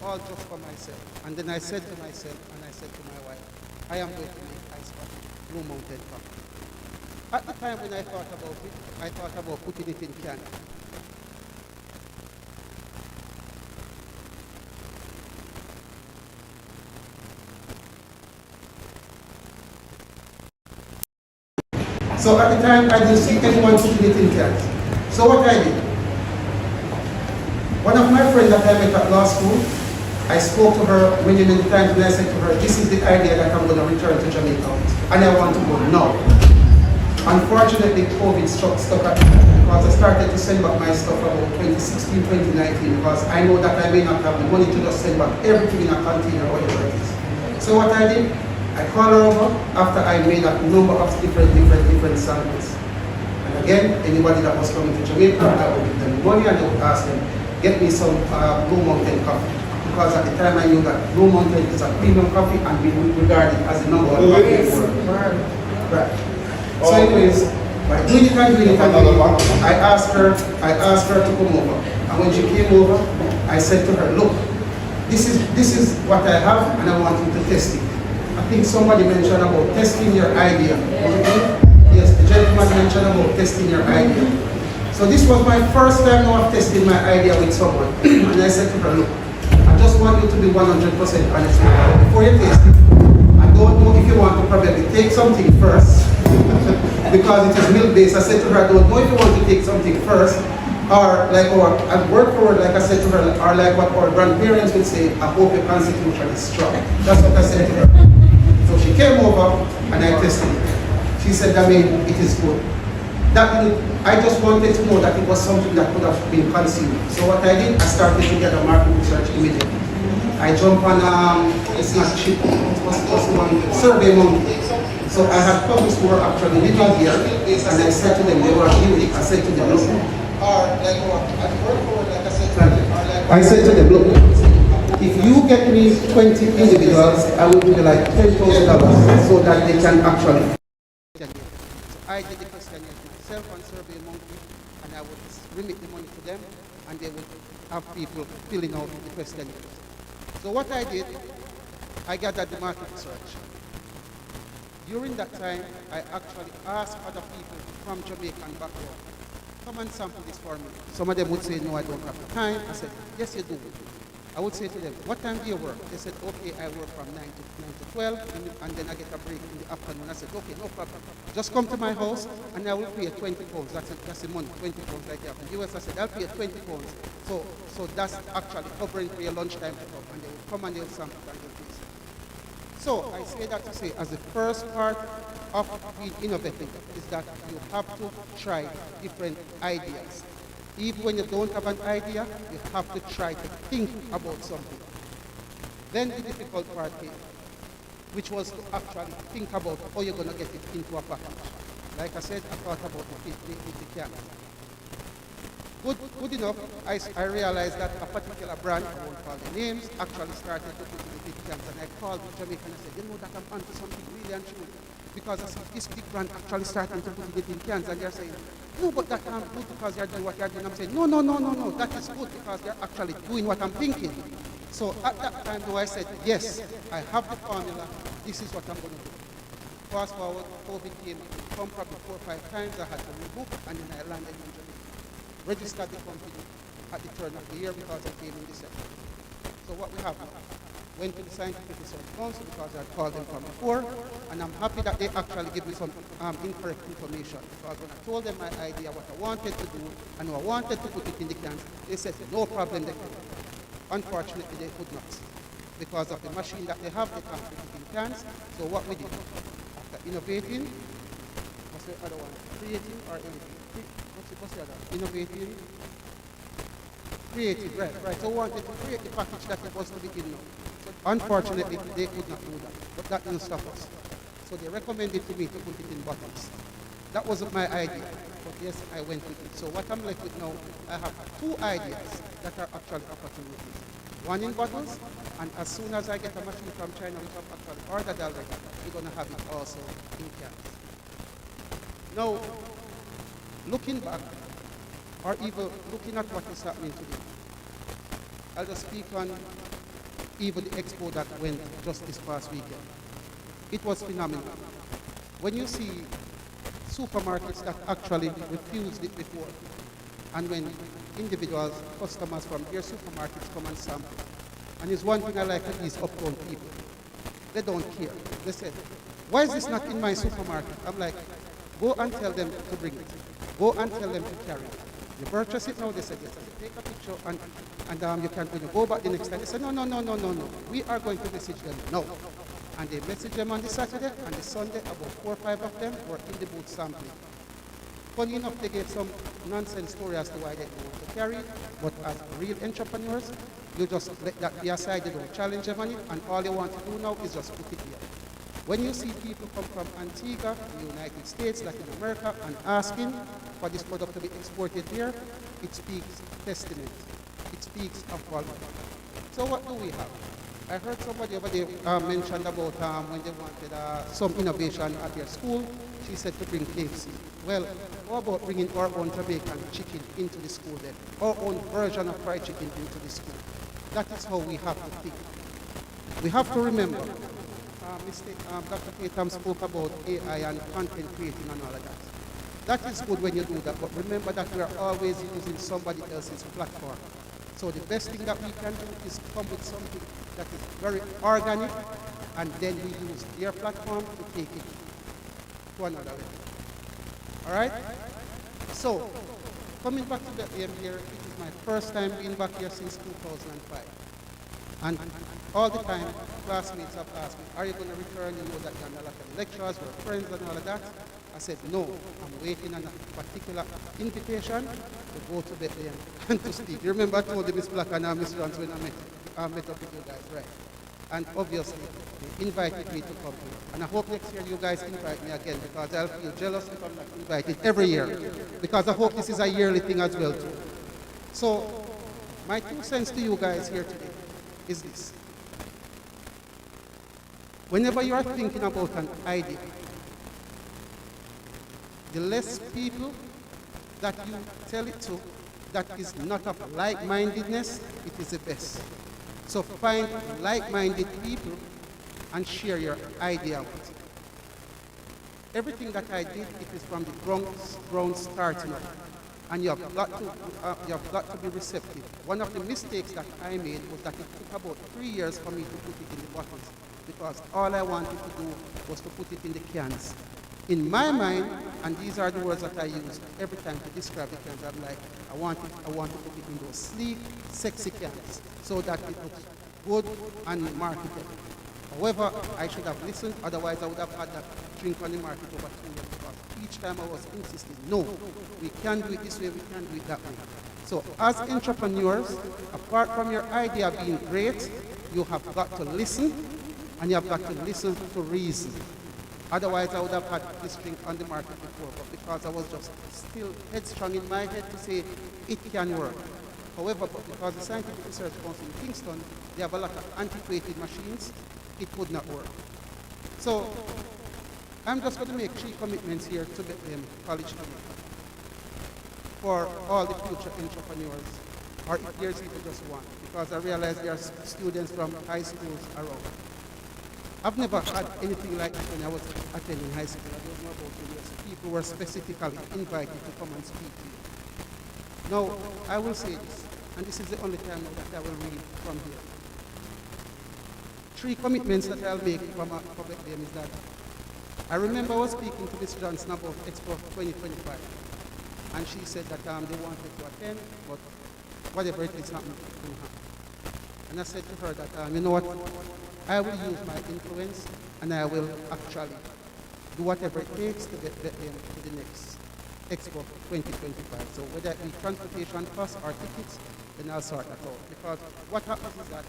Speaker 12: all just for myself. And then I said to myself, and I said to my wife, I am going to make ice coffee, Blue Mountain coffee. At the time when I thought about it, I thought about putting it in can. So at the time, I didn't see anyone putting it in cans. So what I did, one of my friends that I met at law school, I spoke to her many times, and I said to her, this is the idea that I'm going to return to Jamaica with, and I want to go now. Unfortunately, COVID stuck at me, because I started to send back my stuff about 2016, 2019, because I know that I may not have the money to just send back everything in a container, whatever it is. So what I did, I called her over after I made a number of different samples. And again, anybody that was coming to Jamaica, I would give them money and I would ask them, get me some Blue Mountain coffee. Because at the time I knew that Blue Mountain is a premium coffee and we would regard it as the number one coffee in the world. Right. So anyways, by doing it, I asked her to come over. And when she came over, I said to her, look, this is what I have and I want you to test it. I think somebody mentioned about testing your idea. Yes, the gentleman mentioned about testing your idea. So this was my first time now of testing my idea with someone. And I said to her, look, I just want you to be 100% honest with me. Before you taste it, I don't know if you want to probably take something first, because it is milk-based. I said to her, I don't know if you want to take something first, or like and word for word, like I said to her, or like what our grandparents would say, I hope your constitution is strong. That's what I said to her. So she came over and I tested it. She said, I mean, it is good. I just wanted to know that it was something that could have been consumed. So what I did, I started to get a market research immediately. I jumped on, it's not cheap, it was one, Survey Monkey. So I had published who were actually living here, and I said to them, they were unique. I said to them, look, I said to them, look, if you get me 20 individuals, I will give you like $10,000 so that they can actually. So I did the questionnaire myself on Survey Monkey, and I would remit the money to them, and they would have people filling out the questionnaires. So what I did, I gathered the market research. During that time, I actually asked other people from Jamaican background, come and sample this for me. Some of them would say, no, I don't have the time. I said, yes, you do. I would say to them, what time do you work? They said, okay, I work from 9 to 12, and then I get a break in the afternoon. I said, okay, no problem. Just come to my house, and I will pay 20 pounds. That's the money, 20 pounds like that. In the US, I said, I'll pay 20 pounds. So that's actually covering for your lunchtime to come, and they will come and they'll sample and they'll taste. So I say that to say, as the first part of being innovative is that you have to try different ideas. Even when you don't have an idea, you have to try to think about something. Then the difficult part came, which was to actually think about how you're going to get it into a package. Like I said, I thought about the can. Good enough, I realized that a particular brand, I won't call the names, actually started to put in the big cans. And I called the Jamaican and I said, you know that I'm onto something really and true. Because I said, this big brand actually starting to put it in cans. And they're saying, no, but that can't good because you're doing what you're doing. I'm saying, no, that is good because you're actually doing what I'm thinking. So at that time, though, I said, yes, I have the formula. This is what I'm going to do. Fast forward, COVID came, come probably 4 or 5 times. I had to rebook, and then I landed in Jamaica. Registered the company at the turn of the year because I came in December. So what we have now, went to the Scientific Research Council because I had called them from before, and I'm happy that they actually gave me some incorrect information. Because when I told them my idea, what I wanted to do, and I wanted to put it in the cans, they said, no problem, they could. Unfortunately, they could not. Because of the machine that they have, they can't put it in cans. So what we did, after innovating, what's the other one? Creating or innovating? What's the other? Innovating. Creative, right. So we wanted to create the package that it was to be in now. So unfortunately, they could not do that, but that didn't stop us. So they recommended to me to put it in bottles. That wasn't my idea, but yes, I went with it. So what I'm left with now, I have two ideas that are actually opportunities. One in bottles, and as soon as I get a machine from China, which I've actually ordered already, we're going to have it also in cans. Now, looking back, or even looking at what is happening today, I'll just speak on even the expo that went just this past weekend. It was phenomenal. When you see supermarkets that actually refused it before, and when individuals, customers from their supermarkets come and sample, and it's one thing I like with these uptown people. They don't care. They said, why is this not in my supermarket? I'm like, go and tell them to bring it. Go and tell them to carry it. You purchase it now, they said, yes. Take a picture and you can, when you go back the next time, they said, no. We are going to message them now. And they messaged them on the Saturday, and the Sunday, about 4 or 5 of them were in the booth sampling. Funny enough, they gave some nonsense story as to why they don't want to carry it, but as real entrepreneurs, you just let that be aside, you don't challenge them on it, and all you want to do now is just put it here. When you see people come from Antigua, the United States, Latin America, and asking for this product to be exported here, it speaks testament. It speaks of volume. So what do we have? I heard somebody over there mentioned about when they wanted some innovation at their school. She said to bring KFC. Well, how about bringing our own Jamaican chicken into the school then? Our own version of fried chicken into the school. That is how we have to think. We have to remember, Dr. Tatum spoke about AI and content creating and all of that. That is good when you do that, but remember that we are always using somebody else's platform. So the best thing that we can do is come with something that is very organic, and then we use their platform to take it to another level. All right? So, coming back to Bethlehem here, it is my first time being back here since 2005. And all the time, classmates have asked me, are you going to return? You know that you're on a lot of lectures, we're friends and all of that. I said, no, I'm waiting on a particular invitation to go to Bethlehem and to speak. You remember I told you Miss Black and Miss Jones when I met up with you guys, right? And obviously, they invited me to come here. And I hope next year you guys invite me again, because I'll feel jealous if I'm not invited every year. Because I hope this is a yearly thing as well too. So, my 2 cents to you guys here today is this. Whenever you are thinking about an idea, the less people that you tell it to that is not of like-mindedness, it is the best. So find like-minded people and share your idea with it. Everything that I did, it is from the ground starting up. And you have got to be receptive. One of the mistakes that I made was that it took about 3 years for me to put it in the bottles, because all I wanted to do was to put it in the cans. In my mind, and these are the words that I use every time to describe the cans, I'm like, I want to put it in those sleek, sexy cans, so that it looks good and marketable. However, I should have listened, otherwise I would have had that drink on the market over 2 years, because each time I was insisting, no, we can do it this way, we can do it that way. So as entrepreneurs, apart from your idea being great, you have got to listen, and you have got to listen to reason. Otherwise, I would have had this drink on the market before, but because I was just still headstrong in my head to say it can work. However, because the Scientific Research Council in Kingston, they have a lot of antiquated machines, it would not work. So, I'm just going to make 3 commitments here to Bethlehem College for all the future entrepreneurs, or if there's even just one, because I realize there are students from high schools around. I've never had anything like this when I was attending high school. I don't know about university. People were specifically invited to come and speak to you. Now, I will say this, and this is the only time that I will read from here. 3 commitments that I'll make from a public game is that I remember I was speaking to Ms. Johnson about Expo 2025, and she said that they wanted to attend, but whatever it is happening, it will happen. And I said to her that, you know what, I will use my influence, and I will actually do whatever it takes to get them to the next Expo 2025. So whether it be transportation costs or tickets, then I'll sort that out. Because what happens is that,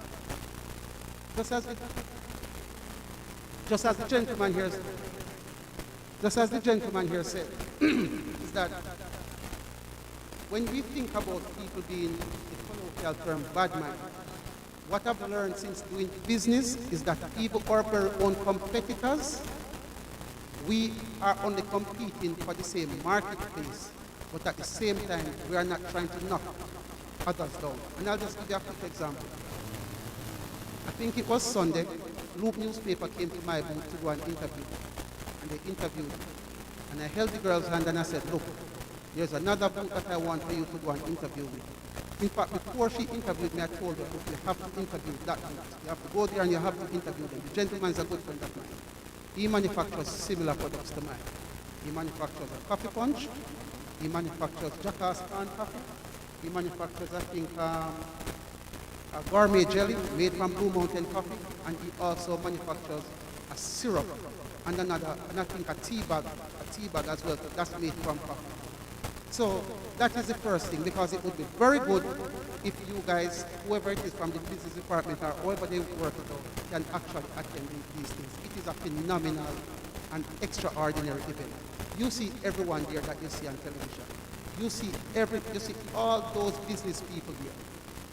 Speaker 12: just as the gentleman here said, is that when we think about people being, the colloquial term, bad mind, what I've learned since doing business is that even our very own competitors, we are only competing for the same marketplace, but at the same time, we are not trying to knock others down. And I'll just give you a quick example. I think it was Sunday, Loop newspaper came to my booth to do an interview. And they interviewed me. And I held the girl's hand and I said, look, there's another booth that I want for you to do an interview with. In fact, before she interviewed me, I told her, look, you have to interview that booth. You have to go there and you have to interview them. The gentleman's a good friend of mine. He manufactures similar products to mine. He manufactures a coffee punch. He manufactures Jackass Pan coffee. He manufactures, I think, a gourmet jelly made from Blue Mountain coffee, and he also manufactures a syrup and another, and I think a tea bag as well, that's made from coffee. So that is the first thing, because it would be very good if you guys, whoever it is from the business department or whoever they work it out, can actually attend these things. It is a phenomenal and extraordinary event. You see everyone there that you see on television. You see all those business people there.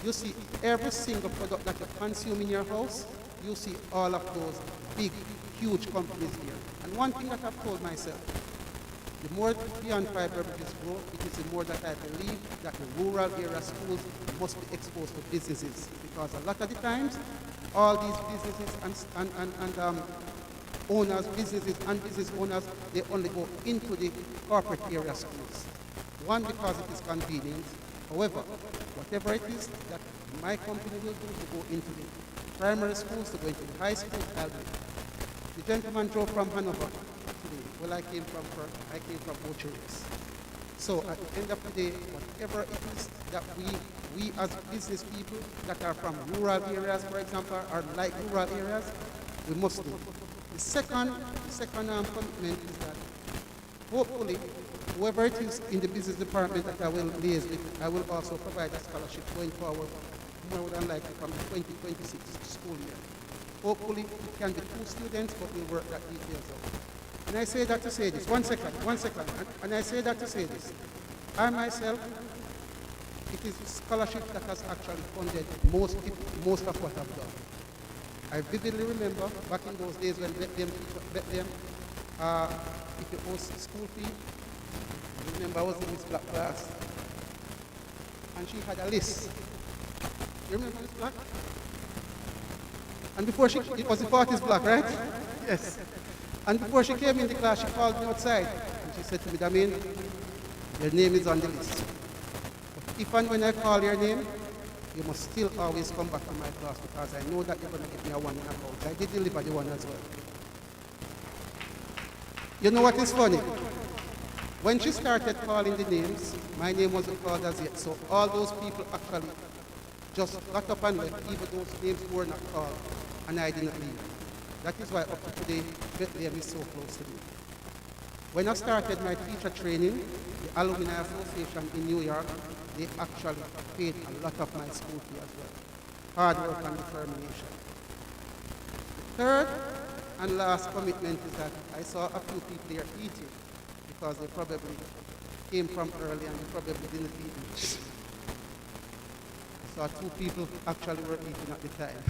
Speaker 12: You see every single product that you consume in your house. You see all of those big, huge companies here. And one thing that I've told myself, the more Beyond 5 beverages grow, it is the more that I believe that the rural area schools must be exposed to businesses. Because a lot of the times, all these businesses and owners, businesses and business owners, they only go into the corporate area schools. One, because it is convenient. However, whatever it is that my company will do to go into the primary schools, to go into the high school, I'll do it. The gentleman drove from Hanover today. Well, I came from Ochoas. So at the end of the day, whatever it is that we as business people that are from rural areas, for example, or like rural areas, we must do. The second commitment is that hopefully, whoever it is in the business department that I will liaise with, I will also provide a scholarship going forward, more than likely from the 2026 school year. Hopefully, it can be 2 students, but we'll work that details out. And I say that to say this, one second. And I say that to say this. I myself, it is a scholarship that has actually funded most of what I've done. I vividly remember back in those days when Bethlehem, if you owe school fee, I remember I was in Miss Black class, and she had a list. You remember Miss Black? And before it was the 40s Black, right? Yes. And before she came in the class, she called me outside, and she said to me, Damin, your name is on the list. But if and when I call your name, you must still always come back to my class, because I know that you're going to give me a 1 in accounts. I did deliver the 1 as well. You know what is funny? When she started calling the names, my name wasn't called as yet. So all those people actually just got up and left, even those names were not called, and I didn't leave. That is why up to today, Bethlehem is so close to me. When I started my teacher training, the Alumni Association in New York, they actually paid a lot of my school fee as well. Hard work and determination. The third and last commitment is that I saw a few people there eating, because they probably came from early and they probably didn't eat much. I saw 2 people actually were eating at the time.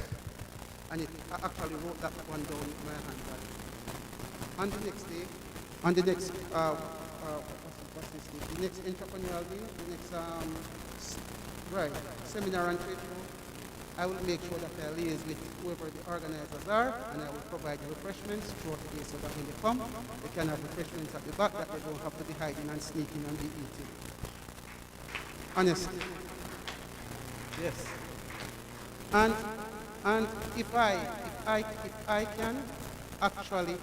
Speaker 12: And I actually wrote that one down in my handbag. On the next day, on the next, the next entrepreneurial day, the next seminar and trade show, I will make sure that I liaise with whoever the organizers are, and I will provide the refreshments throughout the day so that when they come, they can have refreshments at the back that they don't have to be hiding and sneaking and be eating. Honestly. Yes. And if I I can actually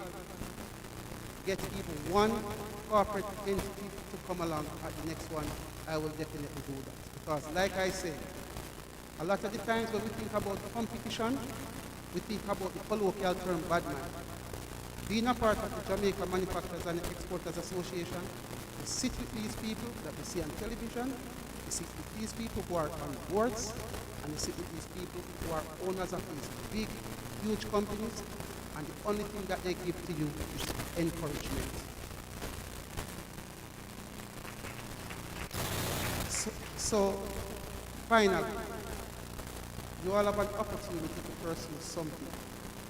Speaker 12: get even one corporate entity to come along at the next one, I will definitely do that. Because like I said, a lot of the times when we think about competition, we think about the colloquial term bad man. Being a part of the Jamaica Manufacturers and Exporters Association, we sit with these people that we see on television, we sit with these people who are on boards, and we sit with these people who are owners of these big, huge companies, and the only thing that they give to you is encouragement. So finally, you all have an opportunity to pursue something.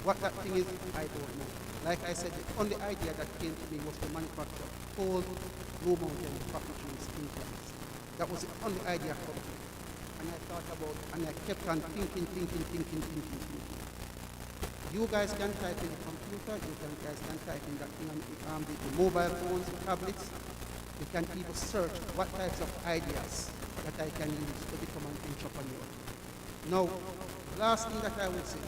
Speaker 12: What that thing is, I don't know. Like I said, the only idea that came to me was to manufacture cold, low mountain packaging sprinklers. That was the only idea for me. And I thought about, and I kept on thinking. You guys can type in the computer, guys can type in that thing on the mobile phones, the tablets. You can even search what types of ideas that I can use to become an entrepreneur. Now, last thing that I would say,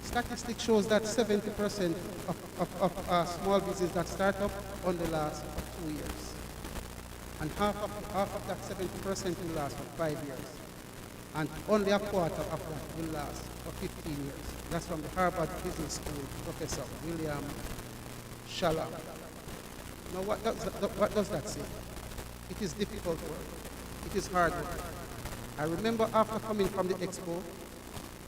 Speaker 12: statistics shows that 70% of small business that start up only last for 2 years. And half of that 70% will last for 5 years. And only a quarter of that will last for 15 years. That's from the Harvard Business School Professor William Shalom. Now what does that say? It is difficult work. It is hard work. I remember after coming from the expo,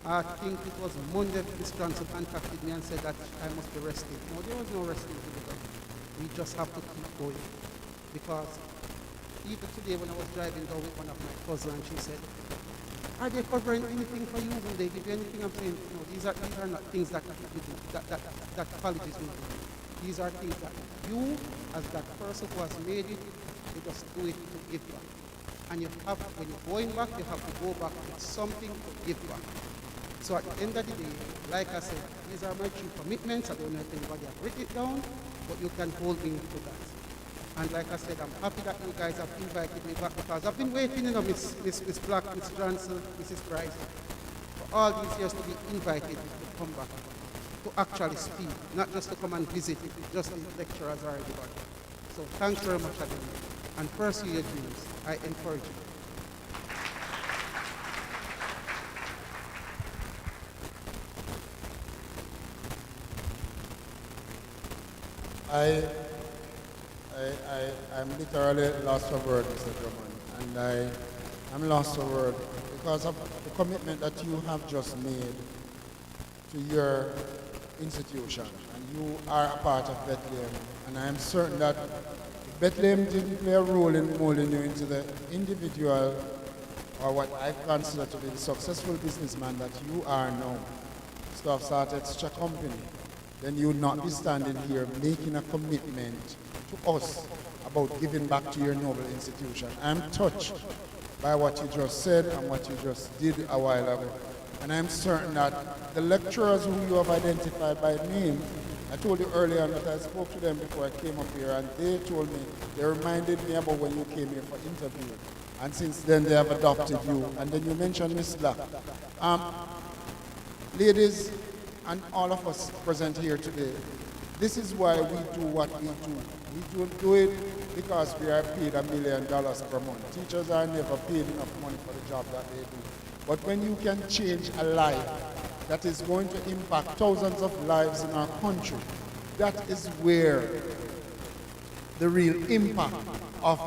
Speaker 12: I think it was Monday, Mr. Johnson contacted me and said that I must be resting. No, there was no resting to be done. We just have to keep going. Because even today when I was driving down with one of my cousins, and she said, are they covering anything for you? Will they give you anything? I'm saying, no, these are not things that we do, that colleges will do. These are things that you, as that person who has made it, you just do it to give back. And you have, when you're going back, you have to go back with something to give back. So at the end of the day, like I said, these are my true commitments. I don't know if anybody has written it down, but you can hold me to that. And like I said, I'm happy that you guys have invited me back because I've been waiting, you know, Miss Black, Miss Johnson, Mrs. Price, for all these years to be invited to come back, to actually speak, not just to come and visit, just the lecturers or everybody. So thanks very much again. And pursue your dreams. I encourage you.
Speaker 1: I'm literally lost for words, Mr. Drummond, and I'm lost for words because of the commitment that you have just made to your institution, and you are a part of Bethlehem, and I am certain that Bethlehem didn't play a role in molding you into the individual or what I consider to be the successful businessman that you are now. To have started such a company, then you would not be standing here making a commitment to us about giving back to your noble institution. I'm touched by what you just said and what you just did a while ago. And I'm certain that the lecturers who you have identified by name, I told you earlier that I spoke to them before I came up here, and they told me, they reminded me about when you came here for interview. And since then they have adopted you. And then you mentioned Miss Black. Ladies, and all of us present here today, this is why we do what we do. We don't do it because we are paid $1 million per month. Teachers are never paid enough money for the job that they do. But when you can change a life that is going to impact thousands of lives in our country, that is where the real impact of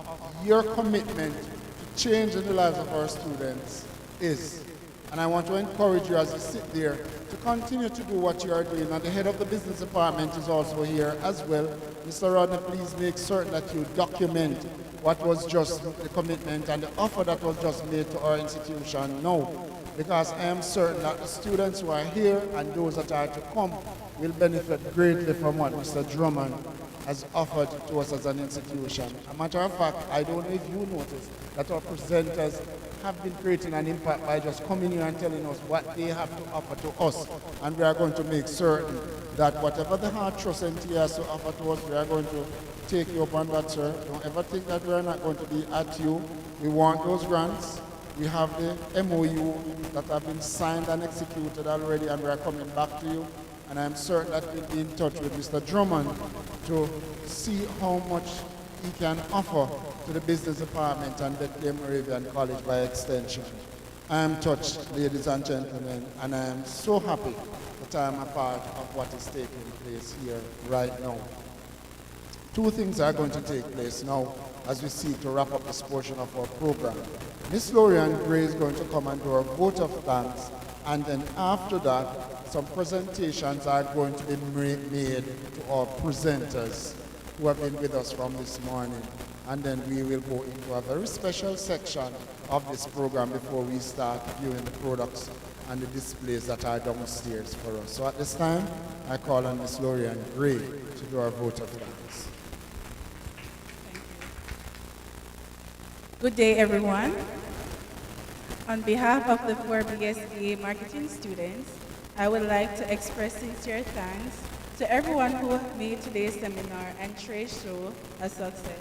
Speaker 1: your commitment to change the lives of our students is. And I want to encourage you as you sit there to continue to do what you are doing. And the head of the business department is also here as well. Mr. Rodney, please make certain that you document what was just the commitment and the offer that was just made to our institution now. Because I am certain that the students who are here and those that are to come will benefit greatly from what Mr. Drummond has offered to us as an institution. As a matter of fact, I don't know if you noticed that our presenters have been creating an impact by just coming here and telling us what they have to offer to us. And we are going to make certain that whatever the Heart Trust entity has to offer to us, we are going to take you up on that, sir. Don't ever think that we are not going to be at you. We want those grants. we have the MOU that have been signed and executed already, and we are coming back to you. And I'm certain that we'll be in touch with Mr. Drummond to see how much he can offer to the business department and Bethlehem Moravian College by extension. I am touched, ladies and gentlemen, and I am so happy that I am a part of what is taking place here right now. Two things are going to take place now as we seek to wrap up this portion of our program. Miss Lorian Gray is going to come and do a vote of thanks, and then after that, some presentations are going to be made to our presenters who have been with us from this morning. And then we will go into a very special section of this program before we start viewing the products and the displays that are downstairs for us. So at this time, I call on Miss Lorian Gray to do our vote of thanks.
Speaker 3: Good day, everyone. On behalf of the 4 BSA marketing students, I would like to express sincere thanks to everyone who made today's seminar and trade show a success.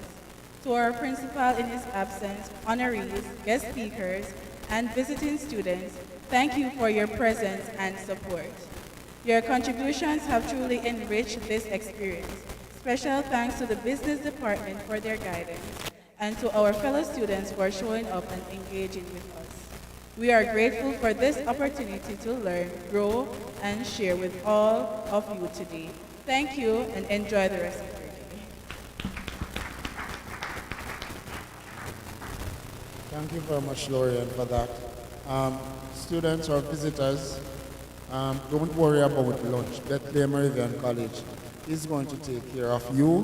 Speaker 3: To our principal in his absence, honorees, guest speakers, and visiting students, thank you for your presence and support. Your contributions have truly enriched this experience. Special thanks to the business department for their guidance, and to our fellow students for showing up and engaging with us. We are grateful for this opportunity to learn, grow, and share with all of you today. Thank you, and enjoy the rest of your day.
Speaker 1: Thank you very much, Lorian, for that. Students or visitors, don't worry about lunch. Bethlehem Moravian College is going to take care of you.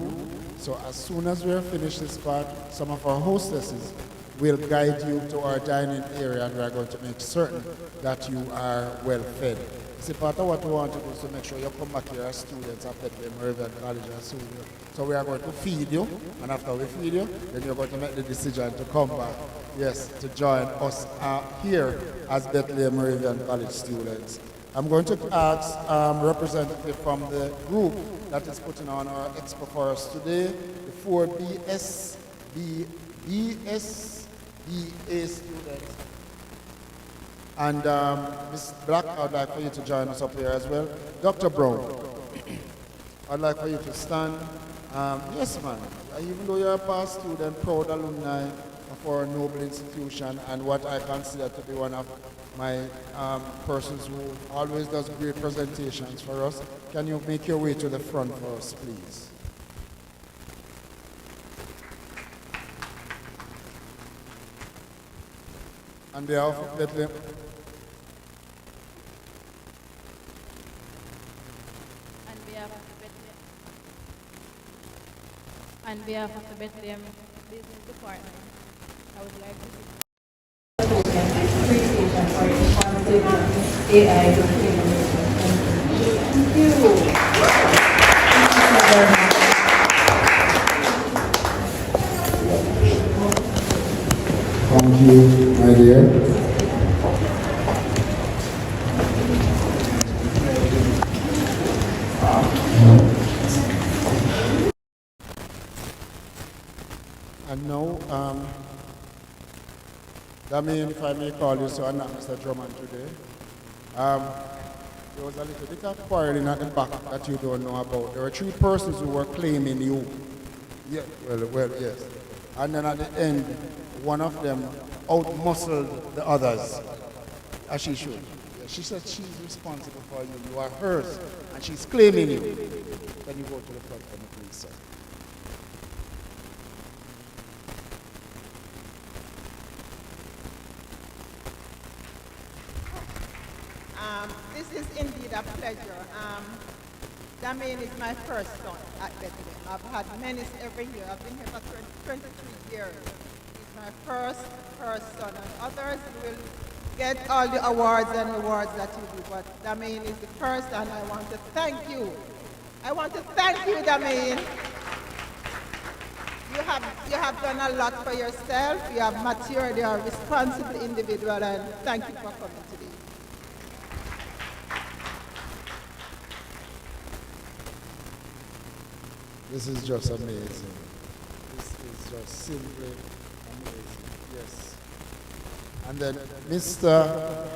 Speaker 1: So as soon as we are finished this part, some of our hostesses will guide you to our dining area, and we are going to make certain that you are well fed. See, part of what we want to do is to make sure you come back here as students at Bethlehem Moravian College as soon. So we are going to feed you, and after we feed you, then you're going to make the decision to come back, yes, to join us here as Bethlehem Moravian College students. I'm going to ask representative from the group that is putting on our expo for us today, the 4 BSBA students. And Ms. Black, I'd like for you to join us up here as well. Dr. Brown, I'd like for you to stand. Yes, ma'am. Even though you're a past student, proud alumni of our noble institution, and what I consider to be one of my persons who always does great presentations for us, can you make your way to the front for us, please? On behalf of Bethlehem.
Speaker 13: On behalf of the Bethlehem Business Department, I would like to appreciation for your responsive AI Thank you.
Speaker 1: Thank you, my dear. And now, Damien, if I may call you so, and not Mr. Drummond today. There was a little bit of quarreling at the back that you don't know about. There were 3 persons who were claiming you. Yeah, well, yes. And then at the end, one of them out-muscled the others, as she should. Yeah, she said she's responsible for you. You are hers, and she's claiming you. Then you go to the front for me, please, sir.
Speaker 14: This is indeed a pleasure. Damien is my first son at Bethlehem. I've had many every year. I've been here for 23 years. He's my first son, and others will get all the awards and rewards that you do, but Damien is the first, and I want to thank you. I want to thank you, Damien. You have done a lot for yourself. You have matured. You are a responsible individual, and thank you for coming today.
Speaker 1: This is just amazing. This is just simply amazing. Yes. And then Mr.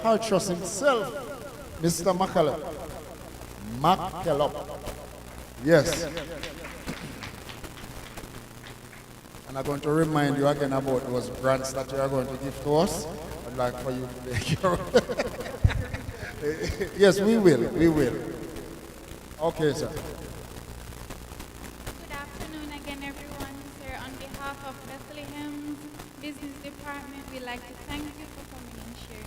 Speaker 1: Hartrus himself, Mr. McCallum. Yes. And I'm going to remind you again about those grants that you are going to give to us. I'd like for you to make your... Yes, we will. Okay, sir.
Speaker 15: Good afternoon again, everyone. Sir, on behalf of Bethlehem's Business Department, we'd like to thank you for coming and sharing.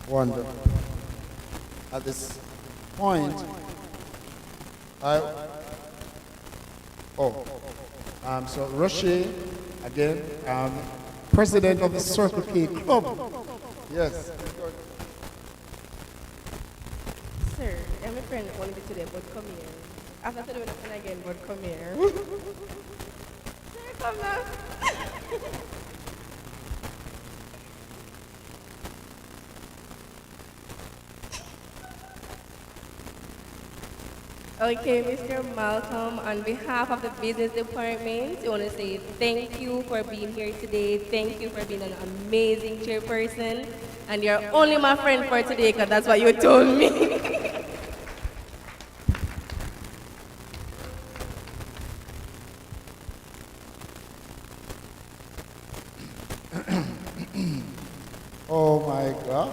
Speaker 1: Wonderful. At this point, so Rocher, again, president of the Circle K Club. Yes.
Speaker 11: Sir, I'm a friend only today, but come here. After today, we're not friend again, but come here. Sir, come now. Okay, Mr. Malcolm, on behalf of the business department, I want to say thank you for being here today. Thank you for being an amazing chairperson. And you're only my friend for today because that's what you told me.
Speaker 1: Oh my God.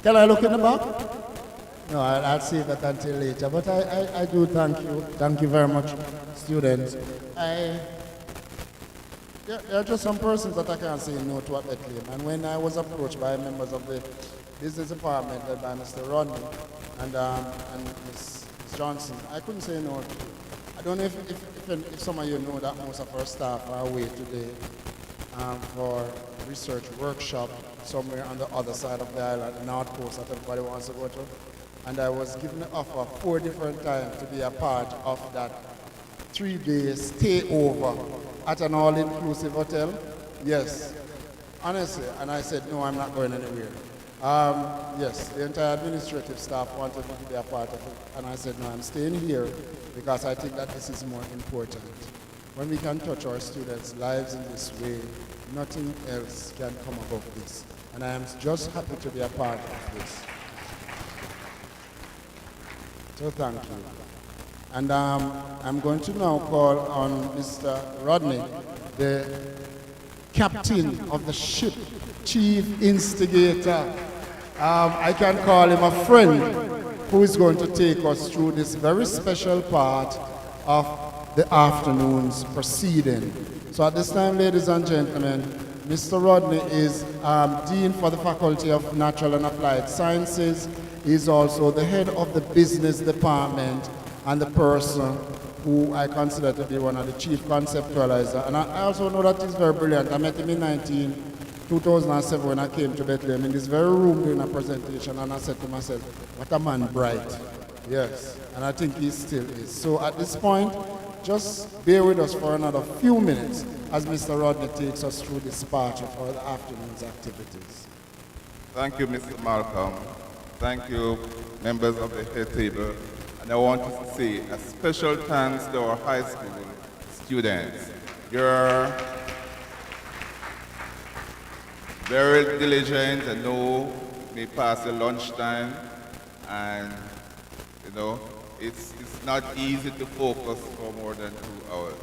Speaker 1: Can I look in the back? No, I'll save that until later. But I do thank you. Thank you very much, students. There are just some persons that I can't say no to at Bethlehem. And when I was approached by members of the business department, led by Mr. Rodney and Ms. Johnson, I couldn't say no to you. I don't know if some of you know that most of our staff are away today for research workshop somewhere on the other side of the island, the North Coast, that everybody wants to go to. And I was given the offer 4 different times to be a part of that 3-day stay over at an all-inclusive hotel. Yes, honestly. And I said, no, I'm not going anywhere. Yes, the entire administrative staff wanted me to be a part of it. And I said, no, I'm staying here because I think that this is more important. When we can touch our students' lives in this way, nothing else can come above this. And I am just happy to be a part of this. So thank you. And I'm going to now call on Mr. Rodney, the captain of the ship, chief instigator. I can call him a friend who is going to take us through this very special part of the afternoon's proceeding. So at this time, ladies and gentlemen, Mr. Rodney is Dean for the Faculty of Natural and Applied Sciences. He's also the head of the business department and the person who I consider to be one of the chief conceptualizers. And I also know that he's very brilliant. I met him in 2007 when I came to Bethlehem in this very room doing a presentation, and I said to myself, what a man bright. Yes, and I think he still is. So at this point, just bear with us for another few minutes as Mr. Rodney takes us through this part of our afternoon's activities.
Speaker 16: Thank you, Mr. Malcolm. Thank you, members of the head table. And I want to say a special thanks to our high school students. You're very diligent. I know it may pass the lunchtime, and it's not easy to focus for more than 2 hours.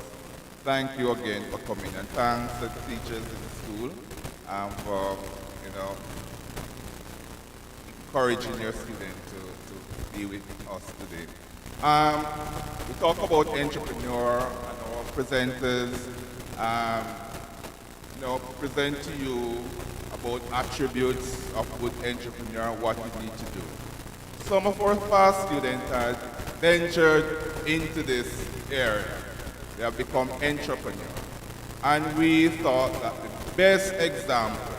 Speaker 16: Thank you again for coming, and thanks to the teachers in the school for encouraging your students to be with us today. We talk about entrepreneur, and our presenters present to you about attributes of good entrepreneur, what you need to do. Some of our past students had ventured into this area. They have become entrepreneurs. And we thought that the best example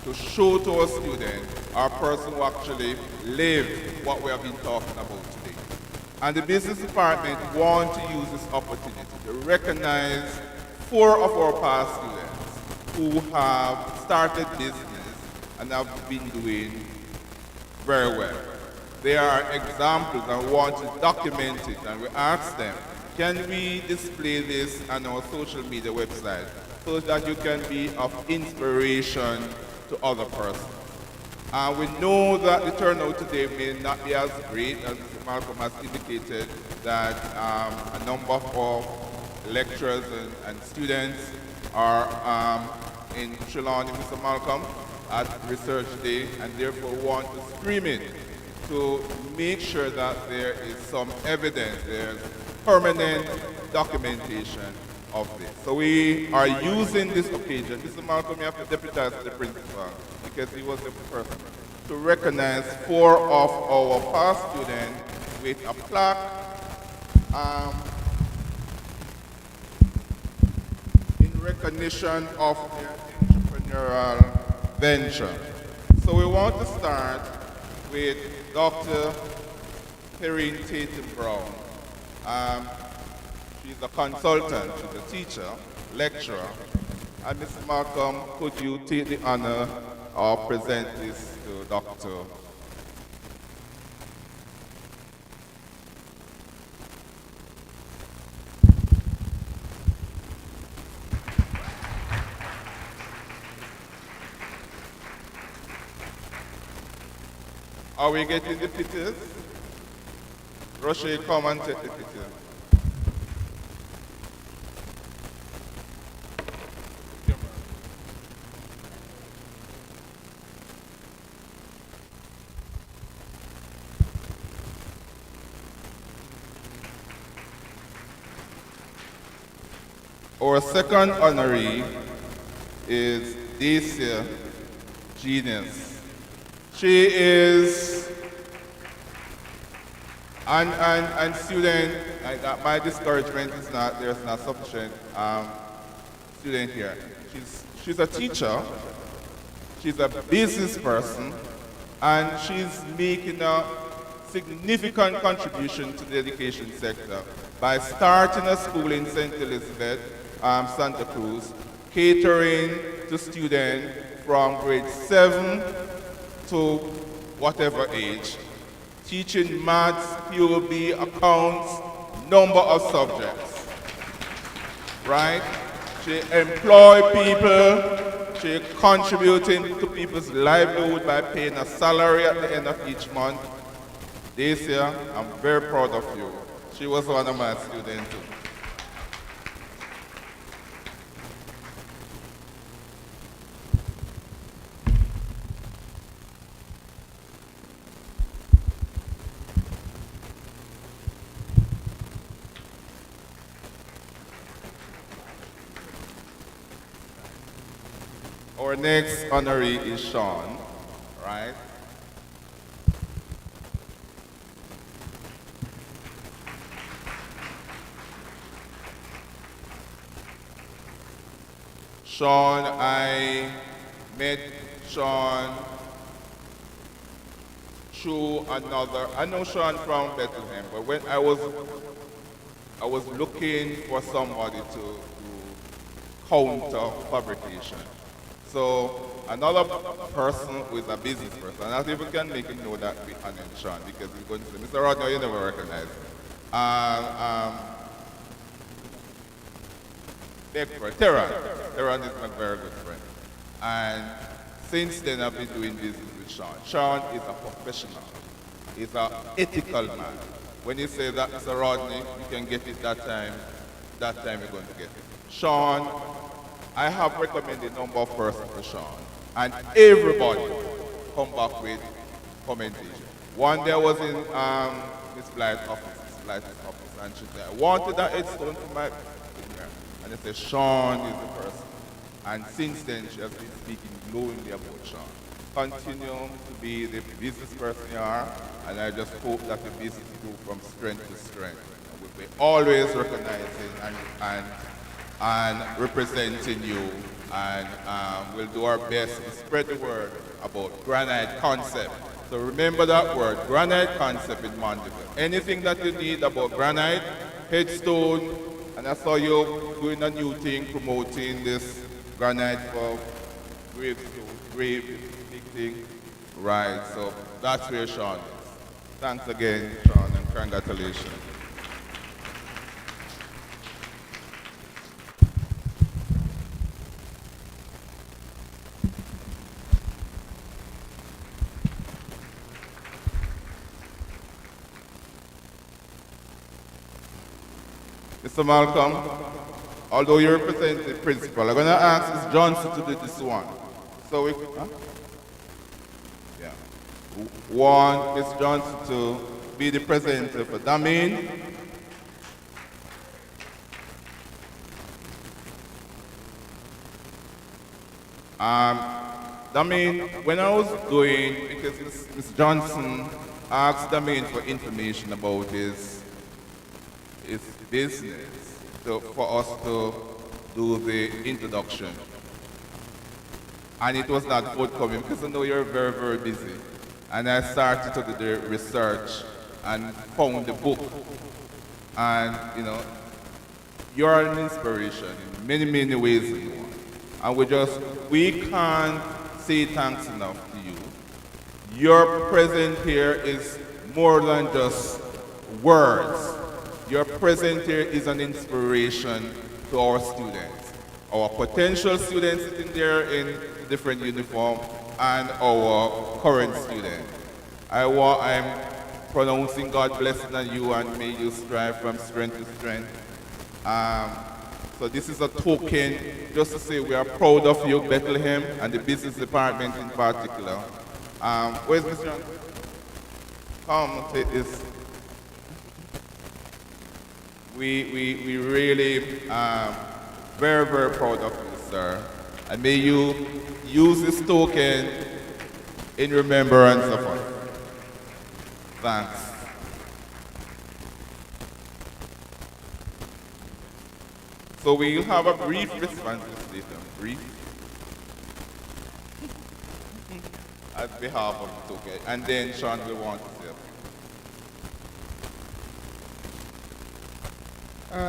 Speaker 16: to show to our students are a person who actually lived what we have been talking about today. And the business department want to use this opportunity to recognize 4 of our past students who have started business and have been doing very well. there are examples and want to document it, and we ask them, can we display this on our social media website so that you can be of inspiration to other persons? We know that the turnout today may not be as great as Malcolm has indicated, that a number of lecturers and students are in Trelawney, Mr. Malcolm, at Research Day, and therefore want to stream it to make sure that there is some evidence, there's permanent documentation of this. So we are using this occasion. Mr. Malcolm, you have to deputize the principal because he was the person to recognize 4 of our past students with a plaque in recognition of their entrepreneurial venture. So we want to start with Dr. Perrine Tatum Brown. She's a consultant, she's a teacher, lecturer. And Mr. Malcolm, could you take the honor of present this to Dr. Are we getting the pictures? Rocher, come and take the picture. Our second honoree is Dacia Genius. She is and student, my discouragement is not, there's not sufficient student here. She's a teacher, she's a business person, and she's making a significant contribution to the education sector by starting a school in St. Elizabeth, Santa Cruz, catering to students from grade 7 to whatever age, teaching maths, POB, accounts, number of subjects, right? She employs people, she contributing to people's livelihood by paying a salary at the end of each month. This year, I'm very proud of you. She was one of my students too. Our next honoree is Sean, right? Sean, I met Sean through another, I know Sean from Bethlehem, but when I was looking for somebody to counter fabrication. So another person who is a business person, and I even can make him know that we honored Sean because he's going to say, Mr. Rodney, you never recognize me. Teran is my very good friend. And since then I've been doing business with Sean. Sean is a professional. He's an ethical man. When you say that, Mr. Rodney, you can get it that time you're going to get it. Sean, I have recommended a number of persons to Sean, and everybody come back with commentation. One day I was in Miss Blythe's office, and she said, I wanted that headstone for my engineer. And they said, Sean is the person. And since then, she has been speaking glowingly about Sean. Continue to be the business person you are, and I just hope that the business goes from strength to strength. And we'll be always recognizing and representing you, and we'll do our best to spread the word about Granite Concept. So remember that word, Granite Concept in Mandeville. Anything that you need about granite, headstone, and I saw you doing a new thing, promoting this granite for grave, big thing. Right, so that's where Sean is. Thanks again, Sean, and congratulations. Mr. Malcolm, although you represent the principal, I'm going to ask Ms. Johnson to do this one. So if, huh? Yeah. Want Ms. Johnson to be the presenter for Damin. Damin, when I was doing, because Ms. Johnson asked Damin for information about his business for us to do the introduction. And it was not forthcoming because I know you're very, very busy. And I started to do the research and found the book. And, you know, you're an inspiration in many, many ways. And we can't say thanks enough to you. Your presence here is more than just words. Your presence here is an inspiration to our students, our potential students sitting there in different uniform, and our current students. I'm pronouncing God blessing on you, and may you strive from strength to strength. So this is a token just to say we are proud of you, Bethlehem, and the business department in particular. Where's Mr. Young? Come, take this. We really very, very proud of you, sir. And may you use this token in remembrance of us. Thanks. So we'll have a brief response later. Brief. On behalf of the token. And then Sean will want to say.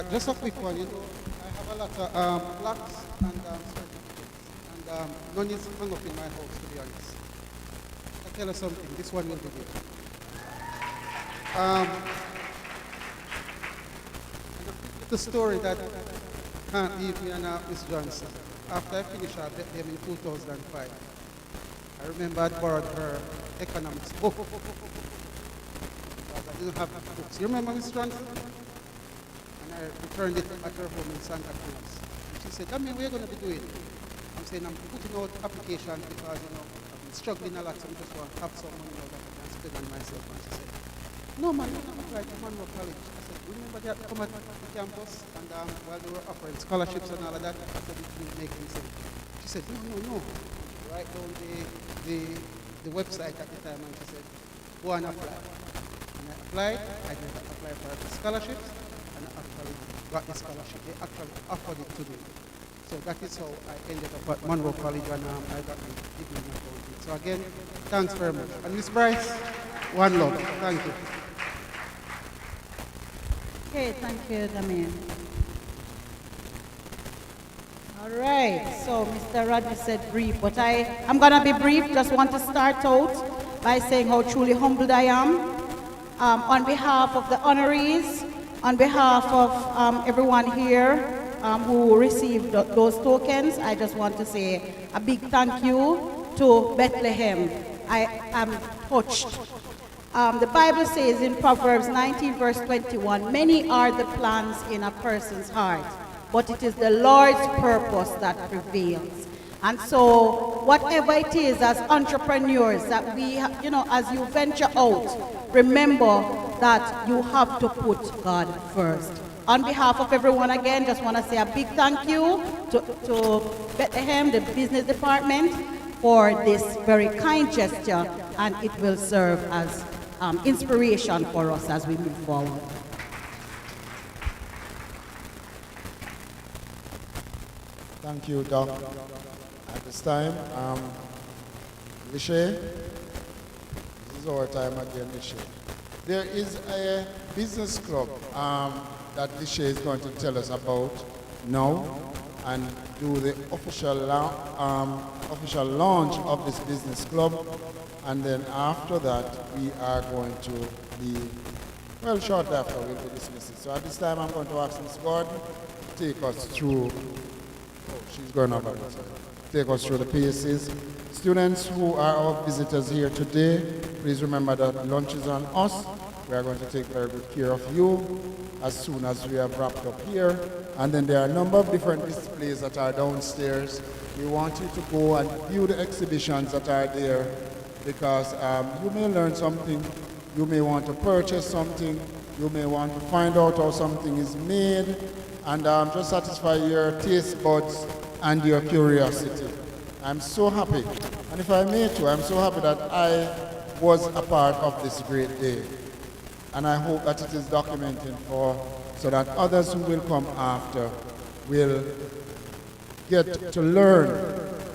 Speaker 12: Just a quick one, you know, I have a lot of plaques and certificates, and none is hung up in my house, to be honest. I'll tell you something, this one will be good. The story that can't leave me and Miss Johnson. After I finished our Bethlehem in 2005, I remember I borrowed her economics book. Because I didn't have books. You remember Miss Johnson? I returned it at her home in Santa Cruz. And she said, Damien, what are you going to be doing? I'm saying, I'm putting out applications because, you know, I've been struggling a lot, so I just want to have some money now that I can spend on myself. And she said, no, man, you're not applying to Monroe College. I said, remember they had come at the campus, and while they were offering scholarships and all of that, I said, it didn't make any sense. She said, no. Write down the website at the time, and she said, go and apply. And I applied. I did apply for the scholarships. And I actually got the scholarship. They actually offered it to me. So that is how I ended up at Monroe College, and I got the degree in accounting. So again, thanks very much. And Ms. Bryce, one love. Thank you.
Speaker 6: Okay, thank you, Damien. All right, so Mr. Rodney said brief, but I'm going to be brief. Just want to start out by saying how truly humbled I am. On behalf of the honorees, on behalf of everyone here who received those tokens, I just want to say a big thank you to Bethlehem. I am touched. The Bible says in Proverbs 19, verse 21, many are the plans in a person's heart, but it is the Lord's purpose that prevails. And so whatever it is as entrepreneurs that we, you know, as you venture out, remember that you have to put God first. On behalf of everyone again, just want to say a big thank you to Bethlehem, the business department, for this very kind gesture, and it will serve as inspiration for us as we move forward.
Speaker 1: Thank you, Doc. At this time, Lishay, this is our time again, Lishay. There is a business club that Lishay is going to tell us about now and do the official launch of this business club. And then after that, we are going to be, well, shortly after, we'll be dismissed. So at this time, I'm going to ask Ms. Gordon to take us through, she's going over there, sorry. Take us through the paces. Students who are our visitors here today, please remember that lunch is on us. We are going to take very good care of you as soon as we have wrapped up here. And then there are a number of different displays that are downstairs. We want you to go and view the exhibitions that are there because you may learn something, you may want to purchase something, you may want to find out how something is made, and just satisfy your taste buds and your curiosity. I'm so happy, and if I may too, I'm so happy that I was a part of this great day. And I hope that it is documented so that others who will come after will get to learn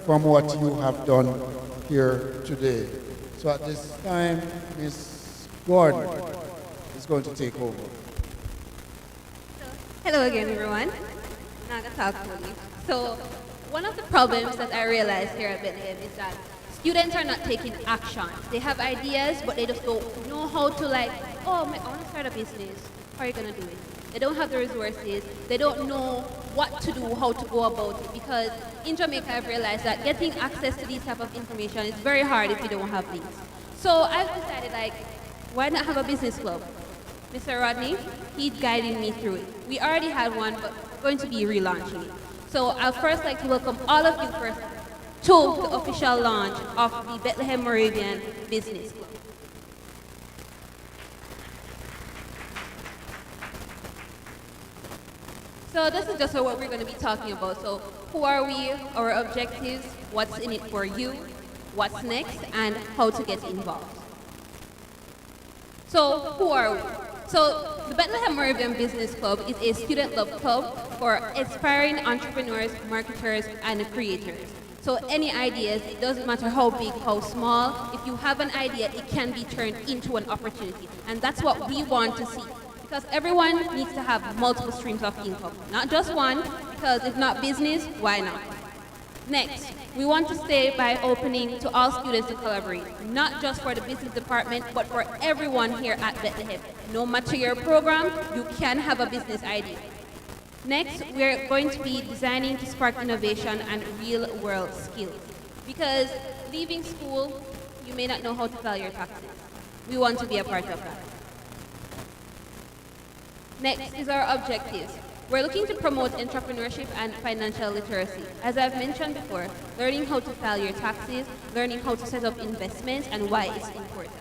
Speaker 1: from what you have done here today. So at this time, Ms. Gordon is going to take over.
Speaker 9: Hello again, everyone. Now I'm going to talk to you. So one of the problems that I realized here at Bethlehem is that students are not taking action. They have ideas, but they just don't know how to I want to start a business. How are you going to do it? They don't have the resources. They don't know what to do, how to go about it. Because in Jamaica, I've realized that getting access to this type of information is very hard if you don't have these. So I've decided, why not have a business club? Mr. Rodney, he's guiding me through it. We already had one, but we're going to be relaunching it. So I'd first like to welcome all of you first to the official launch of the Bethlehem Moravian Business Club. So this is just what we're going to be talking about. So who are we, our objectives, what's in it for you, what's next, and how to get involved. So who are we? So the Bethlehem Moravian Business Club is a student-led club for aspiring entrepreneurs, marketers, and creators. So any ideas, it doesn't matter how big, how small, if you have an idea, it can be turned into an opportunity. And that's what we want to see. Because everyone needs to have multiple streams of income. Not just one, because if not business, why not? Next, we want to stay by opening to all students to collaborate, not just for the business department, but for everyone here at Bethlehem. No matter your program, you can have a business idea. Next, we're going to be designing to spark innovation and real-world skills. Because leaving school, you may not know how to file your taxes. We want to be a part of that. Next is our objectives. We're looking to promote entrepreneurship and financial literacy. As I've mentioned before, learning how to file your taxes, learning how to set up investments, and why it's important.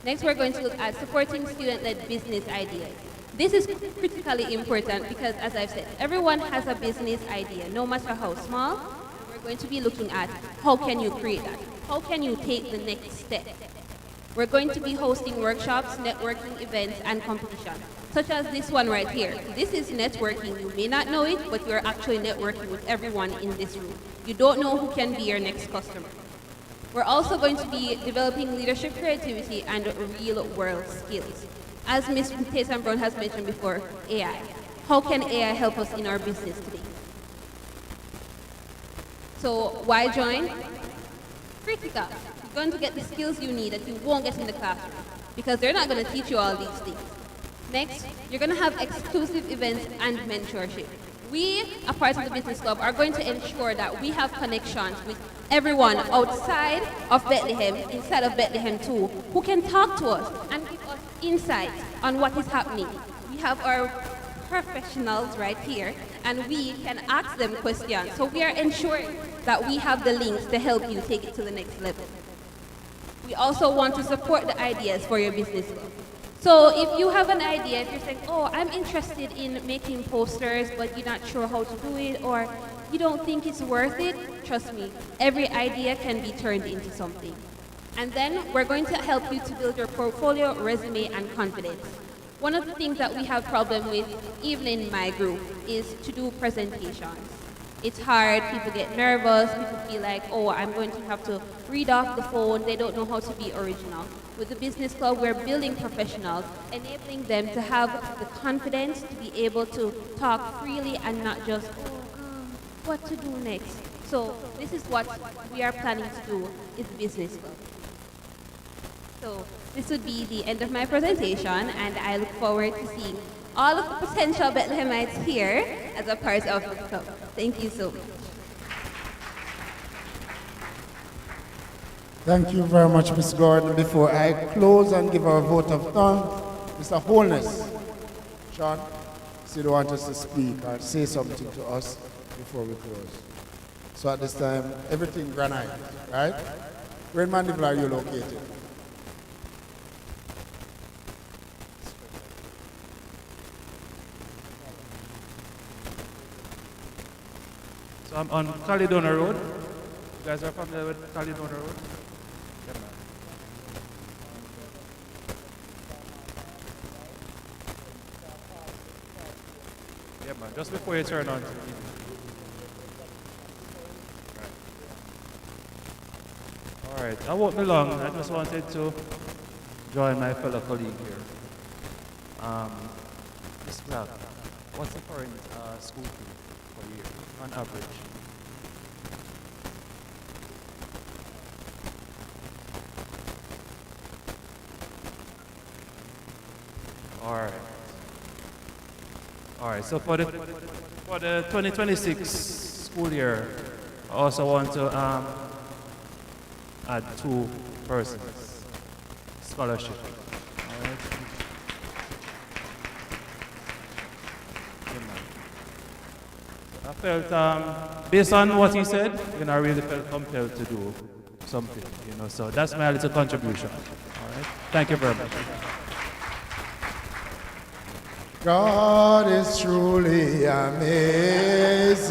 Speaker 9: Next, we're going to look at supporting student-led business ideas. This is critically important because, as I've said, everyone has a business idea, no matter how small. We're going to be looking at how can you create that? How can you take the next step? We're going to be hosting workshops, networking events, and competitions, such as this one right here. This is networking. You may not know it, but you're actually networking with everyone in this room. You don't know who can be your next customer. We're also going to be developing leadership creativity and real-world skills. As Ms. Taysom Brown has mentioned before, AI. How can AI help us in our business today? So why join? Critical. You're going to get the skills you need that you won't get in the classroom because they're not going to teach you all these things. Next, you're going to have exclusive events and mentorship. We, a part of the business club, are going to ensure that we have connections with everyone outside of Bethlehem, inside of Bethlehem too, who can talk to us and give us insight on what is happening. We have our professionals right here, and we can ask them questions. So we are ensuring that we have the links to help you take it to the next level. We also want to support the ideas for your business club. So if you have an idea, if you're saying, oh, I'm interested in making posters, but you're not sure how to do it, or you don't think it's worth it, trust me, every idea can be turned into something. And then we're going to help you to build your portfolio, resume, and confidence. One of the things that we have problem with, even in my group, is to do presentations. It's hard, people get nervous, people feel like, oh, I'm going to have to read off the phone, they don't know how to be original. With the business club, we're building professionals, enabling them to have the confidence to be able to talk freely and not just, what to do next. So this is what we are planning to do is business club. So this would be the end of my presentation, and I look forward to seeing all of the potential Bethlehemites here as a part of the club. Thank you so much.
Speaker 1: Thank you very much, Ms. Gordon. Before I close and give our vote of thanks, Mr. Holness, Sean, still want us to speak or say something to us before we close. So at this time, everything granite, right? Where in Mandeville are you located?
Speaker 17: So I'm on Caledona Road. You guys are familiar with Caledona Road? Yeah, man. Yeah, man. Just before you turn on to the All right. I won't be long. I just wanted to join my fellow colleague here. Ms. Black, what's the current school fee per year on average? All right, so for the 2026 school year, I also want to add 2 persons scholarship. All right. I felt, based on what he said, I really felt compelled to do something, so that's my little contribution. All right, thank you very much.
Speaker 1: God is truly amazing.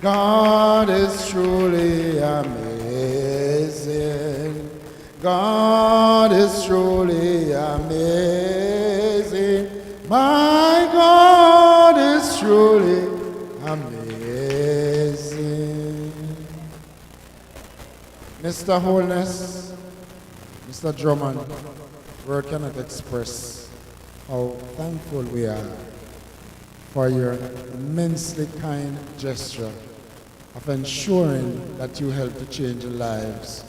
Speaker 1: God is truly amazing. God is truly amazing. My God is truly amazing. Mr. Holness, Mr. Drummond, word cannot express how thankful we are for your immensely kind gesture of ensuring that you help to change the lives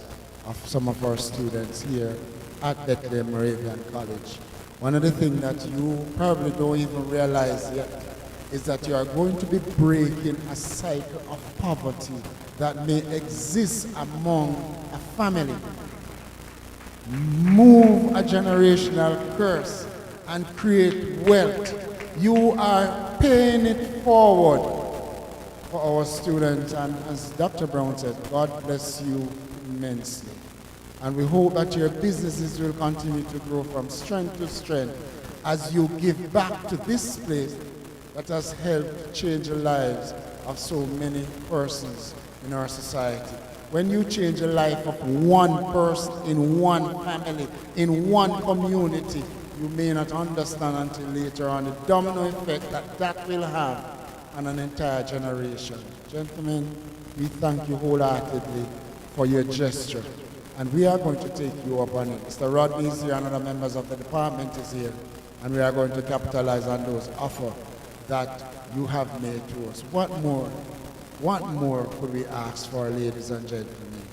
Speaker 1: of some of our students here at Bethlehem Moravian College. One of the things that you probably don't even realize yet is that you are going to be breaking a cycle of poverty that may exist among a family. Move a generational curse and create wealth. You are paying it forward for our students, and as Dr. Brown said, God bless you immensely. And we hope that your businesses will continue to grow from strength to strength as you give back to this place that has helped change the lives of so many persons in our society. When you change the life of one person in one family, in one community, you may not understand until later on the domino effect that will have on an entire generation. Gentlemen, we thank you wholeheartedly for your gesture, and we are going to take you up on it. Mr. Rodney is here, and other members of the department is here, and we are going to capitalize on those offers that you have made to us. What more could we ask for, ladies and gentlemen?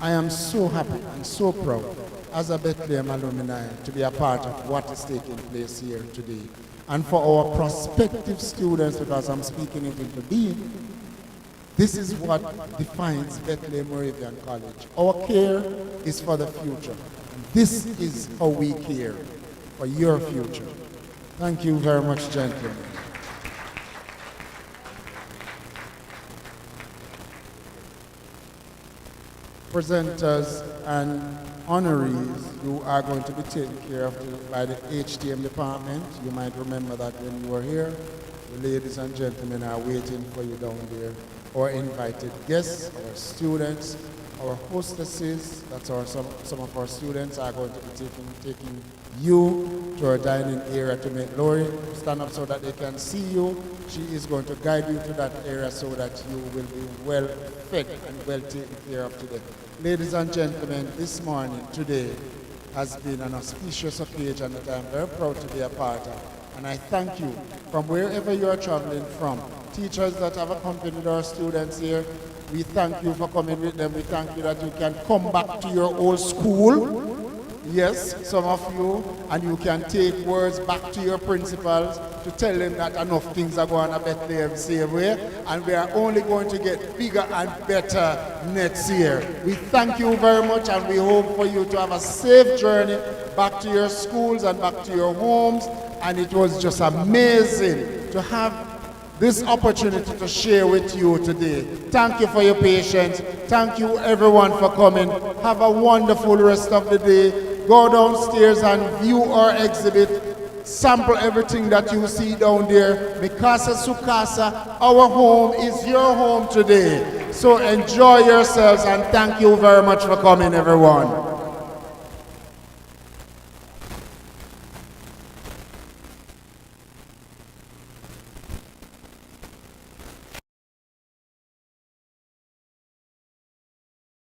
Speaker 1: I am so happy and so proud as a Bethlehem alumni to be a part of what is taking place here today. And for our prospective students, because I'm speaking it into being, this is what defines Bethlehem Moravian College. Our care is for the future. And this is how we care for your future. Thank you very much, gentlemen. Presenters and honorees who are going to be taken care of by the HTM department. You might remember that when you were here, the ladies and gentlemen are waiting for you down there. Our invited guests, our students, our hostesses, that's some of our students are going to be taking you to our dining area to make Lori stand up so that they can see you. She is going to guide you to that area so that you will be well fed and well taken care of today. Ladies and gentlemen, this morning, today, has been an auspicious occasion that I am very proud to be a part of. And I thank you from wherever you are traveling from. Teachers that have accompanied our students here, we thank you for coming with them. We thank you that you can come back to your old school Yes, some of you, and you can take words back to your principals to tell them that enough things are going to Bethlehem same way, and we are only going to get bigger and better next year. We thank you very much, and we hope for you to have a safe journey back to your schools and back to your homes, and it was just amazing to have this opportunity to share with you today. Thank you for your patience. Thank you everyone for coming. Have a wonderful rest of the day. Go downstairs and view our exhibit. Sample everything that you see down there. Mikasa Sukasa, our home is your home today. So enjoy yourselves and thank you very much for coming, everyone.